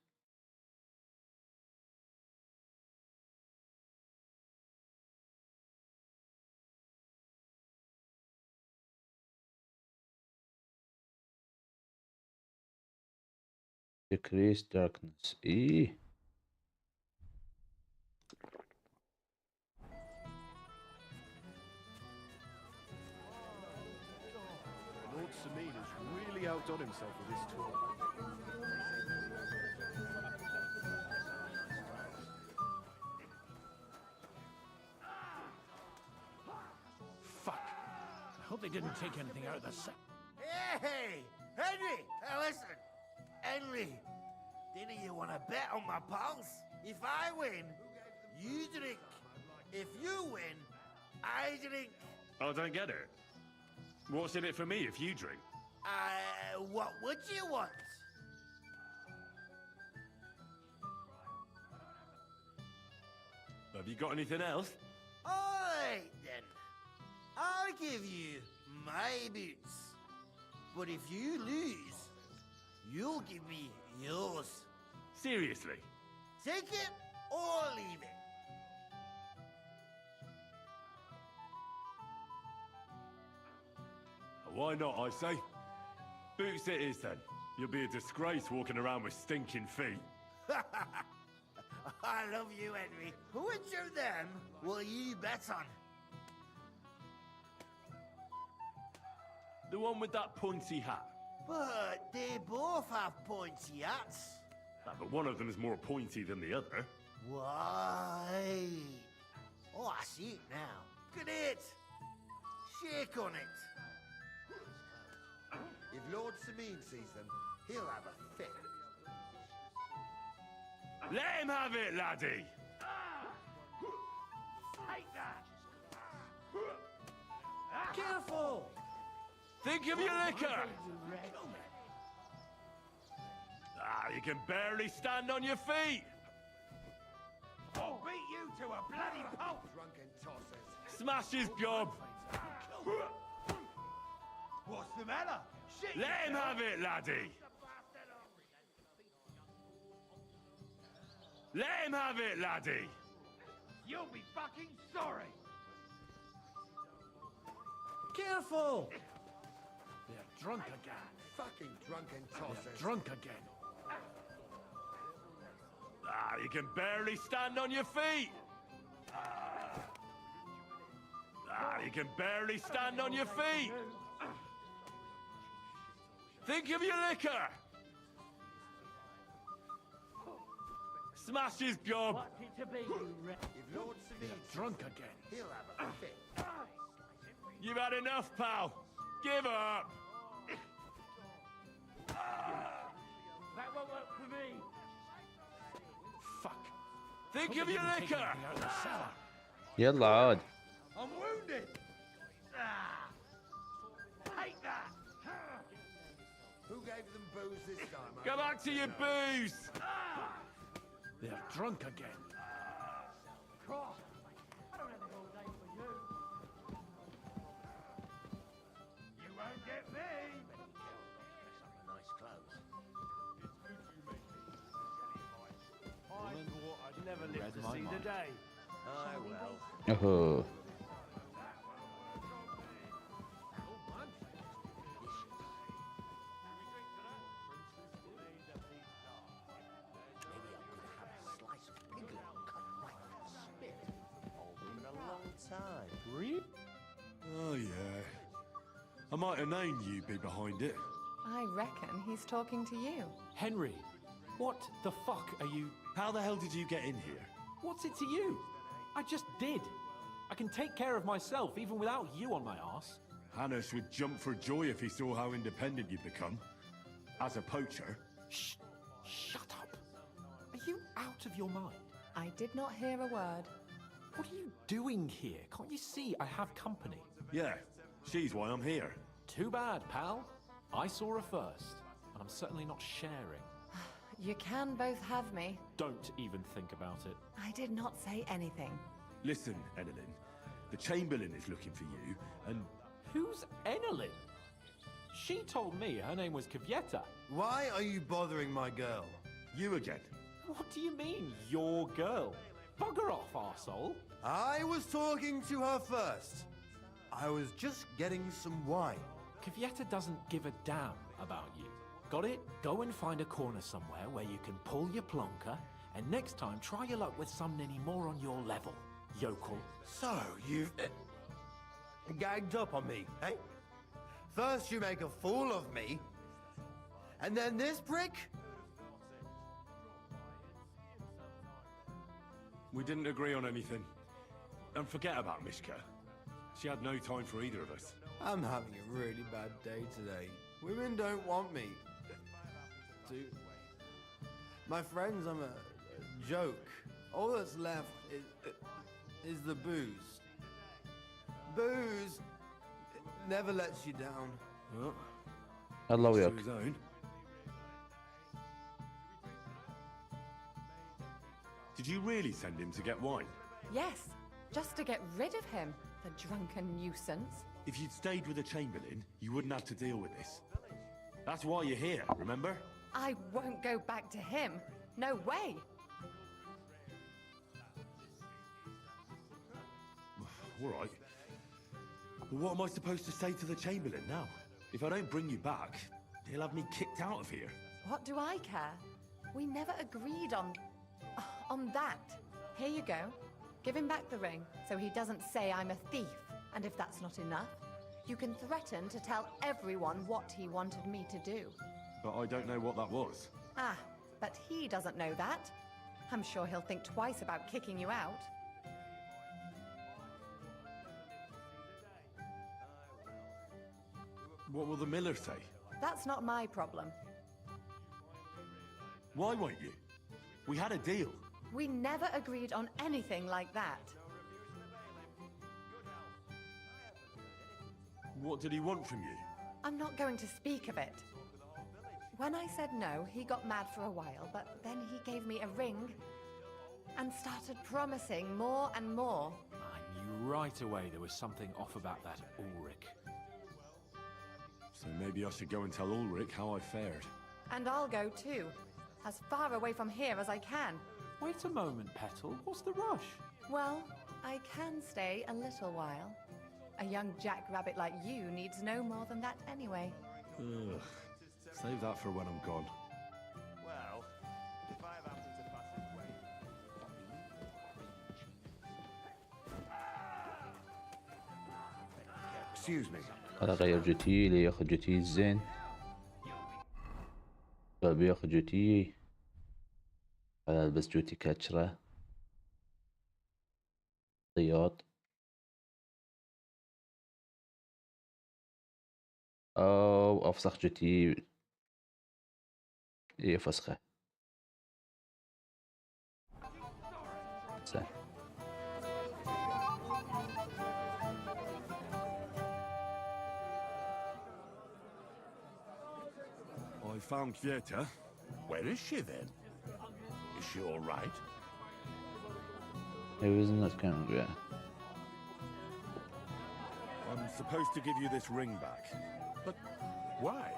decrease darkness. إيه Lord Samin has really outdone himself with this tour. Fuck. I hope they didn't take anything out of the set. Hey, Henry! Listen, Henry, didn't you want to bet on my pulse? If I win, you drink. If you win, I drink. I don't get it. What's in it for me if you drink? What would you want? Have you got anything else? Alright then. I'll give you my boots. But if you lose, you'll give me yours. Seriously? Take it or leave it. Why not, I say? Boots it is then. You'll be a disgrace walking around with stinking feet. I love you, Henry. Which of them will you bet on? The one with that pointy hat. But they both have pointy hats. But one of them is more pointy than the other. Why? Oh, I see it now. Look at it. Shake on it. If Lord Samin sees them, he'll have a fit. Let him have it, laddie! Take that! Careful! Think of your liquor! You can barely stand on your feet! I'll beat you to a bloody pulp! Drunken tossers. Smash his gob! What's the matter? Shit! Let him have it, laddie! Let him have it, laddie! You'll be fucking sorry! Careful! They're drunk again. Fucking drunken tossers. They're drunk again. You can barely stand on your feet! You can barely stand on your feet! Think of your liquor! Smash his gob! If Lord Samin Drunk again. he'll have a fit. You've had enough, pal! Give up! That won't work for me! Fuck. Think Hope of they your didn't take liquor! anything out of the cellar. يلا عاد I'm wounded! Take that! Who gave them booze this time? Go back to your booze! They're drunk again. Cross! I don't have the whole day for you! You won't get me! Nice clothes. I thought I'd never live to see the day. I will. أوه. you? Oh, yeah. I might have known you'd be behind it. I reckon he's talking to you. Henry, what the fuck are you... How the hell did you get in here? What's it to you? I just did. I can take care of myself even without you on my arse. Hannes would jump for joy if he saw how independent you'd become. As a poacher. Shh! Shut up! Are you out of your mind? I did not hear a word. What are you doing here? Can't you see I have company? Yeah, she's why I'm here. Too bad, pal. I saw her first, and I'm certainly not sharing. You can both have me. Don't even think about it. I did not say anything. Listen, Enelin. The Chamberlain is looking for you, and... Who's Enelin? She told me her name was Kvyeta. Why are you bothering my girl? You again. What do you mean, your girl? Bugger off, arsehole. I was talking to her first. I was just getting some wine. Kvyeta doesn't give a damn about you. Got it? Go and find a corner somewhere where you can pull your plonker, and next time try your luck with some ninny more on your level, yokel. So, you've gagged up on me, eh? First you make a fool of me, and then this prick? We didn't agree on anything. And forget about Mishka. She had no time for either of us. I'm having a really bad day today. Women don't want me. My friends, I'm a joke. All that's left is the booze. Booze never lets you down. Oh. الله To وياك. his own. Did you really send him to get wine? Yes, just to get rid of him, the drunken nuisance. If you'd stayed with the Chamberlain, you wouldn't have to deal with this. That's why you're here, remember? I won't go back to him. No way. All right. But what am I supposed to say to the Chamberlain now? If I don't bring you back, he'll have me kicked out of here. What do I care? We never agreed on that. Here you go. Give him back the ring so he doesn't say I'm a thief. And if that's not enough, you can threaten to tell everyone what he wanted me to do. But I don't know what that was. Ah, but he doesn't know that. I'm sure he'll think twice about kicking you out. What will the miller say? That's not my problem. Why won't you? We had a deal. We never agreed on anything like that. What did he want from you? I'm not going to speak of it. When I said no, he got mad for a while, but then he gave me a ring and started promising more and more. I knew right away there was something off about that Ulrich. So maybe I should go and tell Ulrich how I fared. And I'll go too, as far away from here as I can. Wait a moment, Petal. What's the rush? Well, I can stay a little while. A young jackrabbit like you needs no more than that anyway. Ugh. Save that for when I'm gone. Well, if I have happened to pass his way... Excuse me. أنا أغير جوتي اللي ياخذ جوتي الزين. بياخذ جوتي. أنا ألبس جوتي كاتشرة. طياط. أو أفسخ جوتي. إيه فسخة. سهل. I found Kvyeta. Where is she then? Is she all right? It was not coming, yeah. I'm supposed to give you this ring back. But why?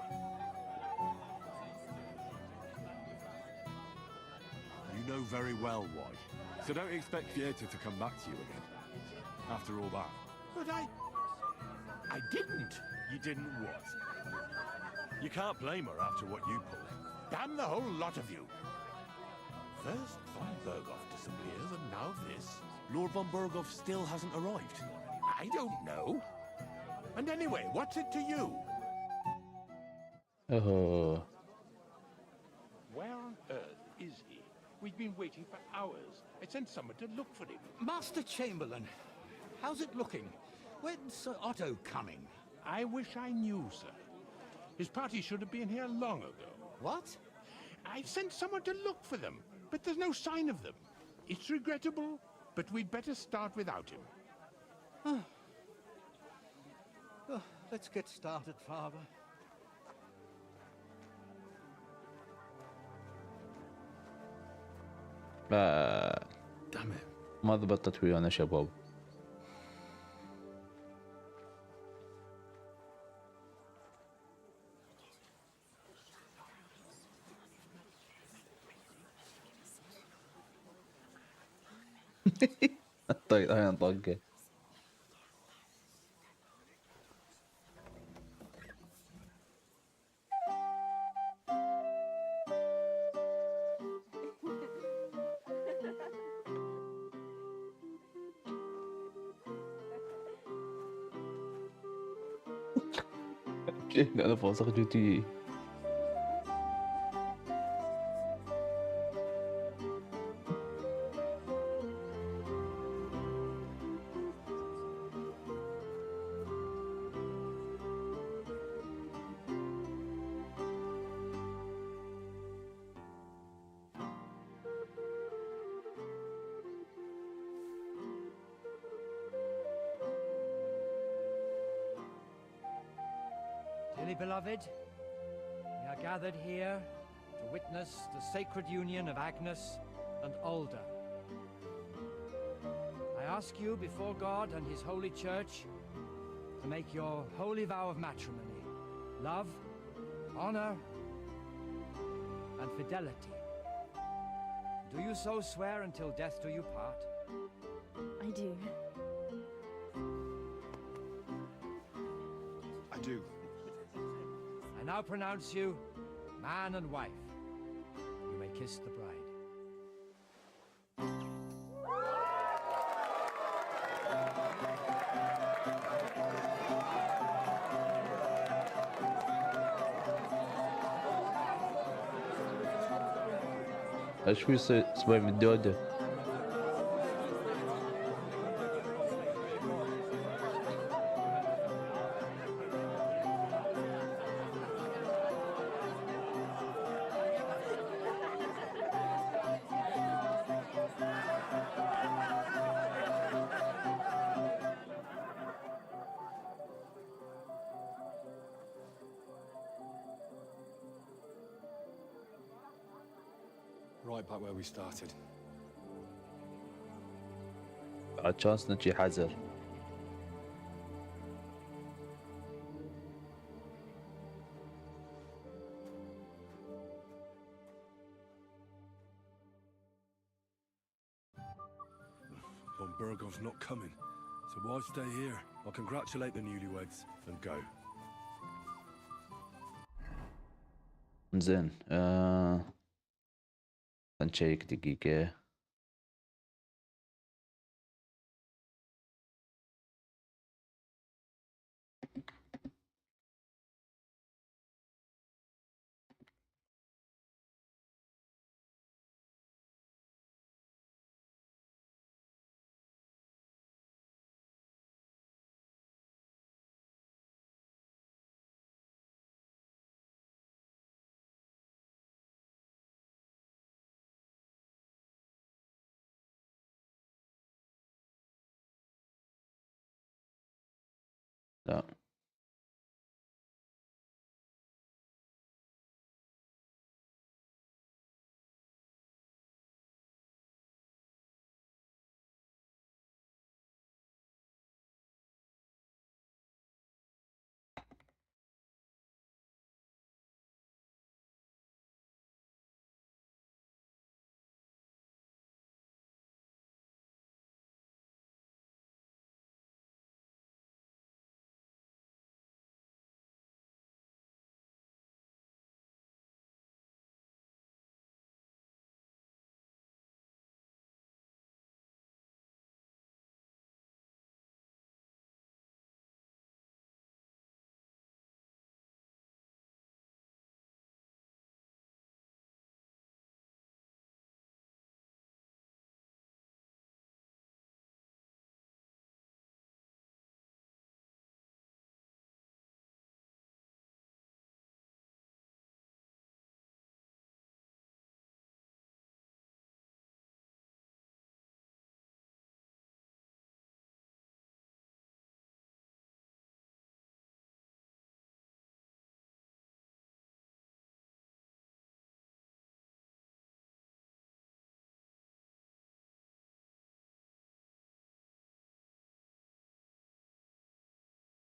You know very well why. So don't expect Kvyeta to come back to you again. After all that. But I didn't. You didn't what? You can't blame her after what you pulled. Damn the whole lot of you. First von Berghoff disappears and now this. Lord von Berghoff still hasn't arrived. I don't know. And anyway, what's it to you? Oh. Where on earth is he? We've been waiting for hours. I sent someone to look for him. Master Chamberlain, how's it looking? When's Sir Otto coming? I wish I knew, sir. His party should have been here long ago. What? I sent someone to look for them, but there's no sign of them. It's regrettable, but we'd better start without him. Oh, let's get started, Father. Damn it. ما ضبطت ويانا شباب. طيب هاي طقه. أنا فاصق جوتي. Dearly beloved, we are gathered here to witness the sacred union of Agnes and Alda. I ask you before God and His holy church to make your holy vow of matrimony, love, honor, and fidelity. Do you so swear until death do you part? I do. I do. I now pronounce you man and wife. You may kiss the bride. شوي صباي من الدودة. Right back where we started. بعد شانسنا شي حذر. Von Burgov's not coming, so why stay here? I'll congratulate the newlyweds and go. زين نشيك دقيقة. لا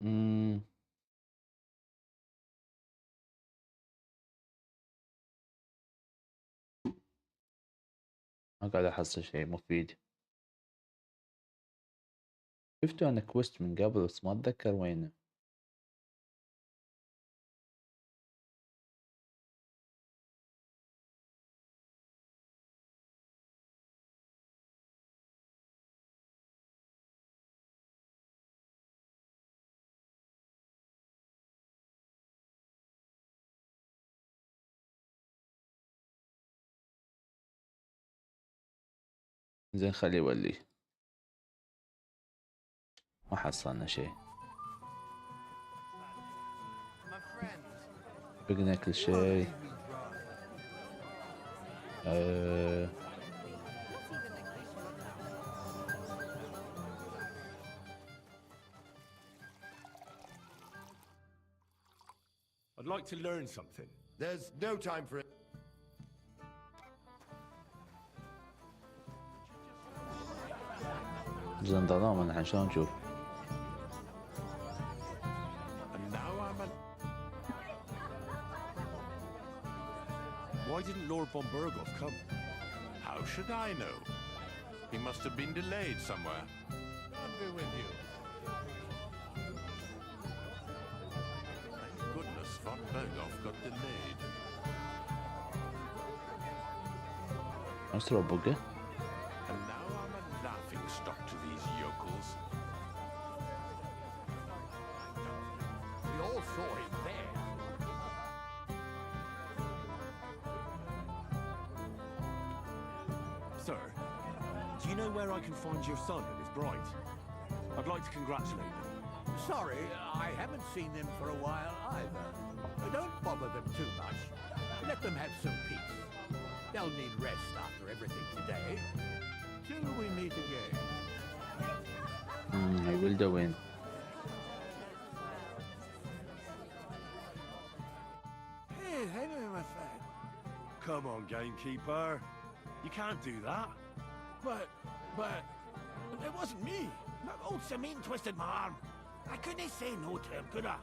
مم. ما قاعد احصل شيء مفيد. شفتوا انا كويست من قبل بس ما اتذكر وينه. زين خليه يولي. ما حصلنا شيء. بقنا كل شيء. I'd like to learn something. There's no time for it. زين ظلام انا شلون نشوف. Why didn't Lord von Burgos come? How should I know? He must have been delayed somewhere. I'll be with you. Thank goodness von Burgos got delayed. أسرع بقى. And now I'm a laughing stock to these yokels. We all saw him there. Sir, do you know where I can find your son and his bride? I'd like to congratulate them. Sorry, I haven't seen them for a while either. Don't bother them too much. Let them have some peace. They'll need rest after everything today. Till we meet again. I will do it. Hey, hang on, my friend. Come on, gamekeeper. You can't do that. But, it wasn't me. That old Samin twisted my arm. I couldn't say no to him, could I?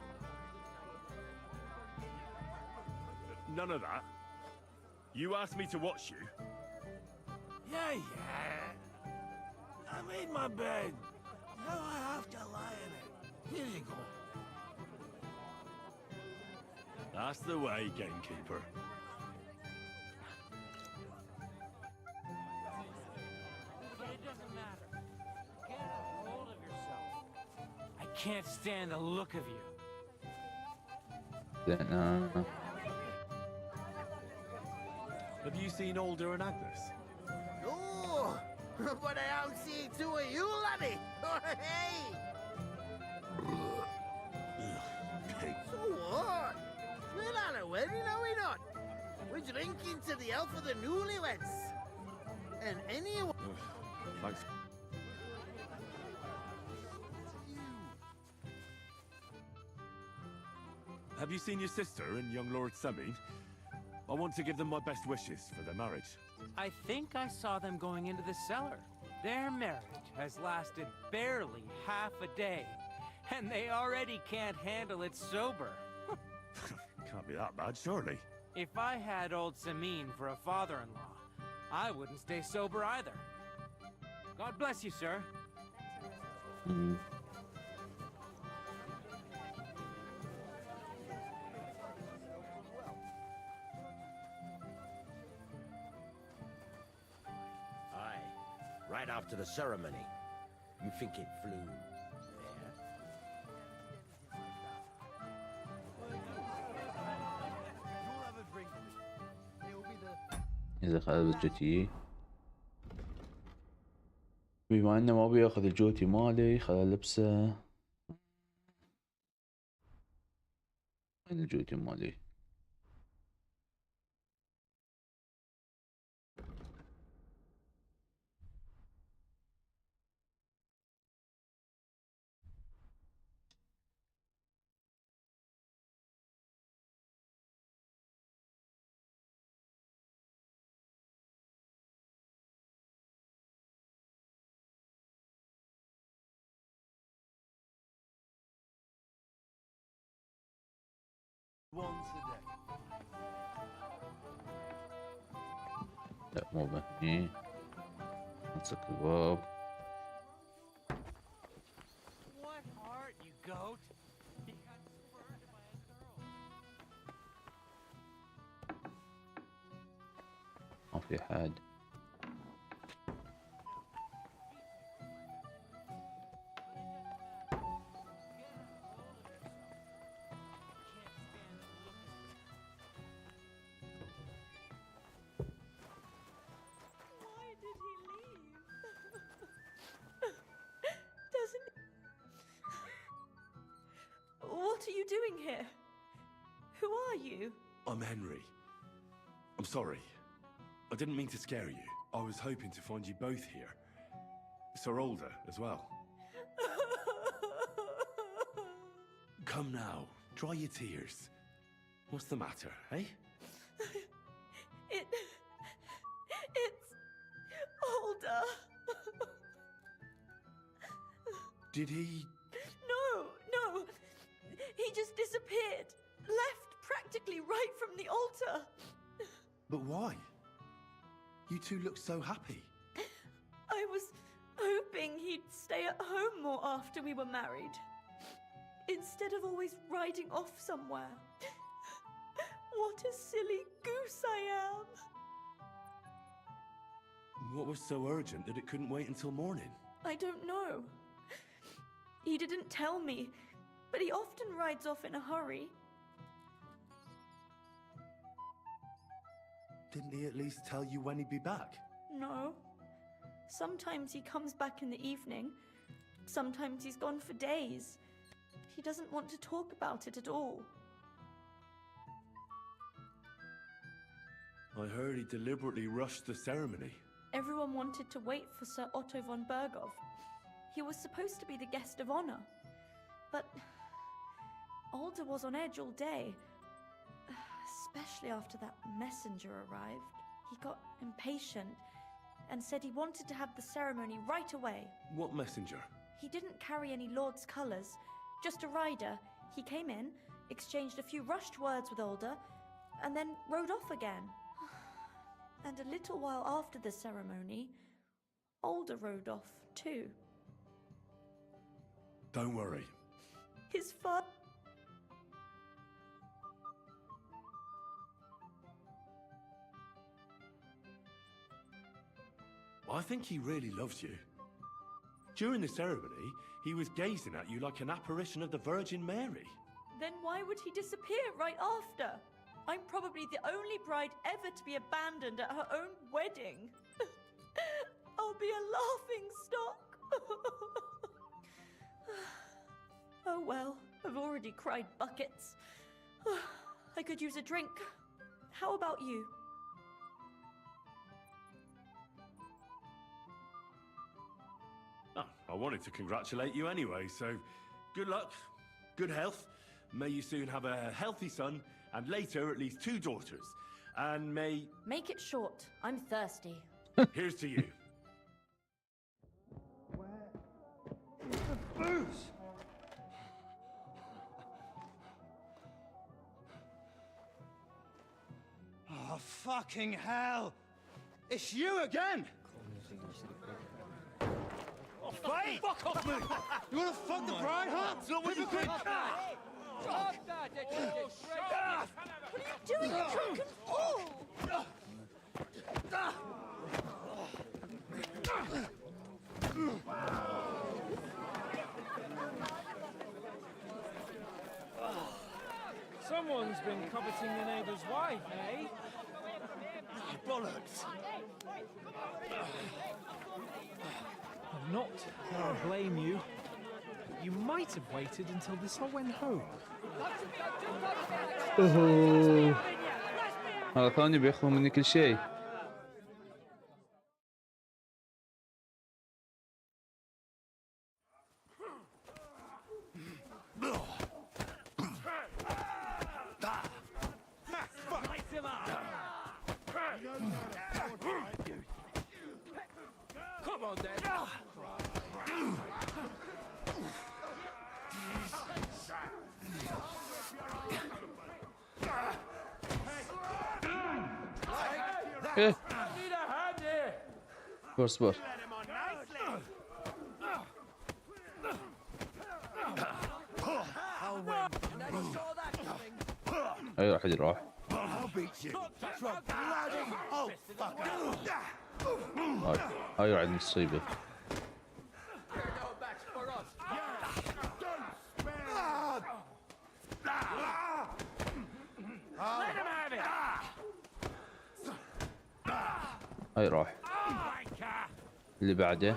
None of that. You asked me to watch you. Yeah. I made my bed. Now I have to lie in it. Here you go. That's the way, gamekeeper. It doesn't matter. Get a hold of yourself. I can't stand the look of you. Have you seen Alder and Agnes? No, but I am seeing two of you, laddie. Hey! So what? We're at a wedding, are we not? We're drinking to the health of the newlyweds. And anyone... Thanks. Have you seen your sister and young Lord Semin? I want to give them my best wishes for their marriage. I think I saw them going into the cellar. Their marriage has lasted barely half a day, and they already can't handle it sober. Can't be that bad, surely. If I had old Samin for a father-in-law, I wouldn't stay sober either. God bless you, sir. Aye, right after the ceremony. You think it flew there? إذا خذ الجوتي بما إنه ما بياخذ الجوتي مالي خلى لبسه. وين الجوتي مالي؟ Once a day. لا مو بهني. نمسك الباب. What heart, you goat? ما في حد. What are you doing here? Who are you? I'm Henry. I'm sorry. I didn't mean to scare you. I was hoping to find you both here. Sir Alder as well. Come now, dry your tears. What's the matter, eh? It's Alder. Did he... No. He just disappeared. Left practically right from the altar. But why? You two look so happy. I was hoping he'd stay at home more after we were married. Instead of always riding off somewhere. What a silly goose I am. What was so urgent that it couldn't wait until morning? I don't know. He didn't tell me, but he often rides off in a hurry. Didn't he at least tell you when he'd be back? No. Sometimes he comes back in the evening. Sometimes he's gone for days. He doesn't want to talk about it at all. I heard he deliberately rushed the ceremony. Everyone wanted to wait for Sir Otto von Berghoff. He was supposed to be the guest of honor. But Alder was on edge all day. Especially after that messenger arrived. He got impatient and said he wanted to have the ceremony right away. What messenger? He didn't carry any lord's colours, just a rider. He came in, exchanged a few rushed words with Alder, and then rode off again. And a little while after the ceremony, Alder rode off too. Don't worry. His father... I think he really loves you. During the ceremony, he was gazing at you like an apparition of the Virgin Mary. Then why would he disappear right after? I'm probably the only bride ever to be abandoned at her own wedding. I'll be a laughing stock. Oh well, I've already cried buckets. I could use a drink. How about you? Oh, I wanted to congratulate you anyway, so good luck, good health. May you soon have a healthy son, and later at least 2 daughters. And may... Make it short. I'm thirsty. Here's to you. The booze! Oh, fucking hell! It's you again! Oh, wait! Fuck off me! You wanna fuck the bride, huh? It's not what you think! Stop that! That's a disgrace! What are you doing, you drunken fool? Someone's been coveting the neighbour's wife, eh? Bollocks! I'm not gonna blame you. You might have waited until this all went home. هذا ثاني بياخذون مني كل شيء. Come on, then. إيه Need a hand here. اصبر اي واحد يروح. هاي واحد مصيبة. هاي راح. اللي بعده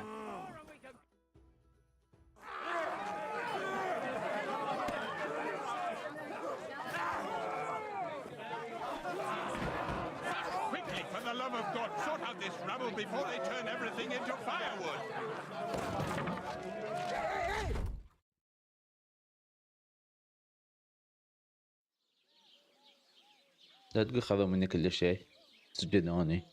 Quickly, for the love of God, sort out this rabble before they turn everything into firewood. لا تقول خذوا مني كل شيء سجنوني.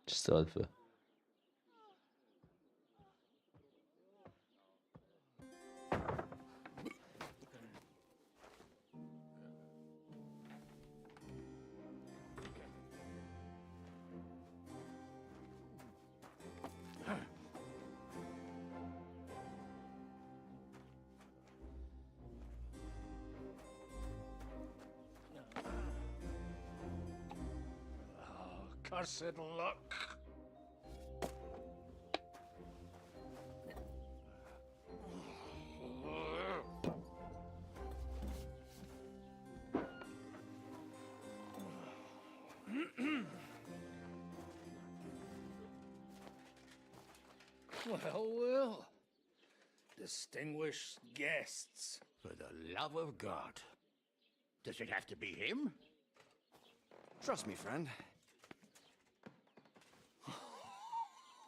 ايش السالفة؟ Cursed luck. Well. Distinguished guests. For the love of God. Does it have to be him? Trust me, friend.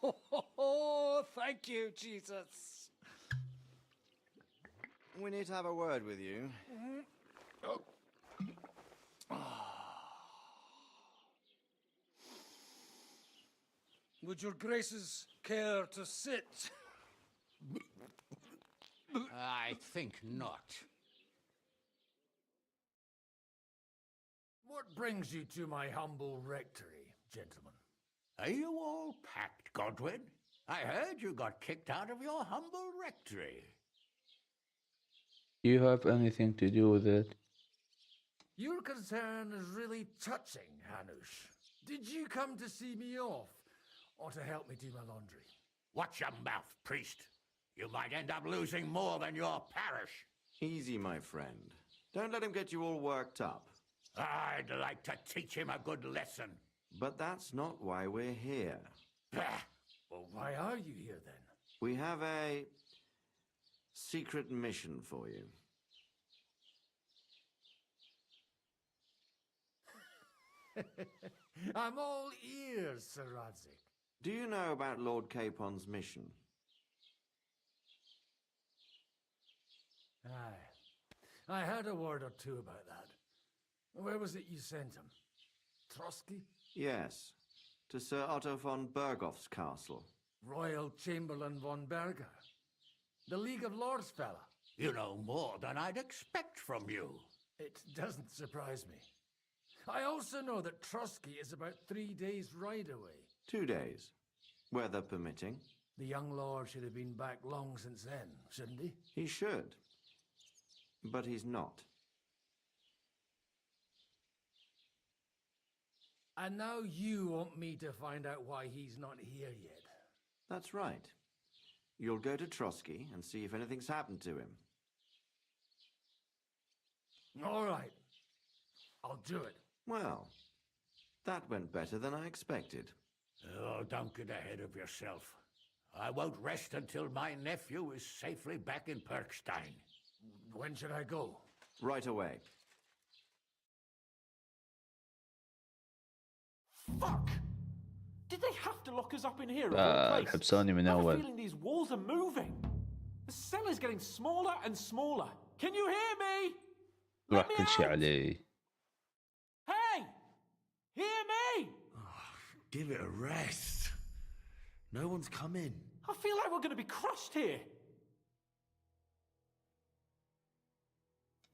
Oh, thank you, Jesus. We need to have a word with you. Would your graces care to sit? I think not. What brings you to my humble rectory, gentlemen? Are you all packed, Godwin? I heard you got kicked out of your humble rectory. Do you have anything to do with it? Your concern is really touching, Hanush. Did you come to see me off, or to help me do my laundry? Watch your mouth, priest. You might end up losing more than your parish. Easy, my friend. Don't let him get you all worked up. I'd like to teach him a good lesson. But that's not why we're here. Well, why are you here then? We have a secret mission for you. I'm all ears, Sir Radzik. Do you know about Lord Capon's mission? Aye. I heard a word or two about that. Where was it you sent him? Trotsky? Yes, to Sir Otto von Berghoff's castle. Royal Chamberlain von Berger. The League of Lords fella. You know more than I'd expect from you. It doesn't surprise me. I also know that Trotsky is about 3 days' ride away. 2 days, weather permitting. The young lord should have been back long since then, shouldn't he? He should. But he's not. And now you want me to find out why he's not here yet. That's right. You'll go to Trotsky and see if anything's happened to him. All right. I'll do it. Well, that went better than I expected. Oh, don't get ahead of yourself. I won't rest until my nephew is safely back in Perkstein. When should I go? Right away. Fuck! Did they have to lock us up in here? الحبساني من I have a أول. feeling these walls are moving. The cell is getting smaller and smaller. Can you hear me? راح كل شيء علي. Hey! Give it a rest. No one's coming. I feel like we're going to be crushed here.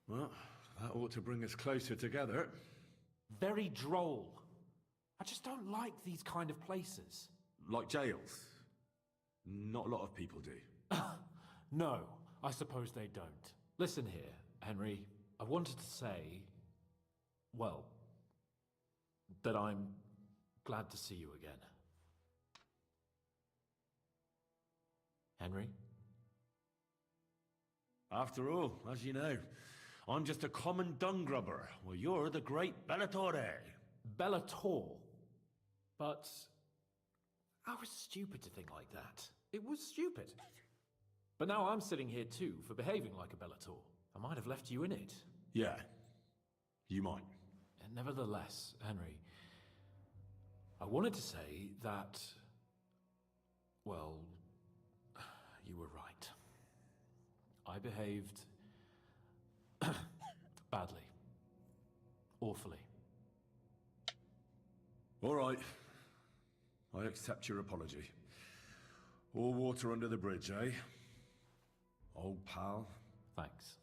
Well, that ought to bring us closer together. Very droll. I just don't like these kind of places. Like jails. Not a lot of people do. No, I suppose they don't. Listen here, Henry. I wanted to say, well, that I'm glad to see you again. Henry? After all, as you know, I'm just a common dung grubber, while you're the great Bellatore. Bellator? But I was stupid to think like that. It was stupid. But now I'm sitting here too for behaving like a Bellator. I might have left you in it. Yeah, you might. And nevertheless, Henry, I wanted to say that, well, you were right. I behaved badly. Awfully. All right. I accept your apology. All water under the bridge, eh? Old pal. Thanks.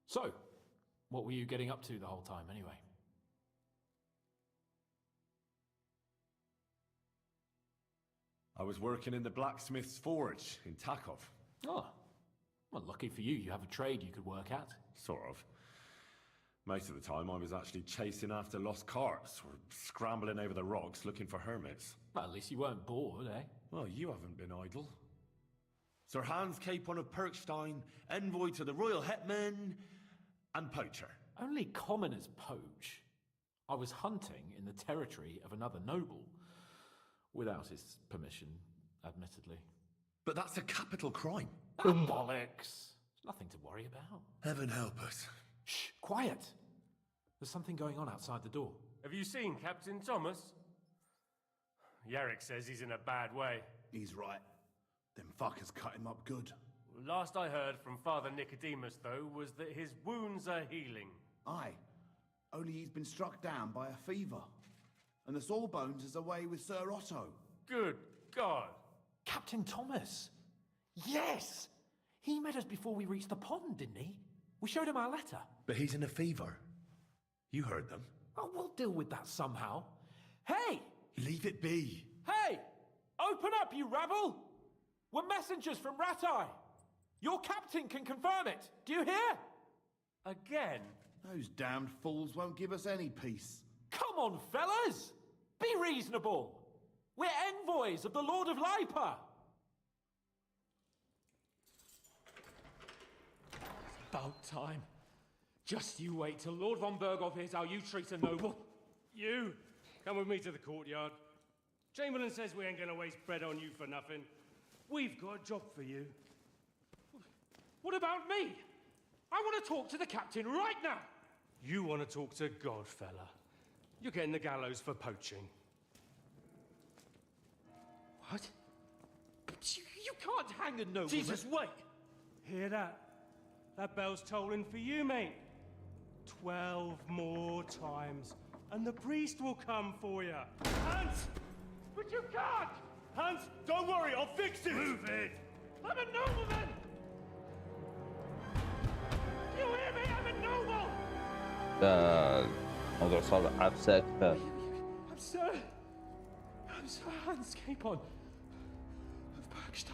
So, what were you getting up to the whole time anyway? I was working in the blacksmith's forge in Takov. Oh, well, lucky for you, you have a trade you could work at. Sort of. Most of the time I was actually chasing after lost carts or scrambling over the rocks looking for hermits. Well, at least you weren't bored, eh? Well, you haven't been idle. Sir Hans Capon of Perkstein, envoy to the royal hetman, and poacher. Only commoners poach. I was hunting in the territory of another noble. Without his permission, admittedly. But that's a capital crime. Bollocks! There's nothing to worry about. Heaven help us. Shh! Quiet! There's something going on outside the door. Have you seen Captain Thomas? Yarrick says he's in a bad way. He's right. Them fuckers cut him up good. Last I heard from Father Nicodemus, though, was that his wounds are healing. Aye. Only he's been struck down by a fever. And the Sawbones is away with Sir Otto. Good God! Captain Thomas! Yes! He met us before we reached the pond, didn't he? We showed him our letter. But he's in a fever. You heard them. Oh, we'll deal with that somehow. Hey! Leave it be. Hey! Open up, you rabble! We're messengers from Ratai. Your captain can confirm it. Do you hear? Again? Those damned fools won't give us any peace. Come on, fellas! Be reasonable! We're envoys of the Lord of Lipa! It's about time. Just you wait till Lord von Berghoff hears how you treat a noble. You! Come with me to the courtyard. Chamberlain says we ain't gonna waste bread on you for nothing. We've got a job for you. What about me? I want to talk to the captain right now! You want to talk to God, fella. You're getting the gallows for poaching. What? You can't hang a nobleman. Jesus, wait! Hear that? That bell's tolling for you, mate. 12 more times, and the priest will come for you. Hans! But you can't! Hans, don't worry, I'll fix it! Move it! I'm a nobleman! Do you hear me? I'm a noble! الموضوع صار عبسة أكثر. I'm Sir Hans Capon of Bergstein.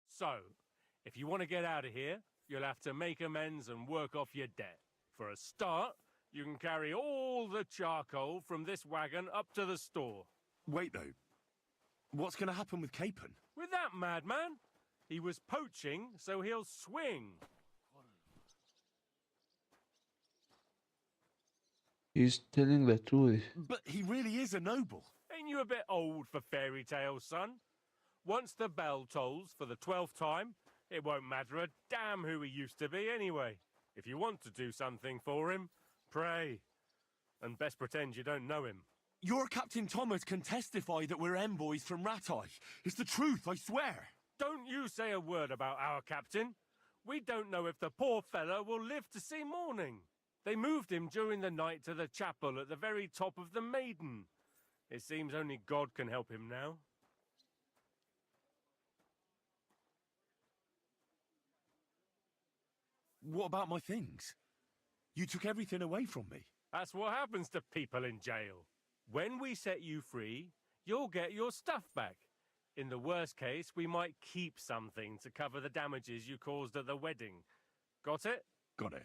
So, if you want to get out of here, you'll have to make amends and work off your debt. For a start, you can carry all the charcoal from this wagon up to the store. Wait, though. What's going to happen with Capon? With that madman? He was poaching, so he'll swing. He's telling the truth. But he really is a noble. Ain't you a bit old for fairy tales, son? Once the bell tolls for the 12th time, it won't matter a damn who he used to be anyway. If you want to do something for him, pray. And best pretend you don't know him. Your Captain Thomas can testify that we're envoys from Ratai. It's the truth, I swear. Don't you say a word about our captain? We don't know if the poor fella will live to see morning. They moved him during the night to the chapel at the very top of the Maiden. It seems only God can help him now. What about my things? You took everything away from me. That's what happens to people in jail. When we set you free, you'll get your stuff back. In the worst case, we might keep something to cover the damages you caused at the wedding. Got it? Got it.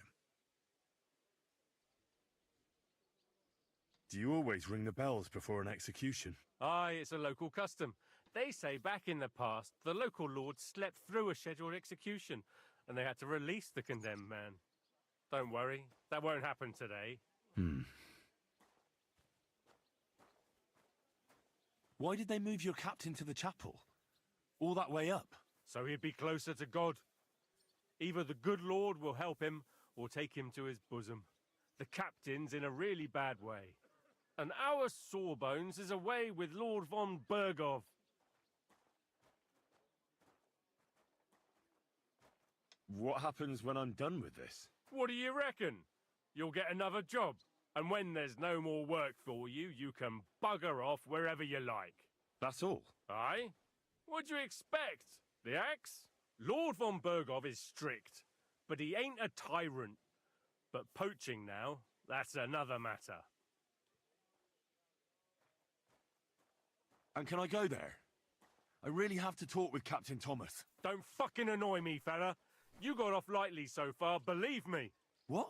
Do you always ring the bells before an execution? Aye, it's a local custom. They say back in the past, the local lord slept through a scheduled execution, and they had to release the condemned man. Don't worry, that won't happen today. Why did they move your captain to the chapel? All that way up? So he'd be closer to God. Either the good Lord will help him, or take him to his bosom. The captain's in a really bad way. And our Sawbones is away with Lord von Bergov. What happens when I'm done with this? What do you reckon? You'll get another job. And when there's no more work for you, you can bugger off wherever you like. That's all? Aye? What'd you expect? The axe? Lord von Bergov is strict, but he ain't a tyrant. But poaching now, that's another matter. And can I go there? I really have to talk with Captain Thomas. Don't fucking annoy me, fella. You got off lightly so far, believe me. What?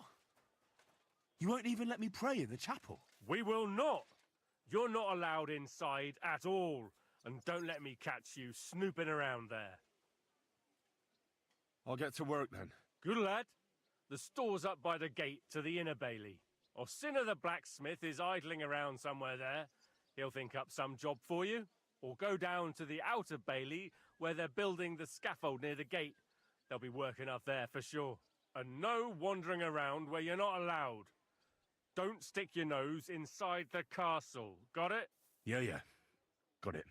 You won't even let me pray in the chapel? We will not. You're not allowed inside at all. And don't let me catch you snooping around there. I'll get to work then. Good lad. The store's up by the gate to the inner bailey. Orsina the blacksmith is idling around somewhere there. He'll think up some job for you. Or go down to the outer bailey where they're building the scaffold near the gate. They'll be working up there for sure. And no wandering around where you're not allowed. Don't stick your nose inside the castle. Got it? Yeah. Got it.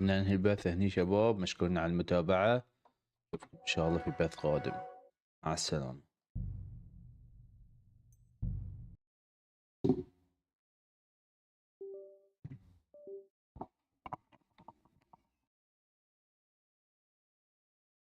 ننهي البث هني شباب، مشكورين على المتابعة، إن شاء الله في بث قادم. مع السلامة.